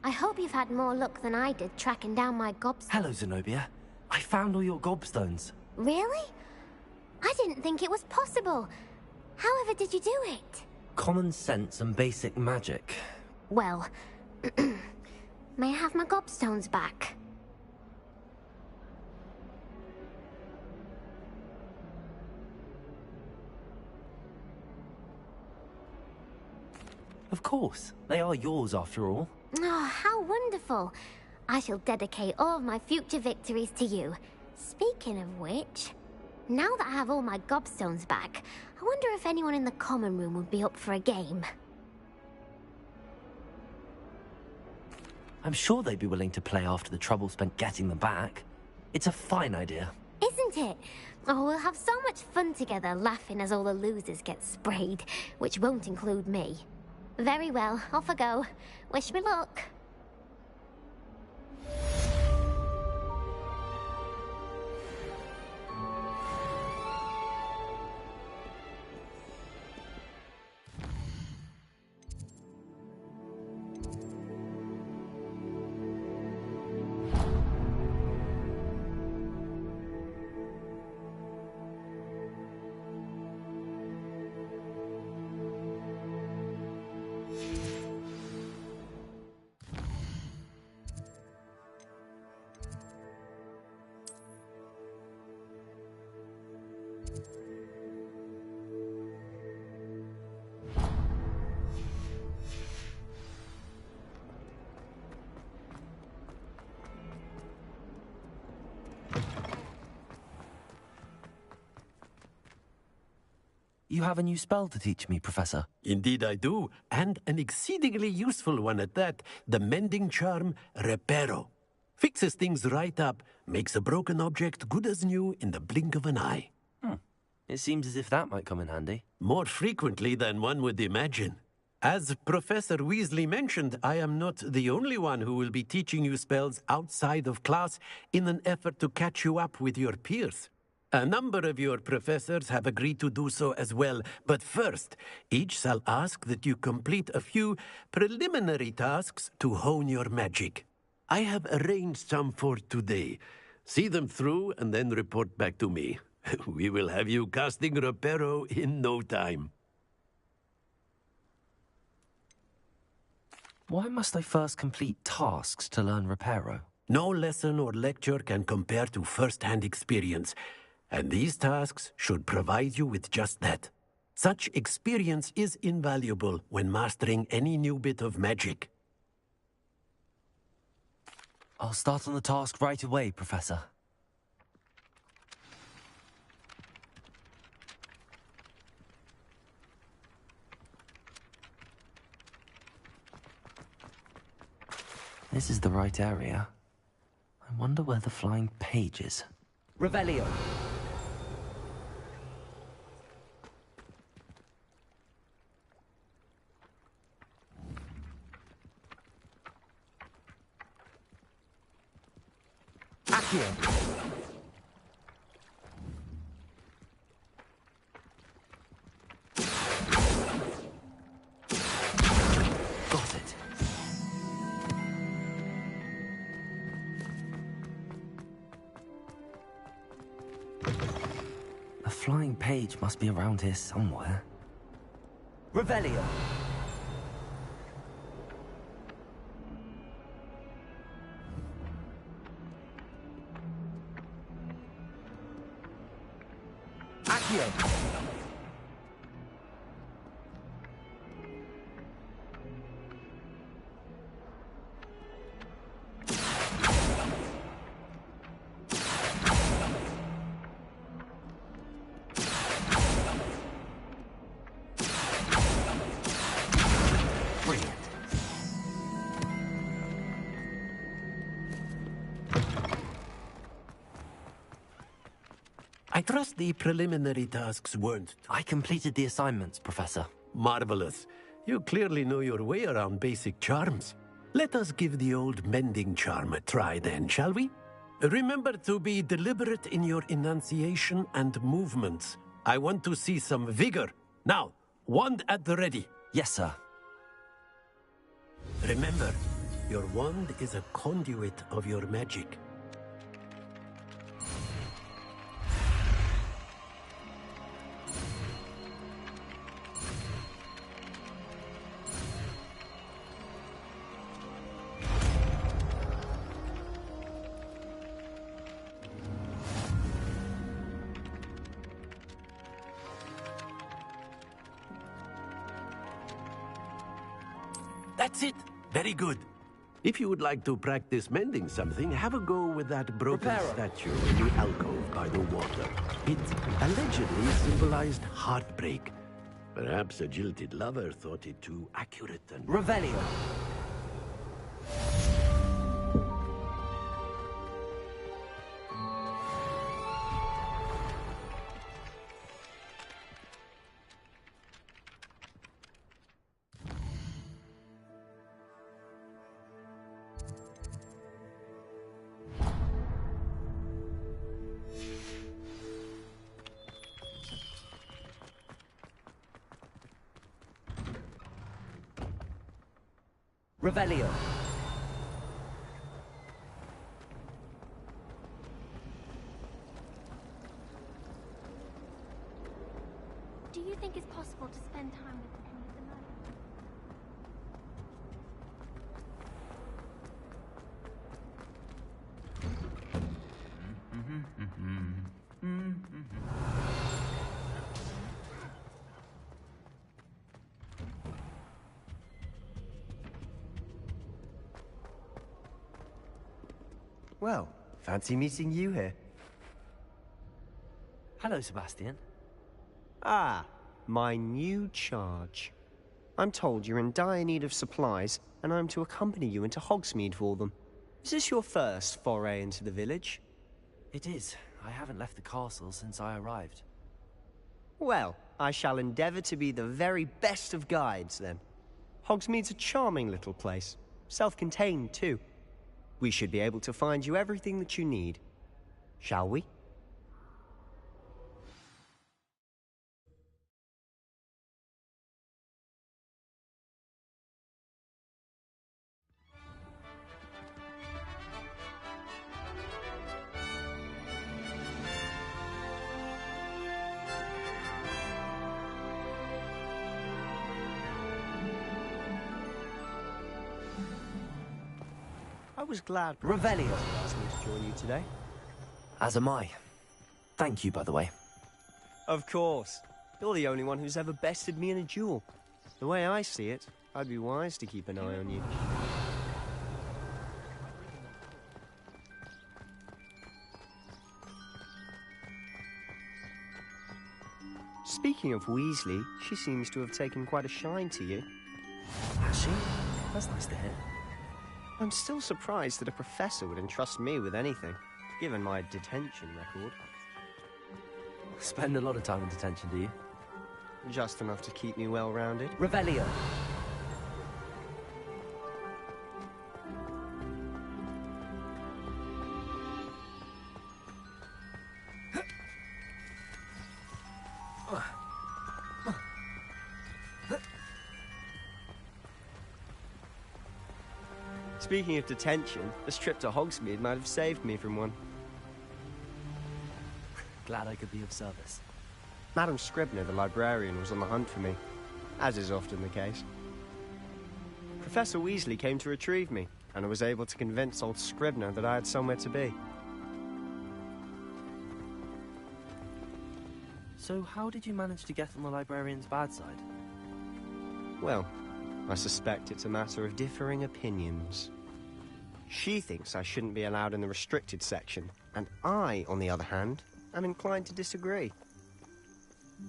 I hope you've had more luck than I did tracking down my gobstones. Hello, Zenobia. I found all your gobstones. Really? I didn't think it was possible. However did you do it? Common sense and basic magic. Well, may I have my gobstones back? Of course. They are yours after all. Oh, how wonderful. I shall dedicate all of my future victories to you. Speaking of which, now that I have all my gobstones back, I wonder if anyone in the common room would be up for a game. I'm sure they'd be willing to play after the trouble spent getting them back. It's a fine idea. Isn't it? Oh, we'll have so much fun together, laughing as all the losers get sprayed, which won't include me. Very well, off I go. Wish me luck. You have a new spell to teach me, Professor. Indeed I do, and an exceedingly useful one at that. The mending charm, Reparo. Fixes things right up, makes a broken object good as new in the blink of an eye. It seems as if that might come in handy. More frequently than one would imagine. As Professor Weasley mentioned, I am not the only one who will be teaching you spells outside of class in an effort to catch you up with your peers. A number of your professors have agreed to do so as well, but first, each shall ask that you complete a few preliminary tasks to hone your magic. I have arranged some for today. See them through and then report back to me. We will have you casting Reparo in no time. Why must I first complete tasks to learn Reparo? No lesson or lecture can compare to first-hand experience, and these tasks should provide you with just that. Such experience is invaluable when mastering any new bit of magic. I'll start on the task right away, Professor. This is the right area. I wonder where the flying page is. Revelio. Accio. Got it. A flying page must be around here somewhere. Revelio. Accio. I trust the preliminary tasks weren't... I completed the assignments, Professor. Marvelous. You clearly know your way around basic charms. Let us give the old mending charm a try then, shall we? Remember to be deliberate in your enunciation and movements. I want to see some vigor. Now, wand at the ready. Yes, sir. Remember, Your wand is a conduit of your magic. That's it. Very good. If you would like to practice mending something, have a go with that broken statue in the alcove by the water. It allegedly symbolized heartbreak. Perhaps a jilted lover thought it too accurate and... Revelio. Revelio. Do you think it's possible to spend time with him at the moment? Well, fancy meeting you here. Hello, Sebastian. Ah, my new charge. I'm told you're in dire need of supplies, and I'm to accompany you into Hogsmeade for them. Is this your first foray into the village? It is. I haven't left the castle since I arrived. Well, I shall endeavor to be the very best of guides, then. Hogsmeade's a charming little place. Self-contained, too. We should be able to find you everything that you need. Shall we? I was glad Revelio asked me to join you today. As am I. Thank you, by the way. Of course. You're the only one who's ever bested me in a duel. The way I see it, I'd be wise to keep an eye on you. Speaking of Weasley, she seems to have taken quite a shine to you. Has she? That's nice to hear. I'm still surprised that a professor would entrust me with anything, given my detention record. Spend a lot of time in detention, do you? Just enough to keep me well-rounded. Revelio. Speaking of detention, this trip to Hogsmeade might have saved me from one. Glad I could be of service. Madam Scribner, the librarian, was on the hunt for me, as is often the case. Professor Weasley came to retrieve me, and I was able to convince old Scribner that I had somewhere to be. So how did you manage to get on the librarian's bad side? Well, I suspect it's a matter of differing opinions. She thinks I shouldn't be allowed in the restricted section, and I, on the other hand, am inclined to disagree.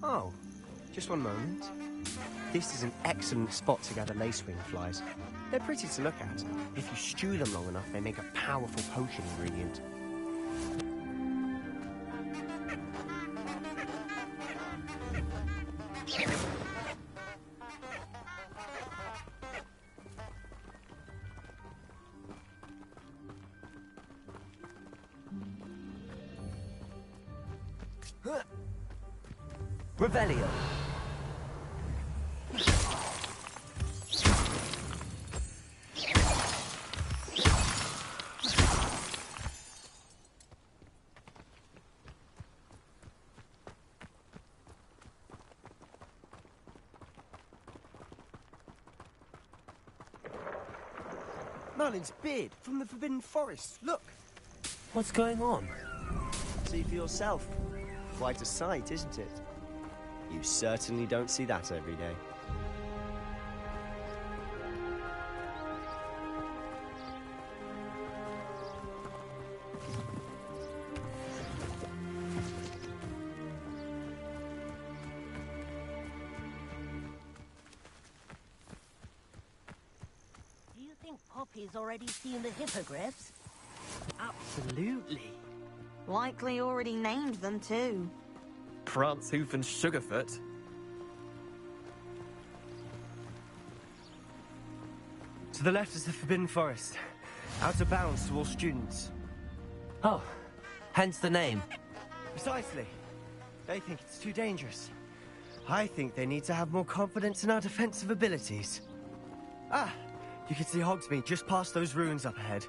Oh, just one moment. This is an excellent spot to gather lacewing flies. They're pretty to look at. If you stew them long enough, they make a powerful potion ingredient. Revelio. Merlin's beard from the Forbidden Forest. Look! What's going on? See for yourself. Quite a sight, isn't it? You certainly don't see that every day. Do you think Poppy's already seen the hippogriffs? Absolutely. Likely already named them too. Prance, Hoof, and Sugarfoot. To the left is the Forbidden Forest. Out of bounds to all students. Oh, hence the name. Precisely. They think it's too dangerous. I think they need to have more confidence in our defensive abilities. Ah, you can see Hogsmeade just past those ruins up ahead.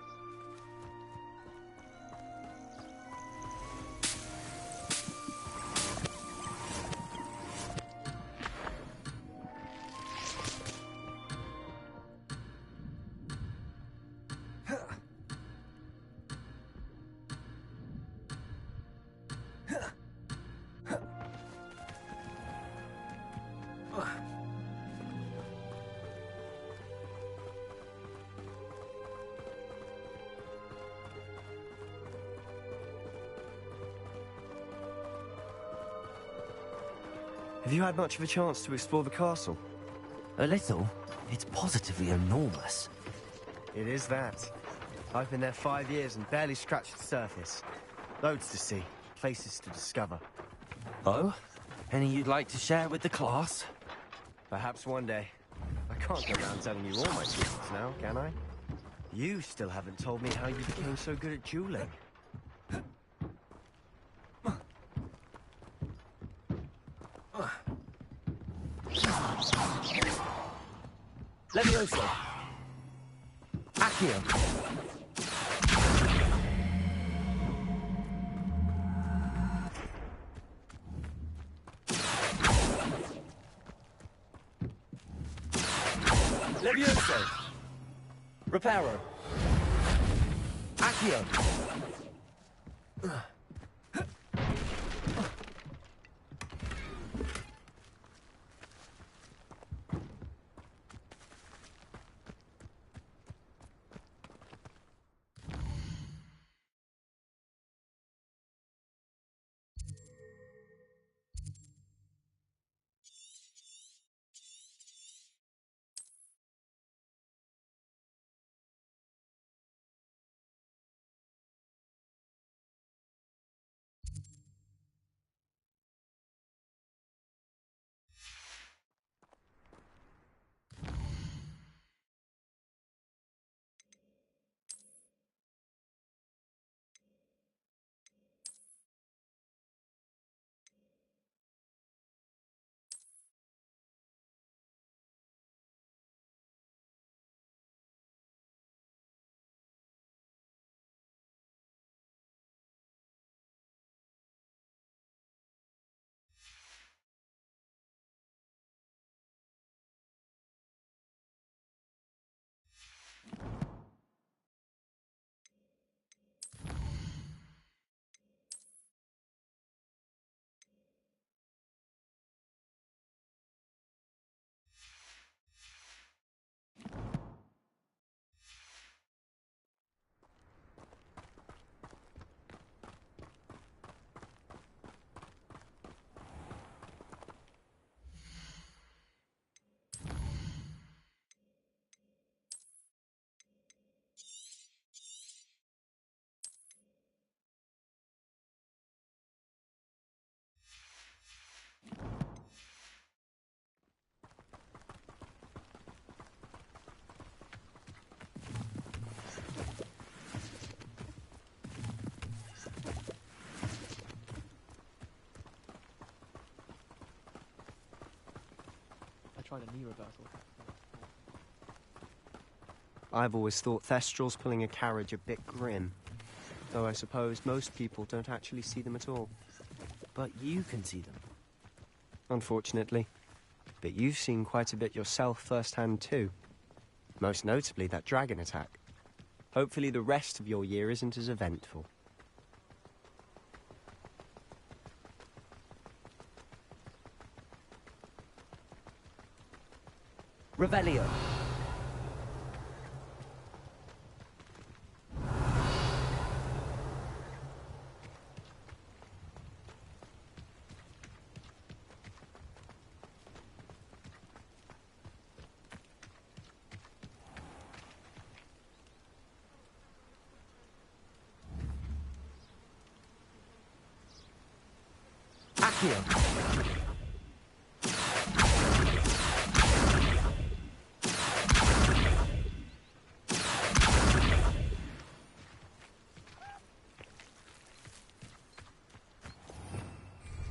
Have you had much of a chance to explore the castle? A little. It's positively enormous. It is that. I've been there 5 years and barely scratched the surface. Loads to see, places to discover. Oh? Any you'd like to share with the class? Perhaps one day. I can't go around telling you all my secrets now, can I? You still haven't told me how you became so good at dueling. Levioso! Accio! Levioso! Reparo! Accio! Tried a knee reversal. I've always thought Thestrals pulling a carriage a bit grim. Though I suppose most people don't actually see them at all. But you can see them. Unfortunately. But you've seen quite a bit yourself firsthand too. Most notably that dragon attack. Hopefully the rest of your year isn't as eventful. Revelio. Accio.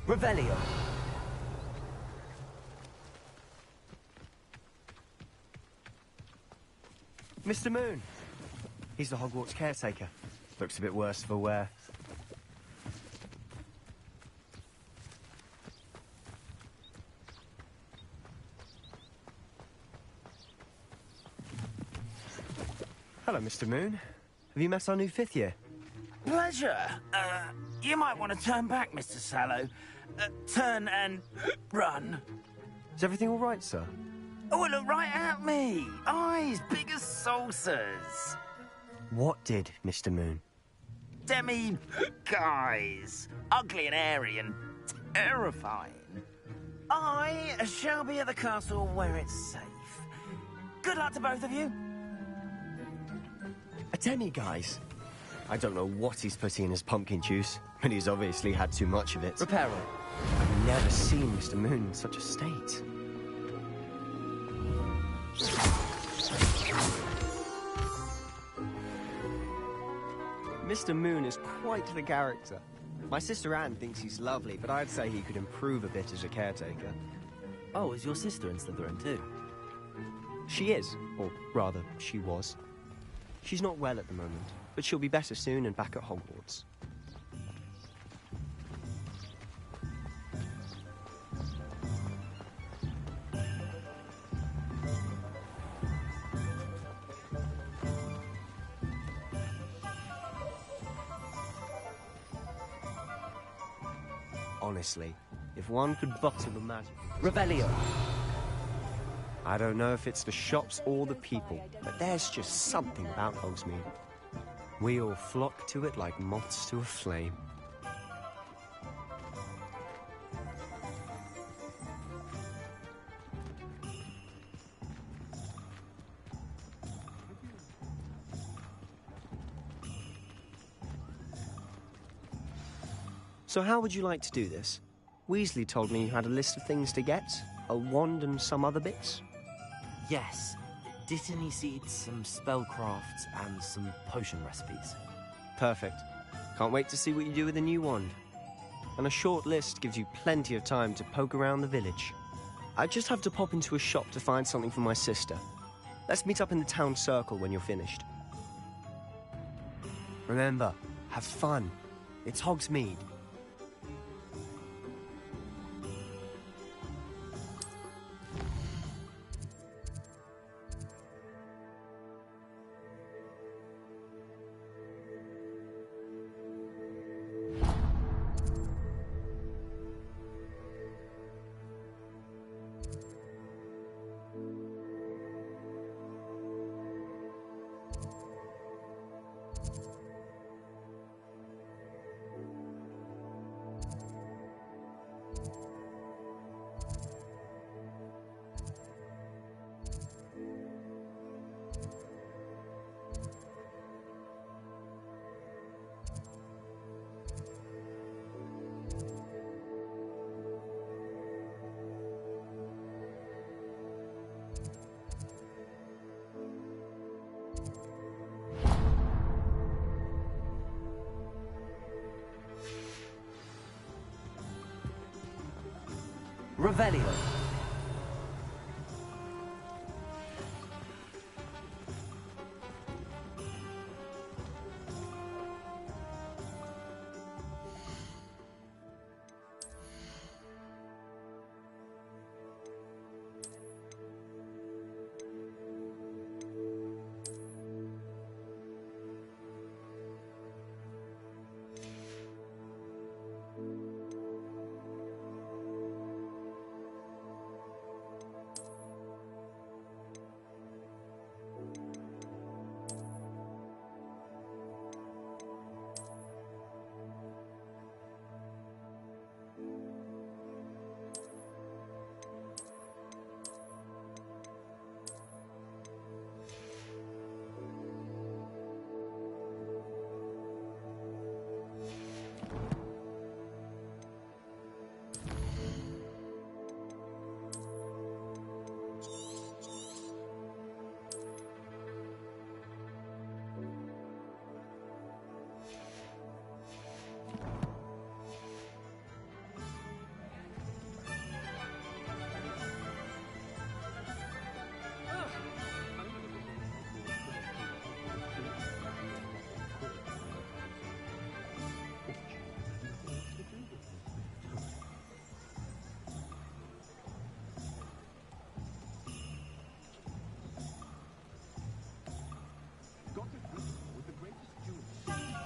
Revelio. Mr. Moon. He's the Hogwarts caretaker. Looks a bit worse for wear. Hello, Mr. Moon. Have you met our new 5th year? Pleasure. You might want to turn back, Mr. Sallow. Turn and run. Is everything all right, sir? Oh, look right at me. Eyes big as saucers. What did, Mr. Moon? Demi guys. Ugly and airy and terrifying. I shall be at the castle where it's safe. Good luck to both of you. A demi-guise? I don't know what he's putting in his pumpkin juice, but he's obviously had too much of it. Reparo. I've never seen Mr. Moon in such a state. Mr. Moon is quite the character. My sister Anne thinks he's lovely, but I'd say he could improve a bit as a caretaker. Oh, is your sister in Slytherin too? She is, or rather, she was. She's not well at the moment, but she'll be better soon and back at Hogwarts. Honestly, if one could butter the magic... Revelio. I don't know if it's the shops or the people, but there's just something about Hogsmeade. We all flock to it like moths to a flame. So how would you like to do this? Weasley told me you had a list of things to get, a wand and some other bits. Yes. Dittany seeds, some spellcrafts, and some potion recipes. Perfect. Can't wait to see what you do with the new wand. And a short list gives you plenty of time to poke around the village. I just have to pop into a shop to find something for my sister. Let's meet up in the town circle when you're finished. Remember, have fun. It's Hogsmeade. Revelio.